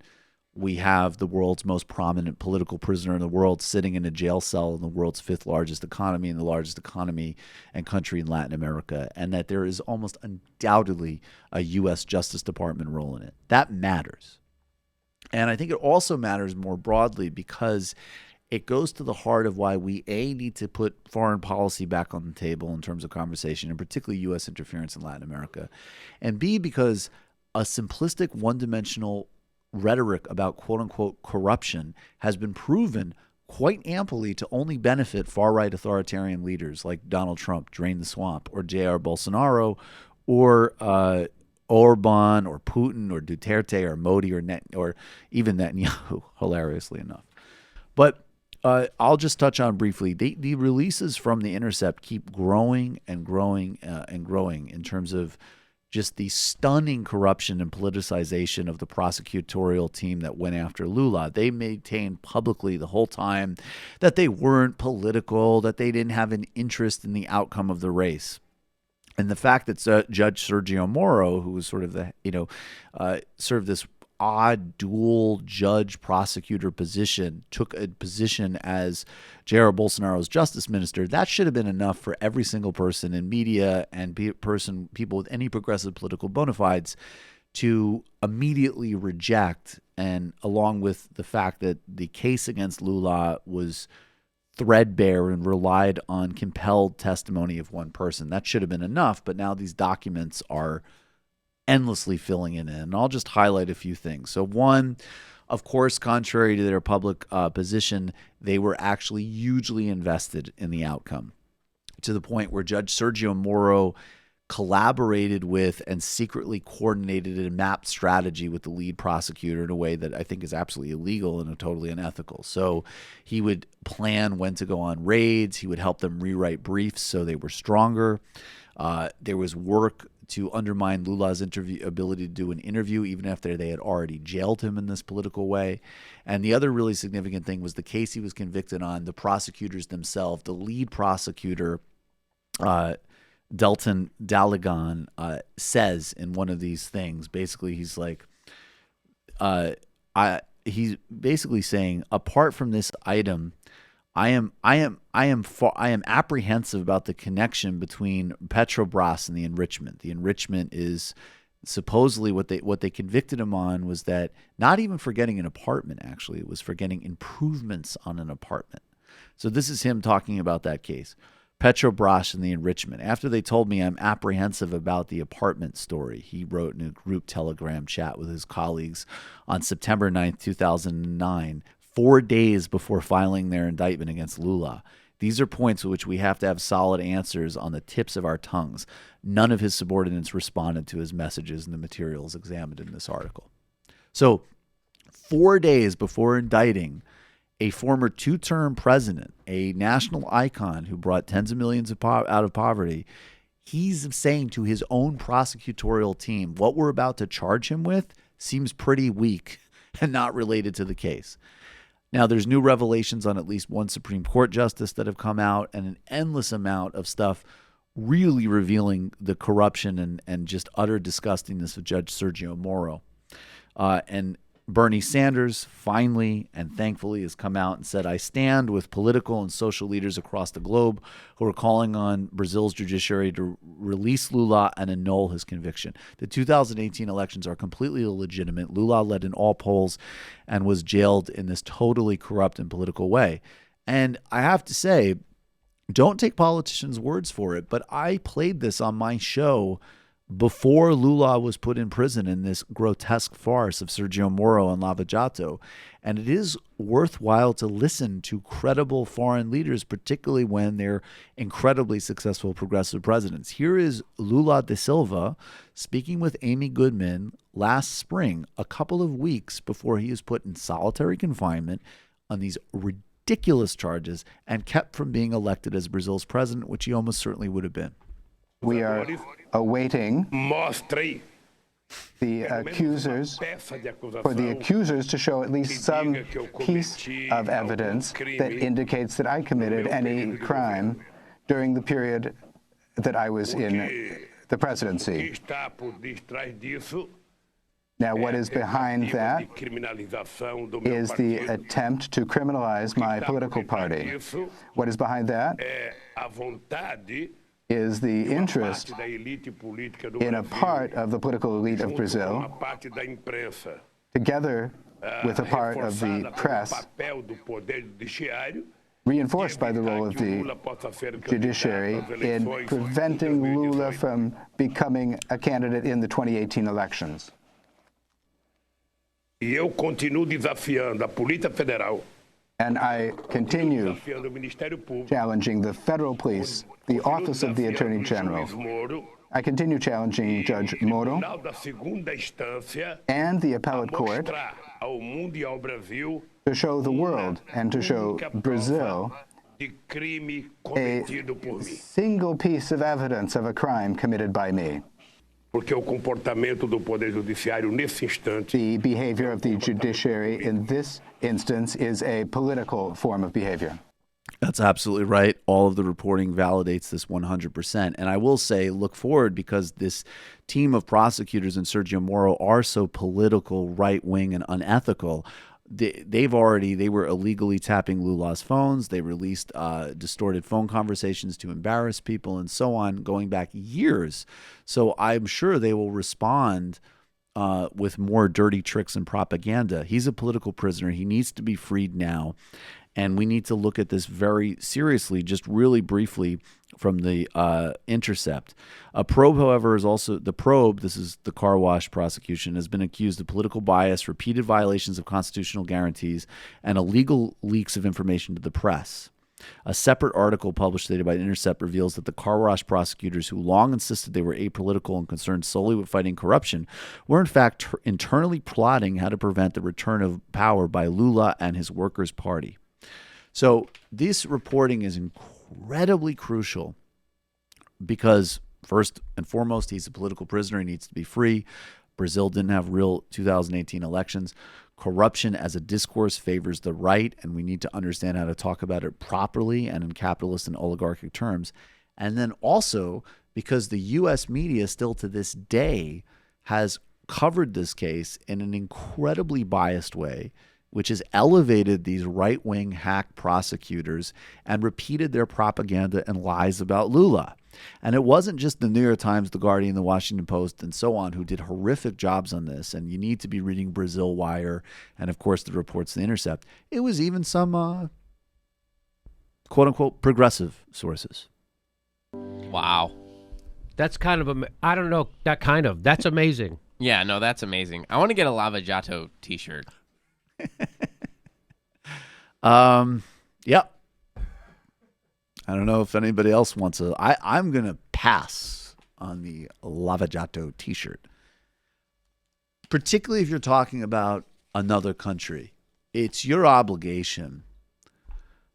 we have the world's most prominent political prisoner in the world sitting in a jail cell in the world's fifth largest economy and the largest economy and country in Latin America, and that there is almost undoubtedly a U.S. Justice Department role in it. That matters. And I think it also matters more broadly because it goes to the heart of why we, A, need to put foreign policy back on the table in terms of conversation, and particularly U.S. interference in Latin America, and B, because a simplistic one-dimensional rhetoric about quote-unquote corruption has been proven quite amply to only benefit far-right authoritarian leaders like Donald Trump, Drain the Swamp, or J.R. Bolsonaro, or Orban, or Putin, or Duterte, or Modi, or even Netanyahu, hilariously enough. But I'll just touch on briefly. The releases from The Intercept keep growing and growing and growing in terms of just the stunning corruption and politicization of the prosecutorial team that went after Lula. They maintained publicly the whole time that they weren't political, that they didn't have an interest in the outcome of the race. And the fact that Judge Sergio Moro, who was sort of served this odd dual judge prosecutor position, took a position as Jair Bolsonaro's justice minister, that should have been enough for every single person in media and people with any progressive political bona fides to immediately reject. And along with the fact that the case against Lula was threadbare and relied on compelled testimony of one person, that should have been enough. But now these documents are endlessly filling it in. And I'll just highlight a few things. So one, of course, contrary to their public position, they were actually hugely invested in the outcome to the point where Judge Sergio Moro collaborated with and secretly coordinated a mapped strategy with the lead prosecutor in a way that I think is absolutely illegal and totally unethical. So he would plan when to go on raids. He would help them rewrite briefs so they were stronger. There was work to undermine Lula's ability to do an interview, even after they had already jailed him in this political way. And the other really significant thing was the case he was convicted on. The prosecutors themselves, the lead prosecutor, Delton Daligan, says in one of these things, basically he's like, he's basically saying, apart from this item, I am apprehensive about the connection between Petrobras and the enrichment. The enrichment is supposedly what they convicted him on was that not even for getting an apartment, actually, it was for getting improvements on an apartment. So this is him talking about that case. Petrobras and the enrichment. After they told me I'm apprehensive about the apartment story, he wrote in a group Telegram chat with his colleagues on September 9th, 2009, 4 days before filing their indictment against Lula. These are points at which we have to have solid answers on the tips of our tongues. None of his subordinates responded to his messages in the materials examined in this article. So 4 days before indicting a former two-term president, a national icon who brought tens of millions out of poverty, he's saying to his own prosecutorial team, what we're about to charge him with seems pretty weak and not related to the case. Now, there's new revelations on at least one Supreme Court justice that have come out, and an endless amount of stuff really revealing the corruption and just utter disgustingness of Judge Sergio Moro. And Bernie Sanders finally and thankfully has come out and said, I stand with political and social leaders across the globe who are calling on Brazil's judiciary to release Lula and annul his conviction. The 2018 elections are completely illegitimate. Lula led in all polls and was jailed in this totally corrupt and political way. And I have to say, don't take politicians' words for it, but I played this on my show before Lula was put in prison in this grotesque farce of Sergio Moro and Lava Jato. And it is worthwhile to listen to credible foreign leaders, particularly when they're incredibly successful progressive presidents. Here is Lula da Silva speaking with Amy Goodman last spring, a couple of weeks before he was put in solitary confinement on these ridiculous charges and kept from being elected as Brazil's president, which he almost certainly would have been. We are awaiting the accusers, for the accusers to show at least some piece of evidence that indicates that I committed any crime during the period that I was in the presidency. Now, what is behind that is the attempt to criminalize my political party. What is behind that is the interest in a part of the political elite of Brazil, together with a part of the press, reinforced by the role of the judiciary in preventing Lula from becoming a candidate in the 2018 elections. And I continue challenging the federal police, the Office of the Attorney General. I continue challenging Judge Moro and the appellate court to show the world and to show Brazil a single piece of evidence of a crime committed by me. The behavior of the judiciary in this instance is a political form of behavior. That's absolutely right. All of the reporting validates this 100%. And I will say, look forward, because this team of prosecutors and Sergio Moro are so political, right-wing, and unethical. They were illegally tapping Lula's phones. They released distorted phone conversations to embarrass people and so on, going back years. So I'm sure they will respond with more dirty tricks and propaganda. He's a political prisoner. He needs to be freed now. And we need to look at this very seriously, just really briefly from the Intercept. A probe, however, is also the probe. This is the car wash prosecution, has been accused of political bias, repeated violations of constitutional guarantees, and illegal leaks of information to the press. A separate article published today by Intercept reveals that the car wash prosecutors, who long insisted they were apolitical and concerned solely with fighting corruption, were in fact internally plotting how to prevent the return of power by Lula and his Workers' Party. So this reporting is incredibly crucial because, first and foremost, he's a political prisoner. He needs to be free. Brazil didn't have real 2018 elections. Corruption as a discourse favors the right, and we need to understand how to talk about it properly and in capitalist and oligarchic terms. And then also because the U.S. media still to this day has covered this case in an incredibly biased way, which has elevated these right-wing hack prosecutors and repeated their propaganda and lies about Lula. And it wasn't just the New York Times, the Guardian, the Washington Post, and so on who did horrific jobs on this. And you need to be reading Brazil Wire and, of course, the reports of The Intercept. It was even some quote-unquote progressive sources. Wow. That's kind of, I don't know, that's amazing. Yeah, no, that's amazing. I want to get a Lava Jato t-shirt. Yep. I don't know if anybody else wants a. I'm gonna pass on the Lava Jato t-shirt, particularly if you're talking about another country. It's your obligation,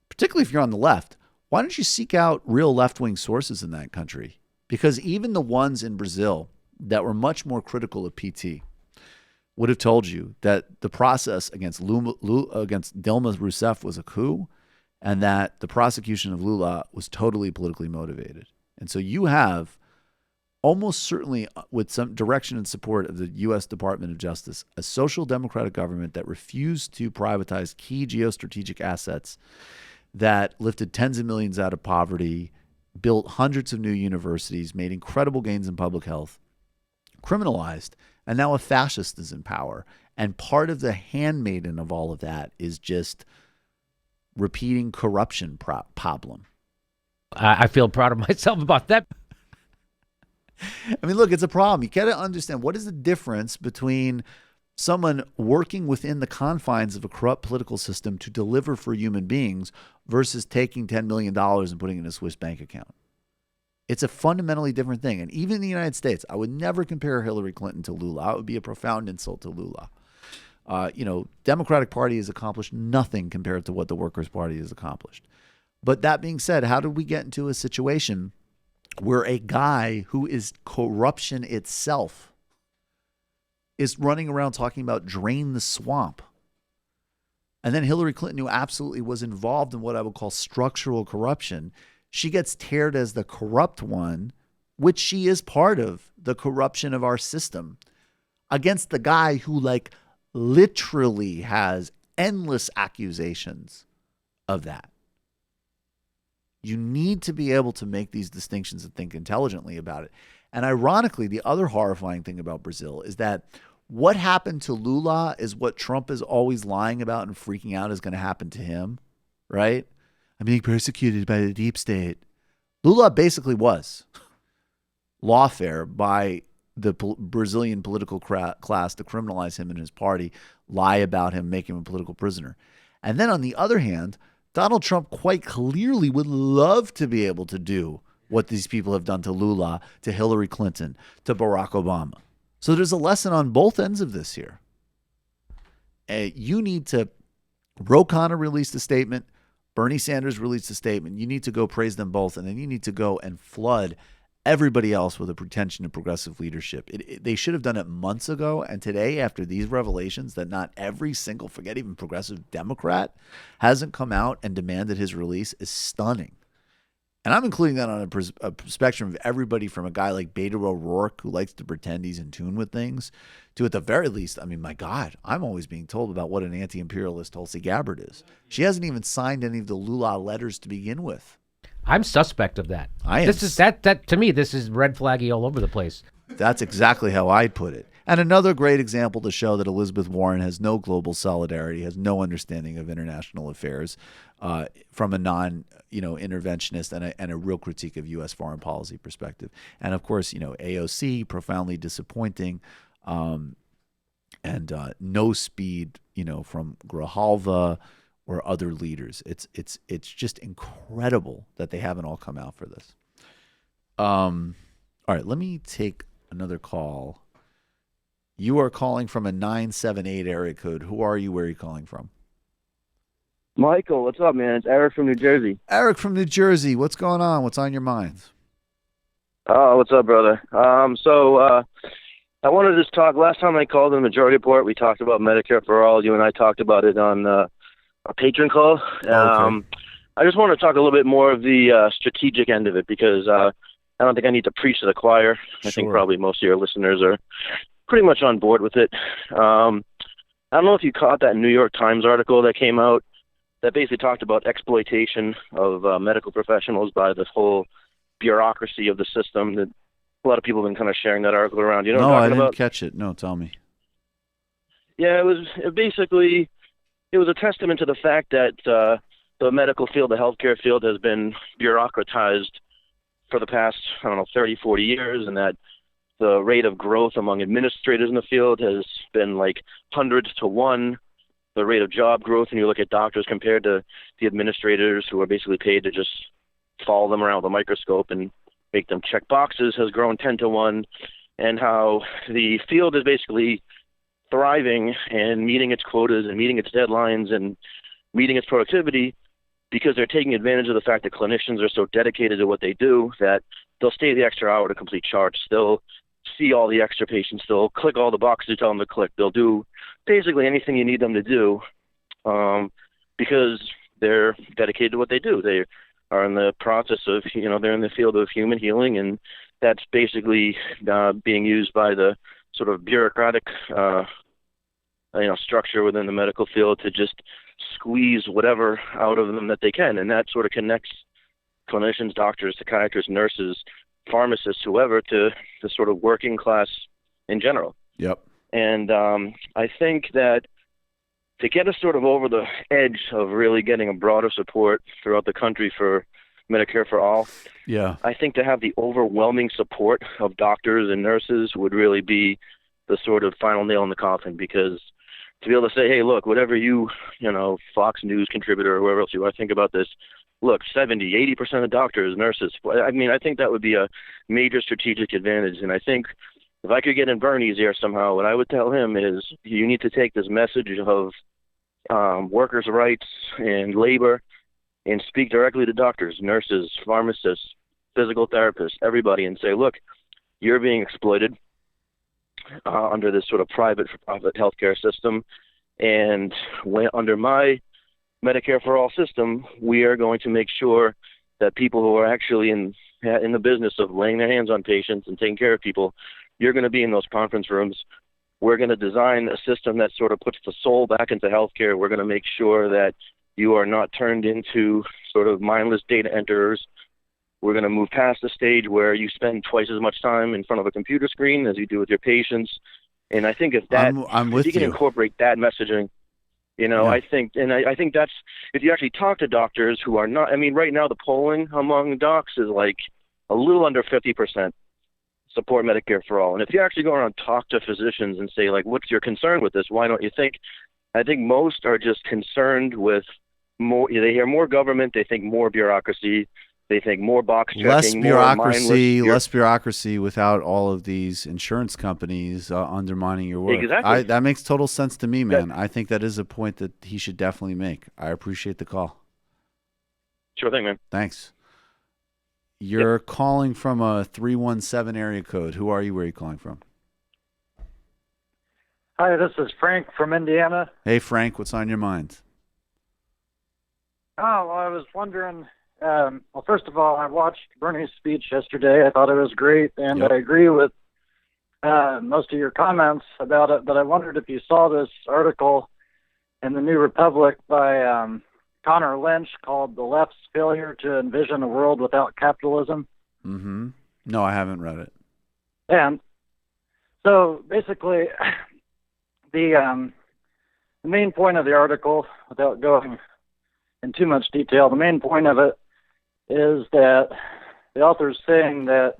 particularly if you're on the left. Why don't you seek out real left-wing sources in that country? Because even the ones in Brazil that were much more critical of PT would have told you that the process against against Dilma Rousseff was a coup, and that the prosecution of Lula was totally politically motivated. And so you have, almost certainly with some direction and support of the U.S. Department of Justice, a social democratic government that refused to privatize key geostrategic assets, that lifted tens of millions out of poverty, built hundreds of new universities, made incredible gains in public health, criminalized, and now a fascist is in power. And part of the handmaiden of all of that is just repeating corruption problem. I feel proud of myself about that. I mean, look, it's a problem. You got to understand, what is the difference between someone working within the confines of a corrupt political system to deliver for human beings versus taking $10 million and putting it in a Swiss bank account? It's a fundamentally different thing. And even in the United States, I would never compare Hillary Clinton to Lula. It would be a profound insult to Lula. Democratic Party has accomplished nothing compared to what the Workers' Party has accomplished. But that being said, how did we get into a situation where a guy who is corruption itself is running around talking about drain the swamp? And then Hillary Clinton, who absolutely was involved in what I would call structural corruption, she gets teared as the corrupt one, which she is part of the corruption of our system, against the guy who literally has endless accusations of that. You need to be able to make these distinctions and think intelligently about it. And ironically, the other horrifying thing about Brazil is that what happened to Lula is what Trump is always lying about and freaking out is going to happen to him, right? I'm being persecuted by the deep state. Lula basically was lawfare by the Brazilian political class to criminalize him and his party, lie about him, make him a political prisoner. And then on the other hand, Donald Trump quite clearly would love to be able to do what these people have done to Lula, to Hillary Clinton, to Barack Obama. So there's a lesson on both ends of this here. You need to, Ro Khanna released a statement, Bernie Sanders released a statement. You need to go praise them both, and then you need to go and flood everybody else with a pretension of progressive leadership. They should have done it months ago. And today, after these revelations that not every single, forget even progressive Democrat, hasn't come out and demanded his release, is stunning. And I'm including that on a spectrum of everybody from a guy like Beto O'Rourke, who likes to pretend he's in tune with things, to at the very least, I mean, my God, I'm always being told about what an anti-imperialist Tulsi Gabbard is. She hasn't even signed any of the Lula letters to begin with. I'm suspect of that. I am. This is that to me, this is red flaggy all over the place. That's exactly how I'd put it. And another great example to show that Elizabeth Warren has no global solidarity, has no understanding of international affairs, from a non-interventionist and a real critique of U.S. foreign policy perspective. And of course, AOC, profoundly disappointing, and no speed, from Grijalva or other leaders. It's just incredible that they haven't all come out for this. All right, let me take another call. You are calling from a 978 area code. Who are you? Where are you calling from? Michael, what's up, man? It's Eric from New Jersey. Eric from New Jersey. What's going on? What's on your mind? Oh, what's up, brother? I wanted to just talk. Last time I called the Majority Report, we talked about Medicare for All. You and I talked about it on a patron call. Okay. I just want to talk a little bit more of the strategic end of it, because I don't think I need to preach to the choir. I think probably most of your listeners are pretty much on board with it. I don't know if you caught that New York Times article that came out that basically talked about exploitation of medical professionals by this whole bureaucracy of the system. That a lot of people have been kind of sharing that article around. You know what I'm No, I talking didn't about? catch it. No, tell me. Yeah, it was a testament to the fact that the medical field, the healthcare field, has been bureaucratized for the past, 30, 40 years, and that the rate of growth among administrators in the field has been like hundreds to one. The rate of job growth, and you look at doctors compared to the administrators who are basically paid to just follow them around with a microscope and make them check boxes, has grown 10 to 1, and how the field is basically thriving and meeting its quotas and meeting its deadlines and meeting its productivity because they're taking advantage of the fact that clinicians are so dedicated to what they do that they'll stay the extra hour to complete charts. They'll see all the extra patients. They'll click all the boxes you tell them to click. They'll do basically anything you need them to do because they're dedicated to what they do. They are in the process of, they're in the field of human healing, and that's basically being used by the sort of bureaucratic, structure within the medical field to just squeeze whatever out of them that they can. And that sort of connects clinicians, doctors, psychiatrists, nurses, pharmacists, whoever, to the sort of working class in general. Yep. And I think that to get us sort of over the edge of really getting a broader support throughout the country for Medicare for all, yeah, I think to have the overwhelming support of doctors and nurses would really be the sort of final nail in the coffin, because to be able to say, hey, look, whatever you Fox News contributor or whoever else you want to think about this, look, 70, 80% of doctors, nurses, I mean, I think that would be a major strategic advantage. And I think if I could get in Bernie's ear somehow, what I would tell him is you need to take this message of workers' rights and labor and speak directly to doctors, nurses, pharmacists, physical therapists, everybody, and say, look, you're being exploited under this sort of private-for-profit healthcare system. And under my Medicare for all system, we are going to make sure that people who are actually in the business of laying their hands on patients and taking care of people, you're going to be in those conference rooms. We're going to design a system that sort of puts the soul back into healthcare. We're going to make sure that you are not turned into sort of mindless data enterers. We're going to move past the stage where you spend twice as much time in front of a computer screen as you do with your patients. And I think if you can incorporate that messaging, I think that's, if you actually talk to doctors who are not, I mean, right now the polling among docs is like a little under 50% support Medicare for all. And if you actually go around and talk to physicians and say, like, what's your concern with this? Why don't you think? I think most are just concerned with more, they hear more government, they think more bureaucracy, they think more box checking, less bureaucracy without all of these insurance companies undermining your work. Exactly. That makes total sense to me, man. I think that is a point that he should definitely make. I appreciate the call. Sure thing, man. Thanks. You're calling from a 317 area code. Who are you? Where are you calling from? Hi, this is Frank from Indiana. Hey, Frank, what's on your mind? Oh, well, I was wondering, well, first of all, I watched Bernie's speech yesterday. I thought it was great, and I agree with most of your comments about it, but I wondered if you saw this article in the New Republic by Connor Lynch called The Left's Failure to Envision a World Without Capitalism. Mm-hmm. No, I haven't read it. And so basically, the main point of the article, without going in too much detail, the main point of it is that the author's saying that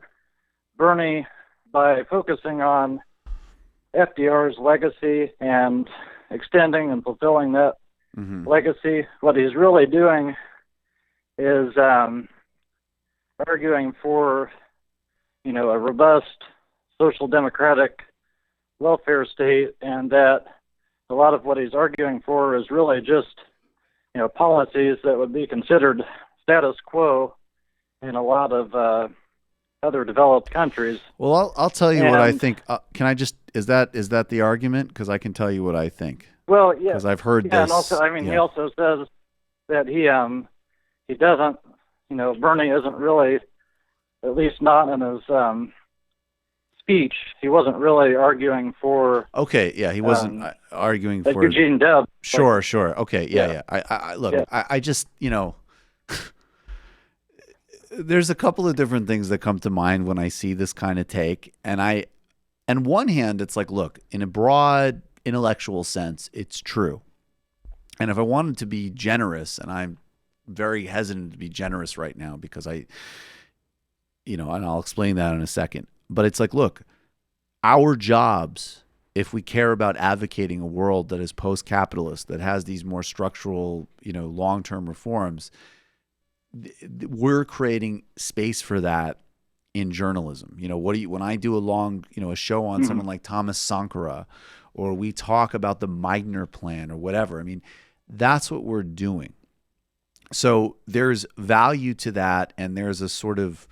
Bernie, by focusing on FDR's legacy and extending and fulfilling that legacy, what he's really doing is arguing for, a robust social democratic welfare state, and that a lot of what he's arguing for is really just, policies that would be considered status quo in a lot of other developed countries. Well, I'll tell you what I think. Can I just, is that the argument? Because I can tell you what I think. Well, yeah. Because I've heard this. And also, he also says that he doesn't, Bernie isn't really, at least not in his speech, he wasn't really arguing for. Okay, yeah, he wasn't arguing for Eugene Debs. Sure. Okay, yeah. I look, I just, there's a couple of different things that come to mind when I see this kind of take, and on one hand, it's like, look, in a broad intellectual sense, it's true. And if I wanted to be generous, and I'm very hesitant to be generous right now because and I'll explain that in a second. But it's like, look, our jobs, if we care about advocating a world that is post-capitalist, that has these more structural, long-term reforms, we're creating space for that in journalism. When I do a show on someone like Thomas Sankara, or we talk about the Meigner plan or whatever, I mean, that's what we're doing. So there's value to that, and there's a sort of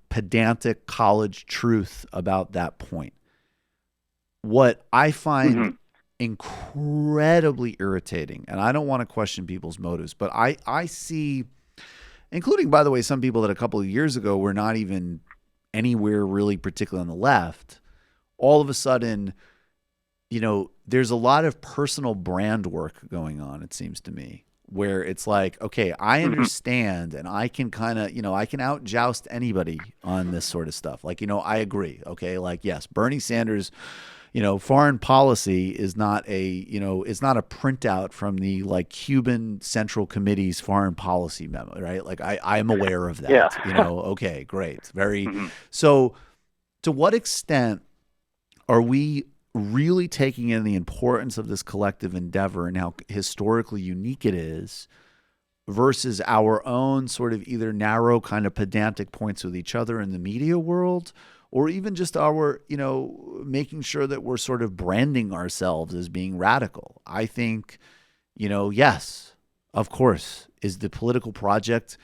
pedantic college truth about that point. What I find incredibly irritating, and I don't want to question people's motives, but I see, including, by the way, some people that a couple of years ago were not even anywhere really particularly on the left, all of a sudden, there's a lot of personal brand work going on, it seems to me, where it's like, okay, I understand and I can kind of, I can out joust anybody on this sort of stuff. Like, I agree. Okay. Like, yes, Bernie Sanders, foreign policy is not it's not a printout from the Cuban Central Committee's foreign policy memo, right? Like I'm aware of that, okay, great. Very, so to what extent are we really taking in the importance of this collective endeavor and how historically unique it is versus our own sort of either narrow kind of pedantic points with each other in the media world, or even just our, making sure that we're sort of branding ourselves as being radical? I think, yes, of course. Is the political project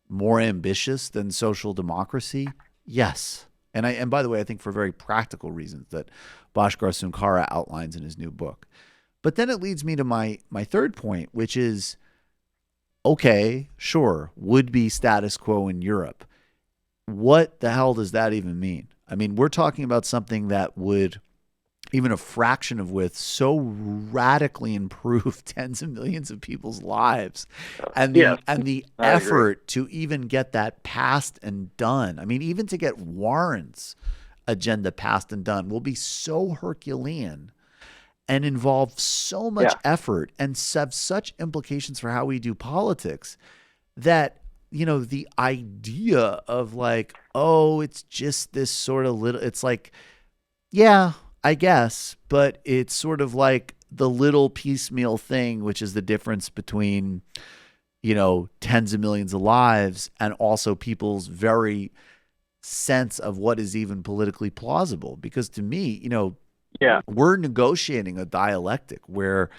more ambitious than social democracy? Yes. And by the way, I think for very practical reasons that Bhaskar Sunkara outlines in his new book. But then it leads me to my third point, which is, okay, sure, would be status quo in Europe. What the hell does that even mean? I mean, we're talking about something that would, even a fraction of which, so radically improve tens of millions of people's lives, and the effort to even get that passed and done. I mean, even to get Warren's agenda passed and done will be so Herculean and involve so much effort and have such implications for how we do politics that, the idea of like, oh, it's just this sort of little, it's like, yeah, I guess, but it's sort of like the little piecemeal thing, which is the difference between, tens of millions of lives and also people's very sense of what is even politically plausible. Because to me, we're negotiating a dialectic where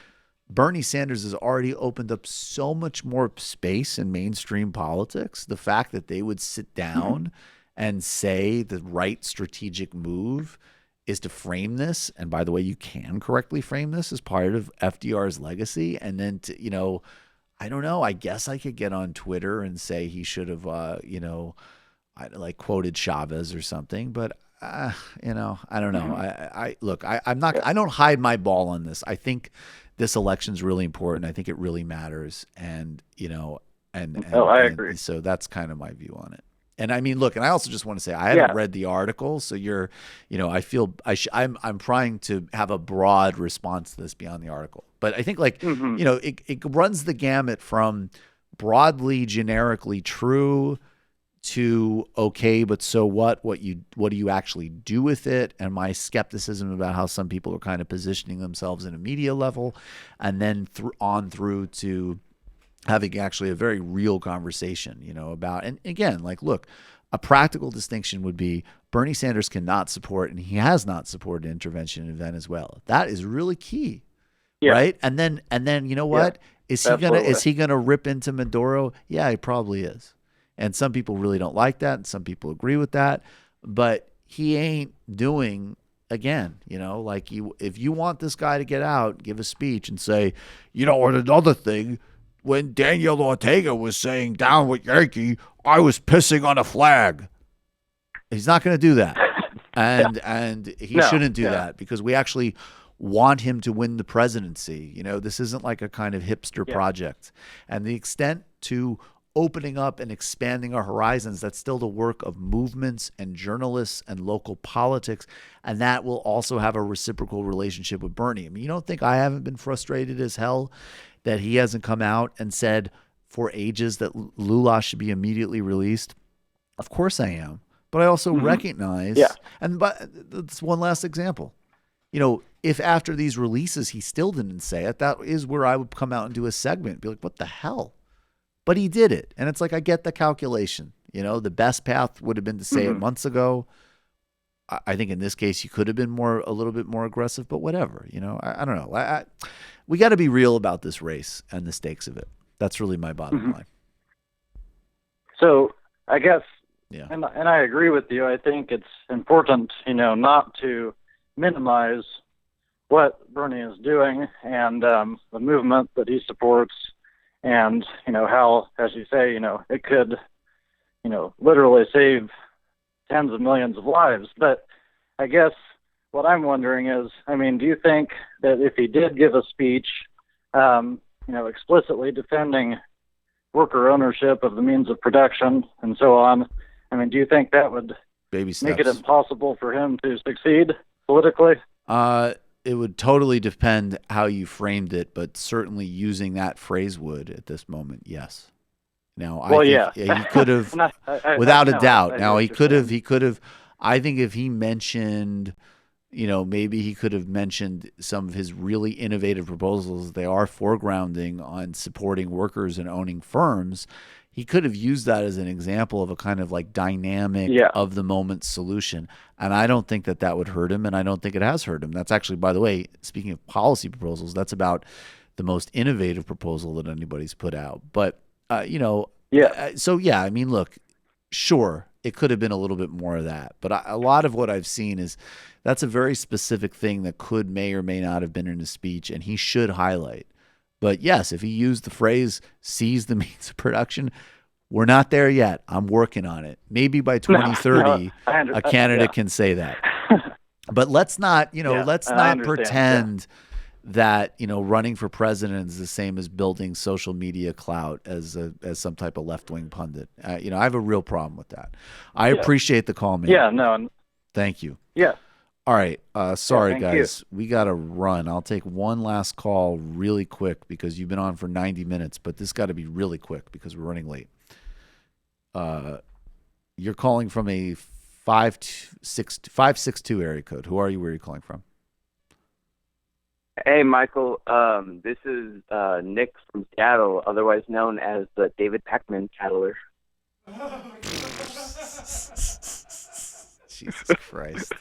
Bernie Sanders has already opened up so much more space in mainstream politics. The fact that they would sit down and say the right strategic move is to frame this. And by the way, you can correctly frame this as part of FDR's legacy. And then to, I don't know, I guess I could get on Twitter and say he should have, I quoted Chavez or something, but I don't know. I don't hide my ball on this. I think this election is really important. I think it really matters. And, I agree. So that's kind of my view on it. And I mean, look, and I also just want to say, I haven't read the article. So I feel I'm trying to have a broad response to this beyond the article. But I think it runs the gamut from broadly, generically true to okay, but so what do you actually do with it? And my skepticism about how some people are kind of positioning themselves in a media level, and then through to having actually a very real conversation, about, and again, look, a practical distinction would be Bernie Sanders cannot support, and he has not supported intervention in Venezuela. That is really key. Right. And then, you know what? Is he gonna rip into Maduro? Yeah, he probably is. And some people really don't like that, and some people agree with that. But he ain't doing, again, if you want this guy to get out, give a speech and say, and another thing, when Daniel Ortega was saying down with Yankee, I was pissing on a flag. He's not going to do that. And he shouldn't do that, because we actually want him to win the presidency. This isn't like a kind of hipster project. And the extent to opening up and expanding our horizons, that's still the work of movements and journalists and local politics. And that will also have a reciprocal relationship with Bernie. I mean, you don't think I haven't been frustrated as hell that he hasn't come out and said for ages that Lula should be immediately released? Of course I am. But I also recognize, but that's one last example. If after these releases he still didn't say it, that is where I would come out and do a segment, be like, what the hell? But he did it. And it's like, I get the calculation. The best path would have been to say it months ago. I think in this case, he could have been a little bit more aggressive, but whatever. I don't know. We got to be real about this race and the stakes of it. That's really my bottom line. So I guess Yeah. And I agree with you. I think it's important, not to minimize what Bernie is doing and the movement that he supports, and how, as you say, it could, literally save tens of millions of lives. But I guess what I'm wondering is, do you think that if he did give a speech, explicitly defending worker ownership of the means of production and so on, do you think that would Baby steps. make it impossible for him to succeed politically? It would totally depend how you framed it, but certainly using that phrase would at this moment, yes. Now, I think he could have, without a doubt. Now, he could have. I think if he mentioned, maybe he could have mentioned some of his really innovative proposals. They are foregrounding on supporting workers and owning firms. He could have used that as an example of a kind of like dynamic of the moment solution. And I don't think that would hurt him, and I don't think it has hurt him. That's actually, by the way, speaking of policy proposals, that's about the most innovative proposal that anybody's put out. But, look, sure, it could have been a little bit more of that. But a lot of what I've seen is that's a very specific thing that may or may not have been in his speech, and he should highlight. But yes, if he used the phrase "seize the means of production," we're not there yet. I'm working on it. Maybe by 2030, a candidate can say that. But let's not, pretend that running for president is the same as building social media clout as some type of left-wing pundit. I have a real problem with that. I appreciate the call, man. Yeah, no. Thank you. Yeah. All right. Sorry, guys. You. We got to run. I'll take one last call really quick because you've been on for 90 minutes, but this got to be really quick because we're running late. You're calling from a 562 area code. Who are you? Where are you calling from? Hey, Michael. This is Nick from Seattle, otherwise known as the David Pacman Tattler. Jesus Christ.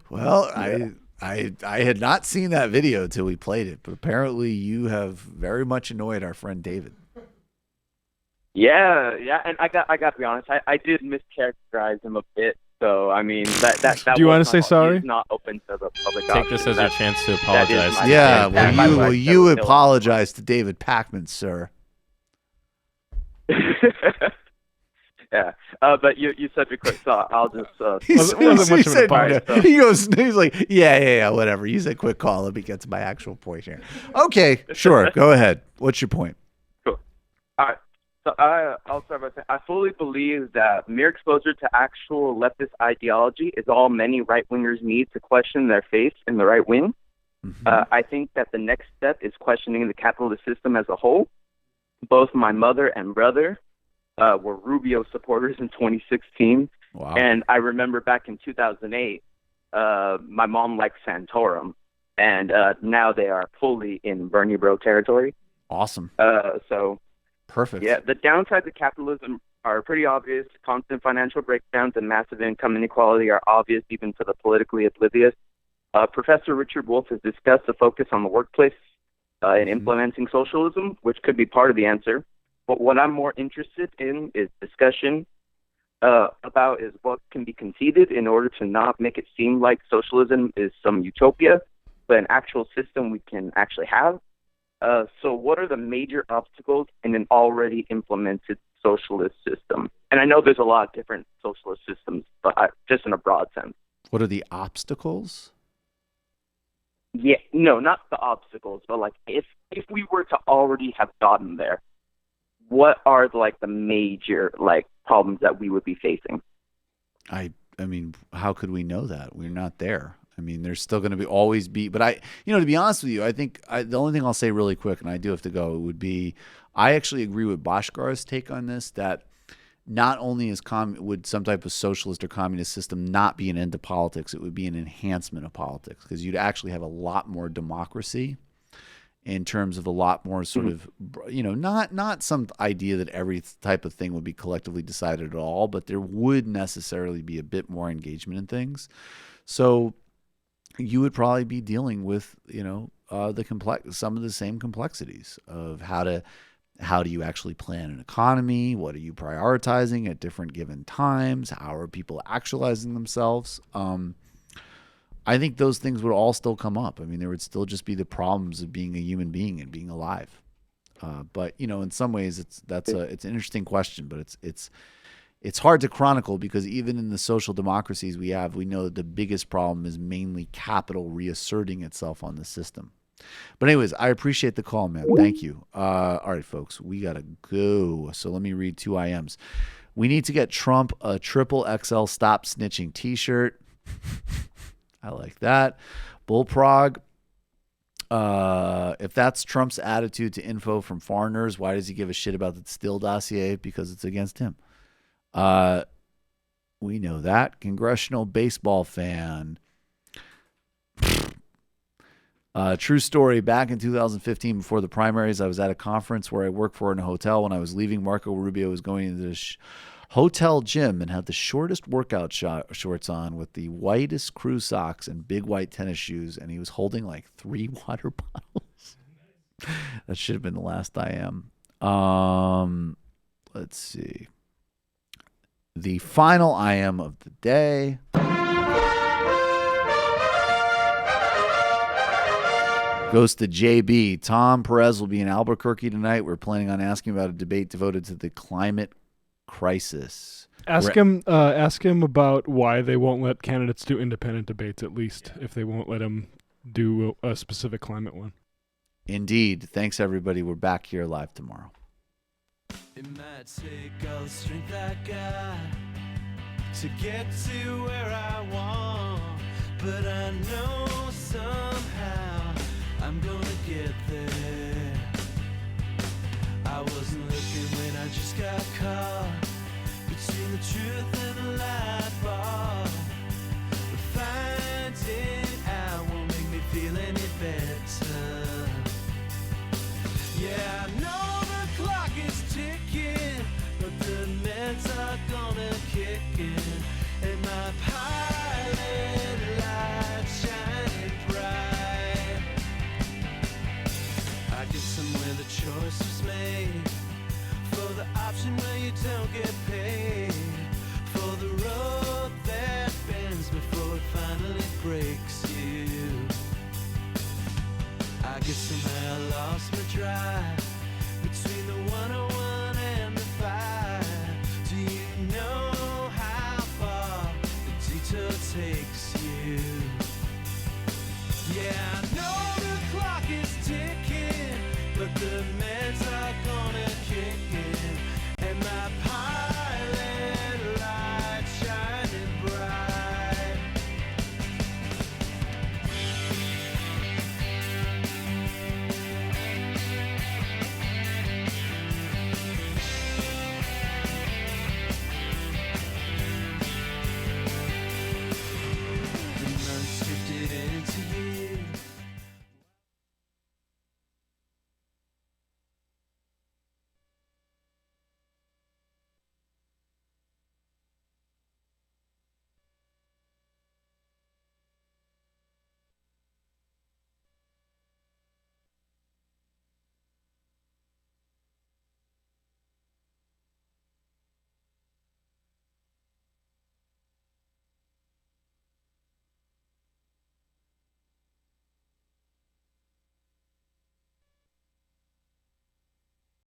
Well, I had not seen that video till we played it, but apparently you have very much annoyed our friend David. Yeah, and I got to be honest, I did mischaracterize him a bit. So that Do you want to say sorry? He's not open to the public. Take this as your chance to apologize. Yeah, you apologize to David Pacman, sir. Yeah, but you said be quick, so I'll just. He's like, yeah, whatever. You said quick call. Let me get to my actual point here. Okay, sure. Go ahead. What's your point? Cool. All right. So I'll start by saying I fully believe that mere exposure to actual leftist ideology is all many right-wingers need to question their faith in the right wing. Mm-hmm. I think that the next step is questioning the capitalist system as a whole. Both my mother and brother were Rubio supporters in 2016. Wow. And I remember back in 2008, my mom liked Santorum, and now they are fully in Bernie Bro territory. Awesome. So, perfect. Yeah, the downsides of capitalism are pretty obvious. Constant financial breakdowns and massive income inequality are obvious even to the politically oblivious. Professor Richard Wolff has discussed the focus on the workplace in implementing socialism, which could be part of the answer. But what I'm more interested in is discussion about is what can be conceded in order to not make it seem like socialism is some utopia, but an actual system we can actually have. So what are the major obstacles in an already implemented socialist system? And I know there's a lot of different socialist systems, but just in a broad sense. What are the obstacles? Yeah, no, not the obstacles, but like if we were to already have gotten there, what are the major problems that we would be facing? I mean, how could we know that? We're not there. I mean, there's still going to always be, but to be honest with you, I think the only thing I'll say really quick, and I do have to go, would be, I actually agree with Bhaskara's take on this, that not only would some type of socialist or communist system not be an end to politics, it would be an enhancement of politics, because you'd actually have a lot more democracy in terms of a lot more sort of, not some idea that every type of thing would be collectively decided at all, but there would necessarily be a bit more engagement in things. So you would probably be dealing with, some of the same complexities of how to How do you actually plan an economy? What are you prioritizing at different given times? How are people actualizing themselves? I think those things would all still come up. I mean, there would still just be the problems of being a human being and being alive. But in some ways, it's an interesting question. But it's hard to chronicle because even in the social democracies we have, we know that the biggest problem is mainly capital reasserting itself on the system. But anyways, I appreciate the call, man. Thank you. All right, folks, we got to go. So let me read 2 IMs. We need to get Trump a XXL Stop Snitching t-shirt. I like that. Bullprog. If that's Trump's attitude to info from foreigners, why does he give a shit about the Steele dossier? Because it's against him. We know that. Congressional baseball fan. True story. Back in 2015, before the primaries, I was at a conference where I worked for in a hotel. When I was leaving, Marco Rubio was going into the hotel gym and had the shortest workout shorts on with the whitest crew socks and big white tennis shoes, and he was holding like 3 water bottles. That should have been the last IM. Let's see. The final IM of the day. Goes to JB. Tom Perez will be in Albuquerque tonight. We're planning on asking about a debate devoted to the climate crisis. Ask him about why they won't let candidates do independent debates, at least, if they won't let them do a specific climate one. Indeed. Thanks, everybody. We're back here live tomorrow. It might take all the strength I got to get to where I want, but I know somehow I'm gonna get there. I wasn't looking when I just got caught between the truth and the light bulb. But finding out won't make me feel any better. Yeah, I know the clock is ticking, but the meds are gonna kick in, and my pilot light shining bright. I get somewhere the choice was made for the option where you don't get